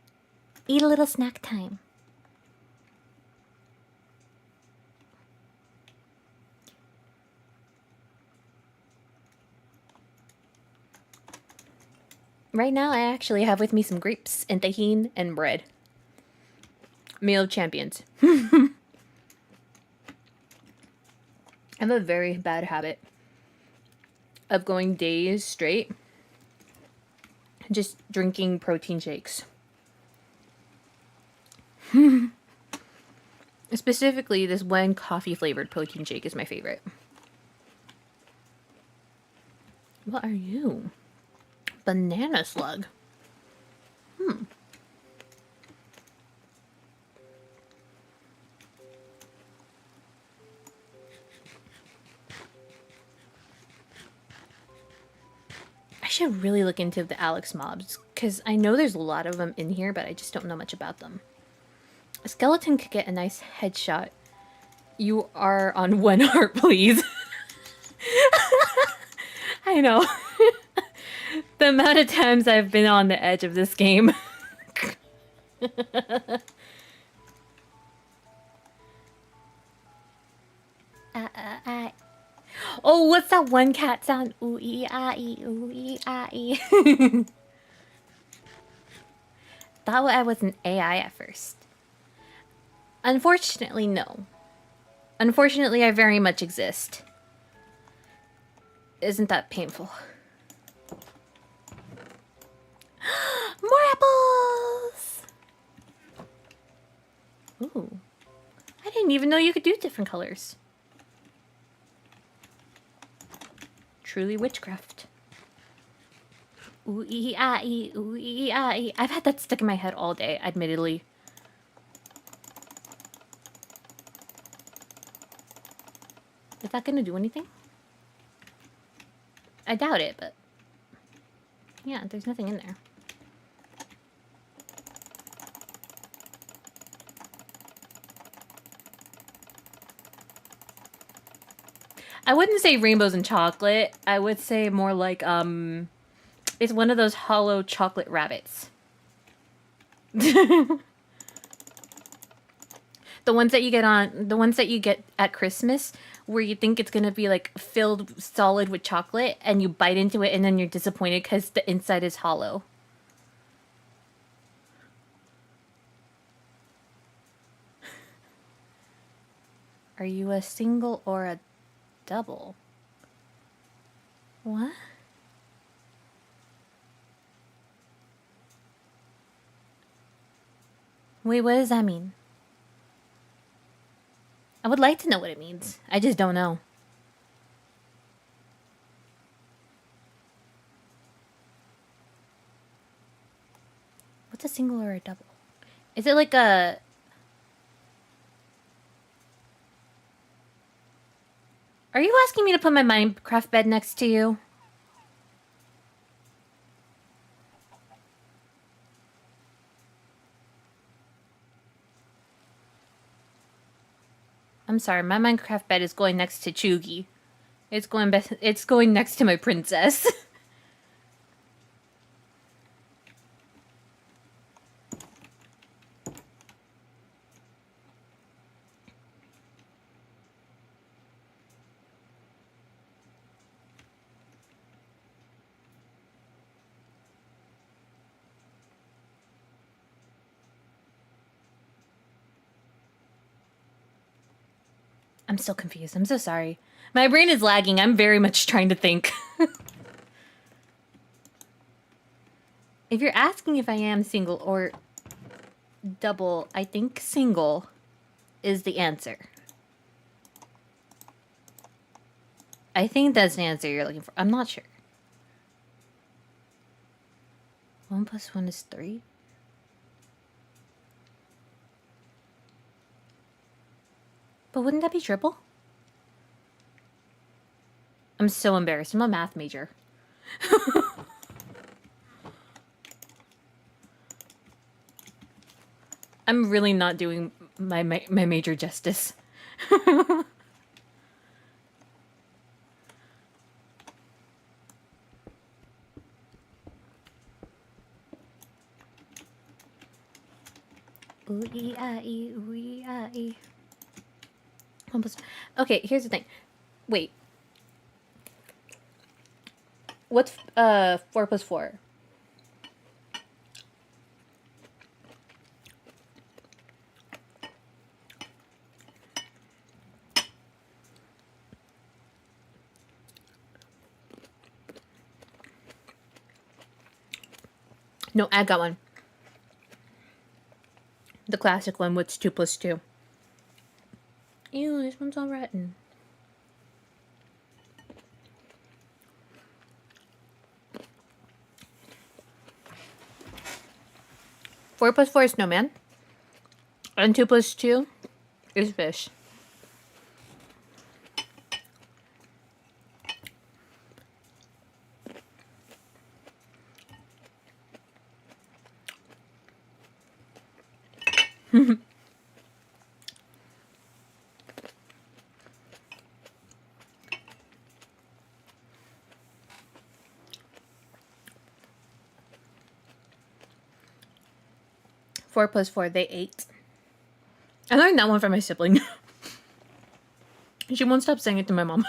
Eat a little snack time. Right now, I actually have with me some grapes and tahini and bread. Meal of champions. I have a very bad habit of going days straight just drinking protein shakes. Specifically, this one coffee flavored protein shake is my favorite. What are you? Banana slug. I should really look into the Alex mobs, because I know there's a lot of them in here, but I just don't know much about them. A skeleton could get a nice headshot. You are on one heart, please. I know. The amount of times I've been on the edge of this game. Oh, what's that one cat sound? Ooh ee ah ee, ooh ee ah ee. Thought I was an AI at first. Unfortunately, no. Unfortunately, I very much exist. Isn't that painful? More apples! Ooh. I didn't even know you could do different colors. Truly witchcraft. Ooh ee ah ee, ooh ee ah ee. I've had that stuck in my head all day, admittedly. Is that gonna do anything? I doubt it, but... yeah, there's nothing in there. I wouldn't say rainbows and chocolate. I would say more like, it's one of those hollow chocolate rabbits. The ones that you get at Christmas, where you think it's gonna be like filled solid with chocolate, and you bite into it, and then you're disappointed because the inside is hollow. Are you a single or a double? What? Wait, what does that mean? I would like to know what it means. I just don't know. What's a single or a double? Is it like a... Are you asking me to put my Minecraft bed next to you? I'm sorry, my Minecraft bed is going next to Chugi. It's going next to my princess. I'm still confused. I'm so sorry. My brain is lagging. I'm very much trying to think. If you're asking if I am single or double, I think single is the answer. I think that's the answer you're looking for. I'm not sure. 1 + 1 is 3? But wouldn't that be triple? I'm so embarrassed. I'm a math major. I'm really not doing my major justice. Ooh-ee-ah-ee, ooh-ee-ah-ee. Okay, here's the thing. Wait. What's 4 plus 4? No, I got one. The classic one, what's 2 plus 2? Ew, this one's all rotten. Four plus 4 is snowman. And 2 plus 2 is fish. Four plus 4, they 8. I learned that one from my sibling. She won't stop saying it to my mom.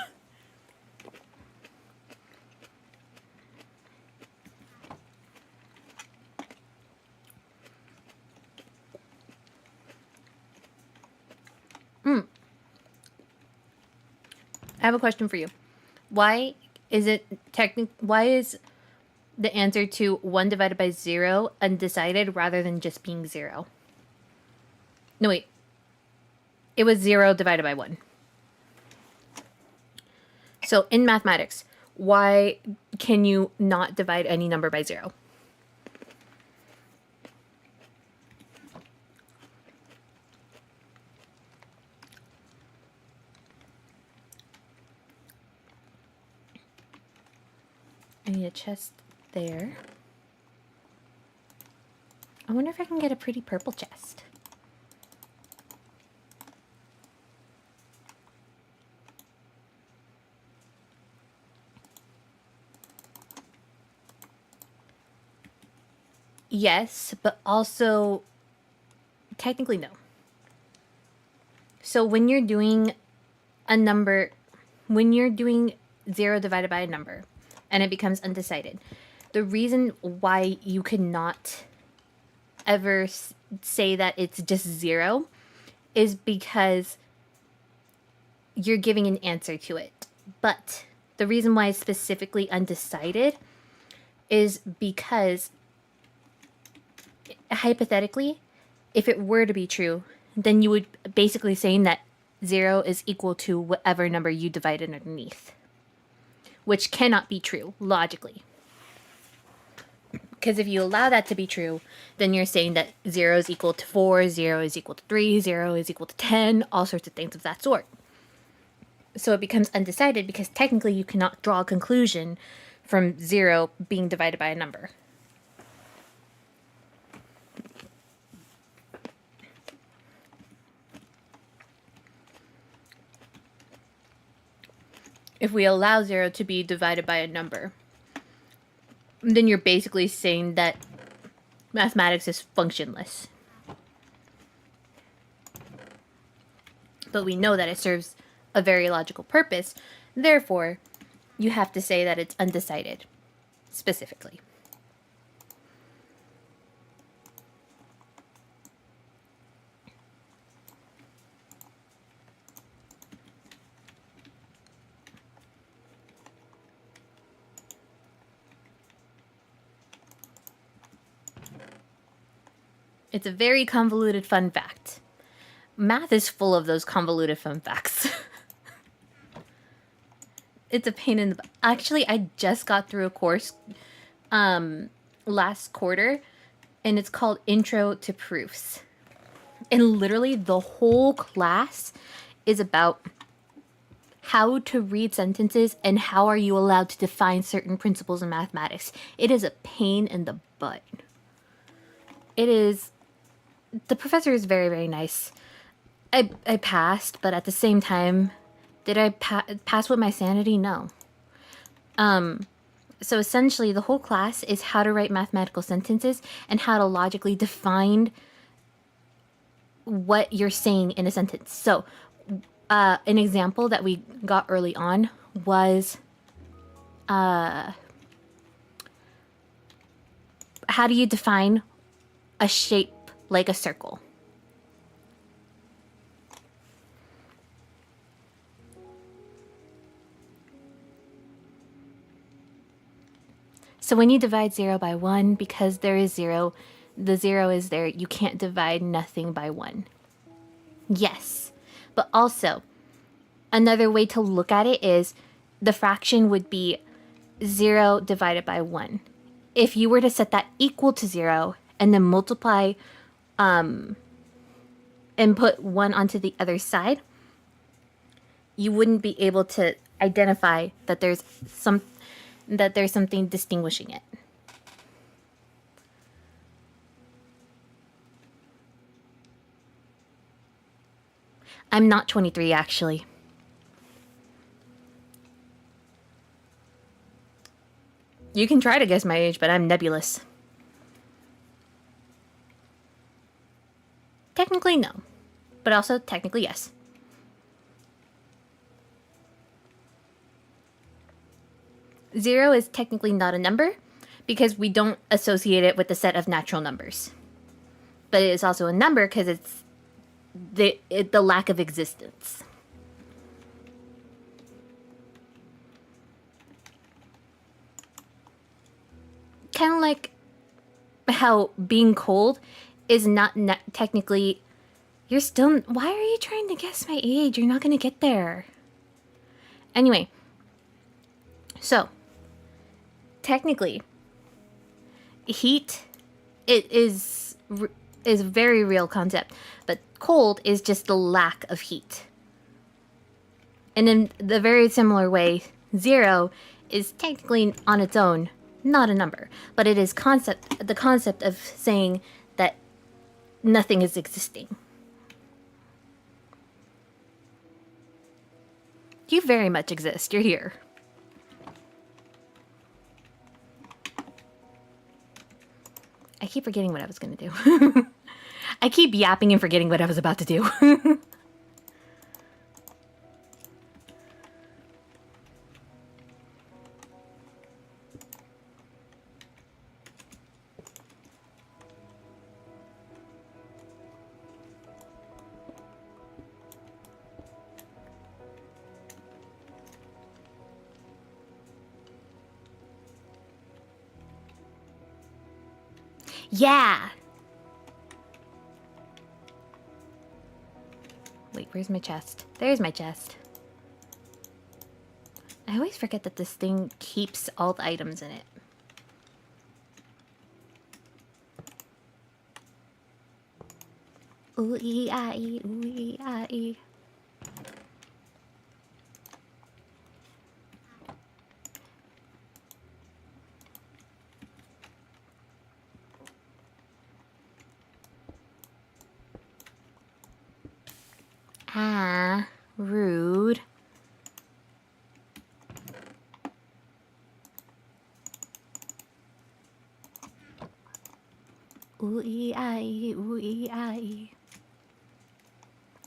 I have a question for you. Why is the answer to 1 divided by 0 undecided rather than just being 0? No, wait. It was 0 divided by 1. So in mathematics, why can you not divide any number by 0? I need a chest there. I wonder if I can get a pretty purple chest. Yes, but also technically no. So when you're doing a number, when you're doing 0 divided by a number and it becomes undecided, the reason why you cannot ever say that it's just 0 is because you're giving an answer to it. But the reason why it's specifically undecided is because hypothetically, if it were to be true, then you would basically saying that 0 is equal to whatever number you divided underneath, which cannot be true logically. Because if you allow that to be true, then you're saying that 0 is equal to 4, 0 is equal to 3, 0 is equal to 10, all sorts of things of that sort. So it becomes undecided because technically you cannot draw a conclusion from 0 being divided by a number. If we allow 0 to be divided by a number, then you're basically saying that mathematics is functionless. But we know that it serves a very logical purpose. Therefore, you have to say that it's undecided, specifically. It's a very convoluted fun fact. Math is full of those convoluted fun facts. It's a pain in the butt. Actually, I just got through a course last quarter, and it's called Intro to Proofs. And literally the whole class is about how to read sentences and how are you allowed to define certain principles in mathematics. It is a pain in the butt. It is. The professor is very, very nice. I passed, but at the same time, did I pass with my sanity? No. So essentially, the whole class is how to write mathematical sentences and how to logically define what you're saying in a sentence. So, an example that we got early on was, how do you define a shape like a circle? So when you divide 0 by 1, because there is 0, the 0 is there, you can't divide nothing by 1. Yes, but also, another way to look at it is the fraction would be 0 divided by 1. If you were to set that equal to 0 and then multiply and put 1 onto the other side, you wouldn't be able to identify that there's something distinguishing it. I'm not 23, actually. You can try to guess my age, but I'm nebulous. Technically, no. But also, technically, yes. Zero is technically not a number because we don't associate it with the set of natural numbers. But it is also a number because it's the lack of existence. Kind of like how being cold is not technically... You're still... Why are you trying to guess my age? You're not going to get there. Anyway. So. Technically. Heat... It is a very real concept. But cold is just the lack of heat. And in the very similar way, 0 is technically on its own not a number, but it is the concept of saying that nothing is existing. You very much exist. You're here. I keep forgetting what I was going to do. I keep yapping and forgetting what I was about to do. Yeah! Wait, where's my chest? There's my chest. I always forget that this thing keeps all the items in it. Ooh-ee-ah-ee, ooh-ee-ah-ee. Ah, rude. Ooh-ee-ah-ee, ooh-ee-ah-ee.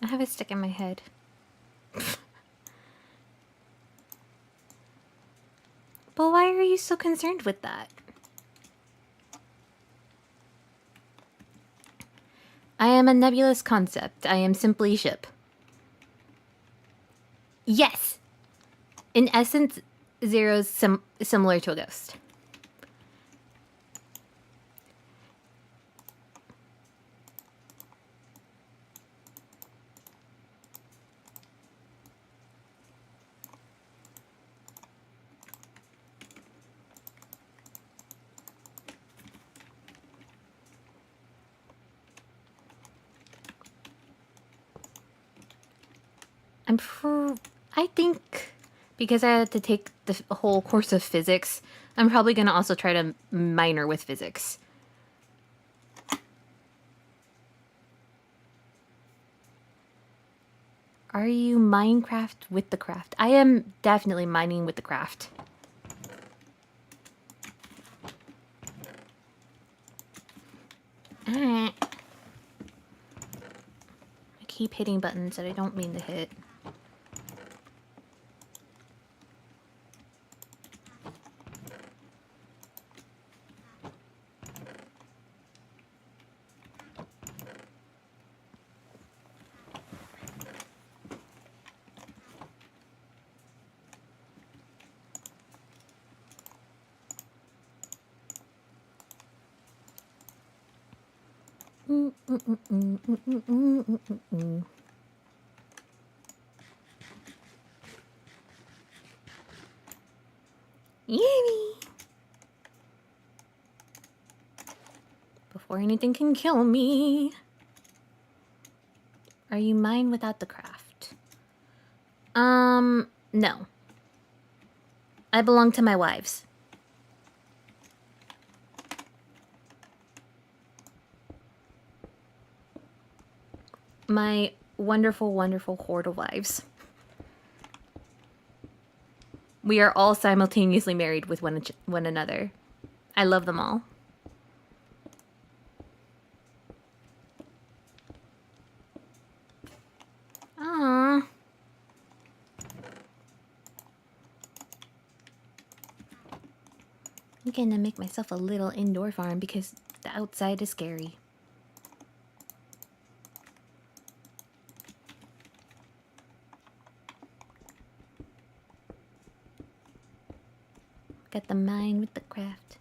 I have it stuck in my head. But why are you so concerned with that? I am a nebulous concept. I am simply ship. Yes! In essence, 0 is similar to a ghost. I think because I had to take the whole course of physics, I'm probably gonna also try to minor with physics. Are you Minecraft with the craft? I am definitely mining with the craft. I keep hitting buttons that I don't mean to hit. Yay! Before anything can kill me. Are you mine without the craft? No. I belong to my wives. My wonderful, wonderful horde of wives. We are all simultaneously married with one another. I love them all. Aww. I'm gonna make myself a little indoor farm because the outside is scary. Got the mine with the craft.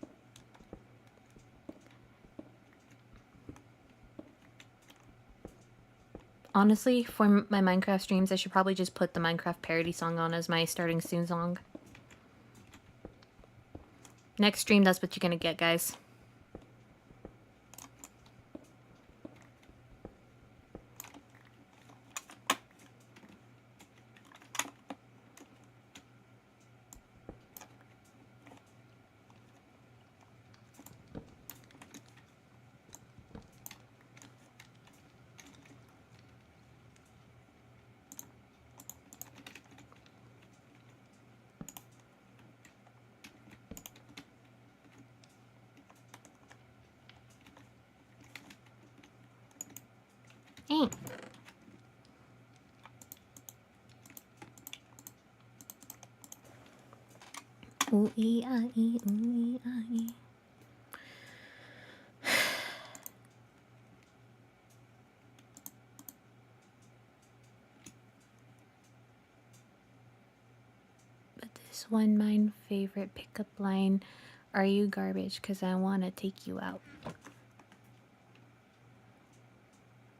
Honestly, for my Minecraft streams, I should probably just put the Minecraft parody song on as my starting soon song. Next stream, that's what you're gonna get, guys. Hey. Ooh-ee-ah-ee, ooh-ee-ah-ee. But this one, my favorite pickup line, are you garbage? 'Cause I wanna take you out.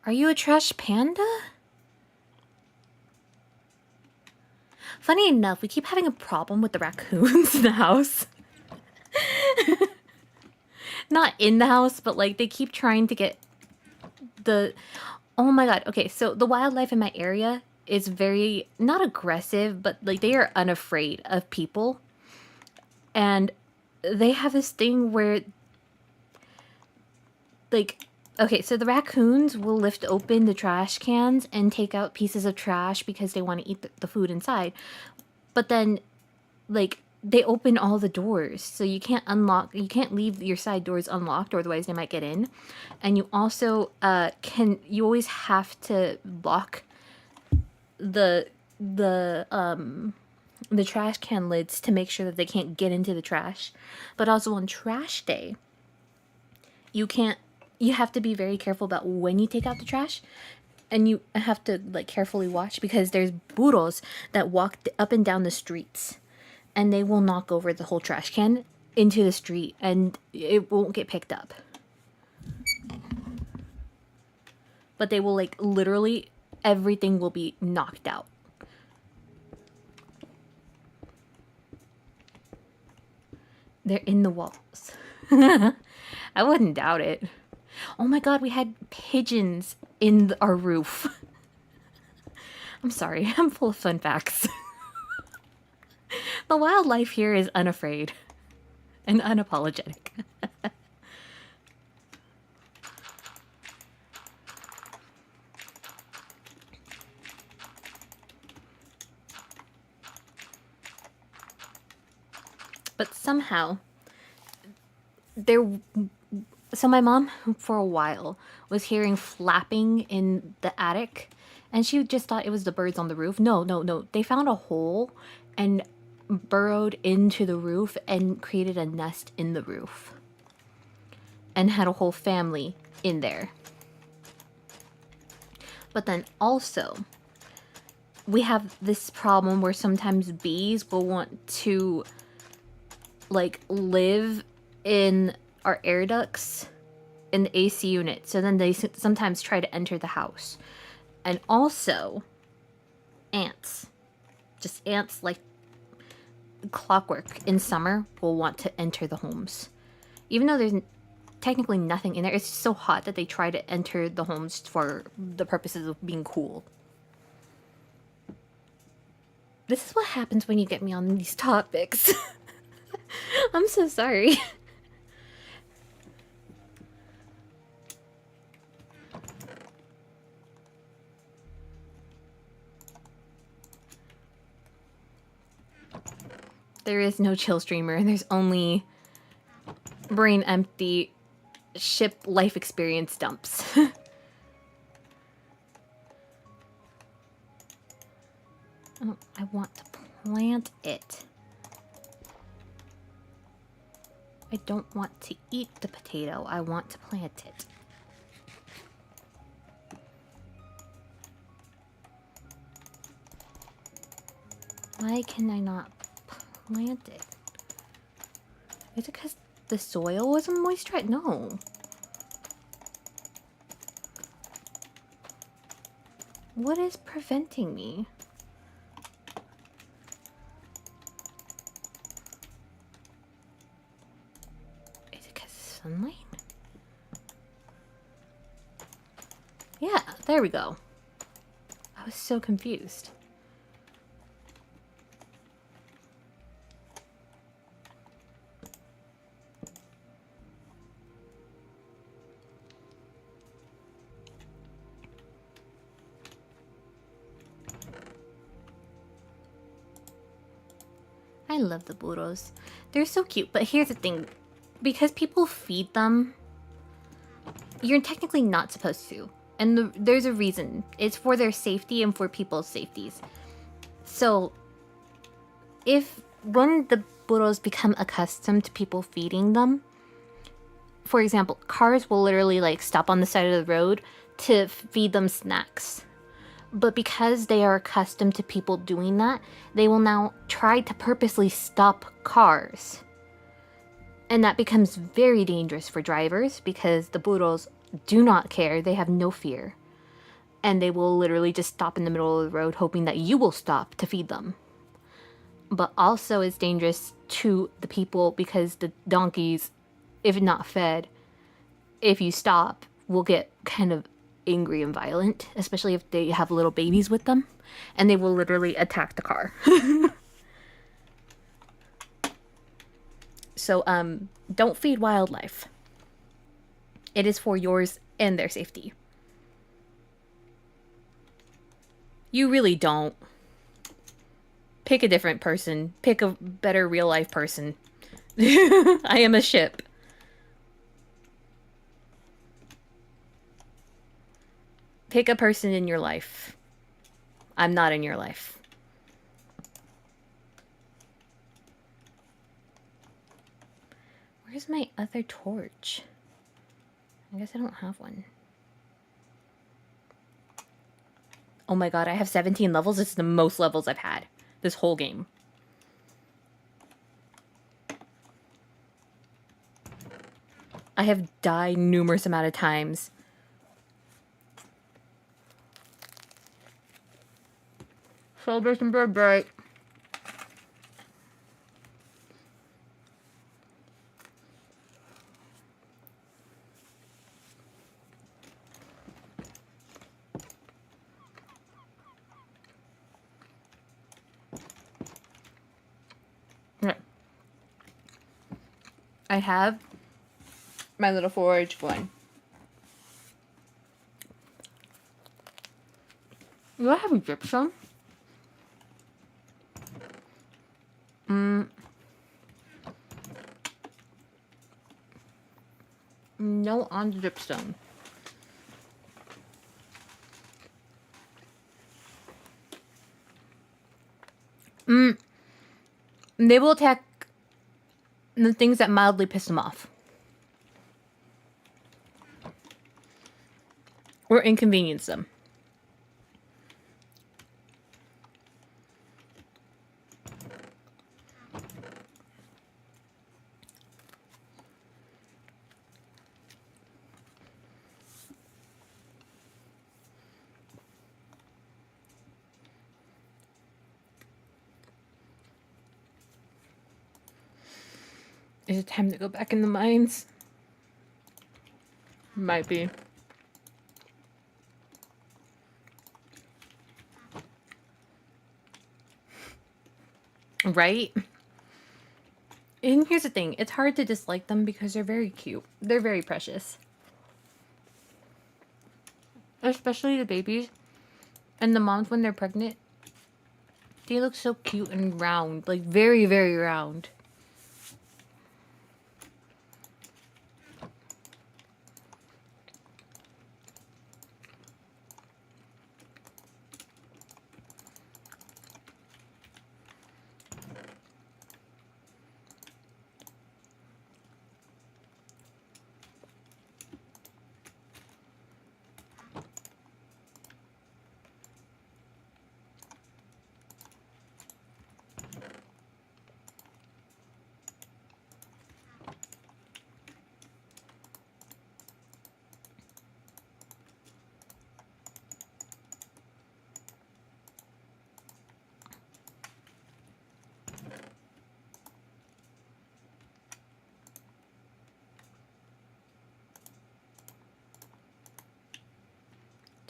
Are you a trash panda? Funny enough, we keep having a problem with the raccoons in the house. Not in the house, but like they keep trying to get the... Oh my god, okay, so the wildlife in my area is very, not aggressive, but like they are unafraid of people. And they have this thing where, like, okay, so the raccoons will lift open the trash cans and take out pieces of trash because they want to eat the food inside. But then, like, they open all the doors, so you can't leave your side doors unlocked, or otherwise they might get in. And you also you always have to lock the trash can lids to make sure that they can't get into the trash. But also on trash day, you have to be very careful about when you take out the trash, and you have to like carefully watch because there's burros that walk up and down the streets, and they will knock over the whole trash can into the street and it won't get picked up. But they will, like, literally everything will be knocked out. They're in the walls. I wouldn't doubt it. Oh my god, we had pigeons in our roof. I'm sorry, I'm full of fun facts. The wildlife here is unafraid and unapologetic. But somehow, so my mom, for a while, was hearing flapping in the attic, and she just thought it was the birds on the roof. No, no, no. They found a hole and burrowed into the roof and created a nest in the roof. And had a whole family in there. But then also, we have this problem where sometimes bees will want to like live in our air ducts in the AC unit. So then they sometimes try to enter the house. And also ants. Just ants like clockwork in summer will want to enter the homes. Even though there's technically nothing in there, it's just so hot that they try to enter the homes for the purposes of being cool. This is what happens when you get me on these topics. I'm so sorry. There is no chill streamer, and there's only brain empty ship life experience dumps. Oh, I want to plant it. I don't want to eat the potato. I want to plant it. Why can I not plant it? Is it because the soil wasn't moisturized? No. What is preventing me? Is it because of sunlight? Yeah, there we go. I was so confused. I love the burros. They're so cute, but here's the thing. Because people feed them, you're technically not supposed to. And there's a reason. It's for their safety and for people's safeties. So, when the burros become accustomed to people feeding them, for example, cars will literally like stop on the side of the road to feed them snacks. But because they are accustomed to people doing that, they will now try to purposely stop cars. And that becomes very dangerous for drivers because the burros do not care. They have no fear. And they will literally just stop in the middle of the road hoping that you will stop to feed them. But also it's dangerous to the people because the donkeys, if not fed, if you stop, will get kind of angry and violent, especially if they have little babies with them, and they will literally attack the car. So, don't feed wildlife. It is for yours and their safety. You really don't. Pick a different person. Pick a better real life person. I am a ship. Pick a person in your life. I'm not in your life. Where's my other torch? I guess I don't have one. Oh my god, I have 17 levels. This is the most levels I've had this whole game. I have died numerous amount of times. Celebration bird bright. I have my little 4-H going. Do I have a gypsum? No on the gypsum. They will attack the things that mildly piss them off. Or inconvenience them. Is it time to go back in the mines? Might be. Right? And here's the thing. It's hard to dislike them because they're very cute. They're very precious. Especially the babies. And the moms when they're pregnant. They look so cute and round. Like, very, very round.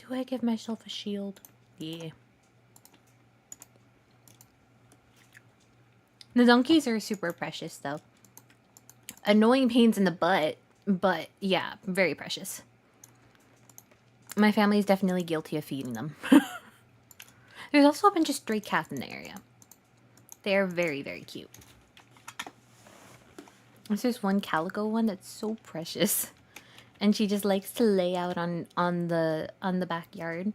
Do I give myself a shield? Yeah. The donkeys are super precious, though. Annoying pains in the butt, but yeah, very precious. My family is definitely guilty of feeding them. There's also a bunch of stray cats in the area. They are very, very cute. There's this one calico one that's so precious. And she just likes to lay out on the backyard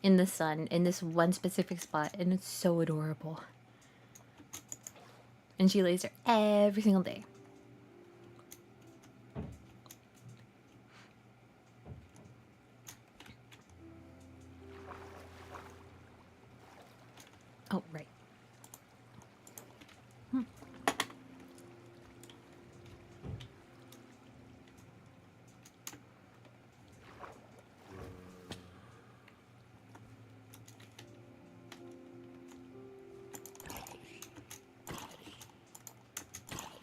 in the sun in this one specific spot, and it's so adorable. And she lays there every single day. Oh, right.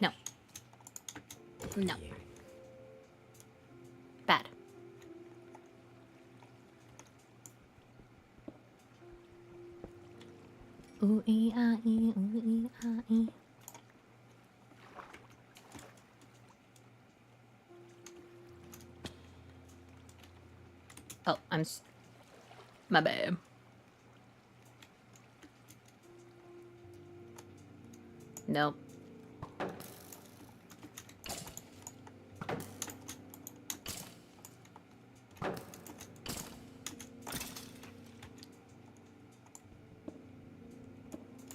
No. No. Bad. Ooh ee ah ee, ooh ee ah ee. Oh, my bad. Nope.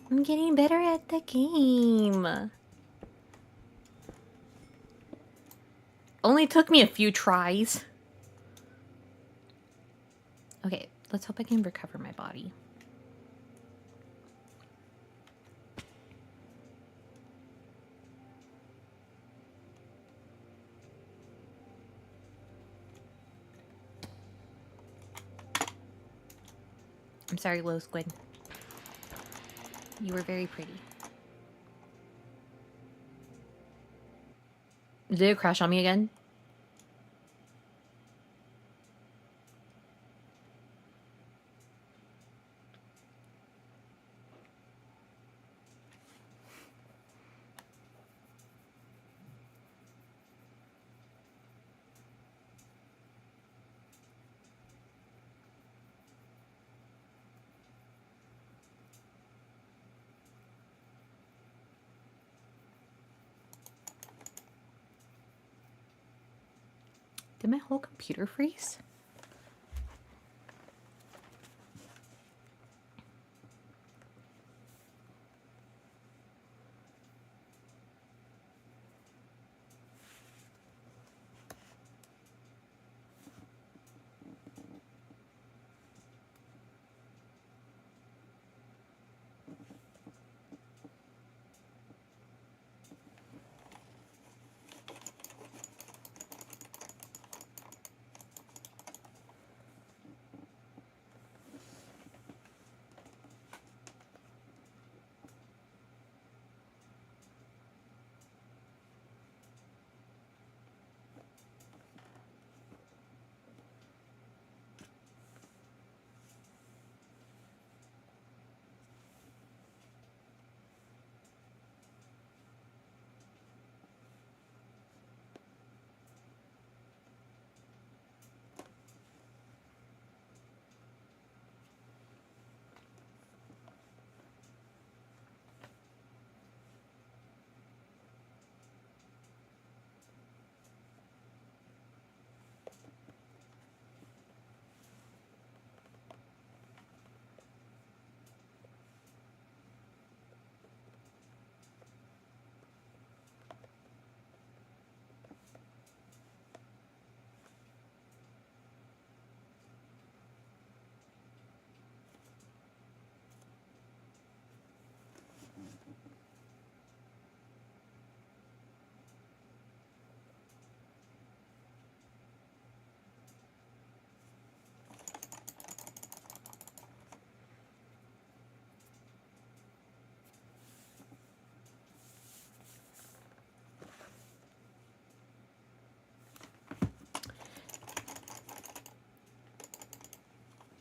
I'm getting better at the game. Only took me a few tries. Okay, let's hope I can recover my body. I'm sorry, Low Squid. You were very pretty. Did it crash on me again? Did my whole computer freeze?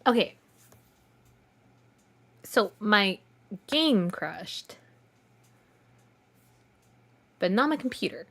Okay. So my game crashed. But not my computer.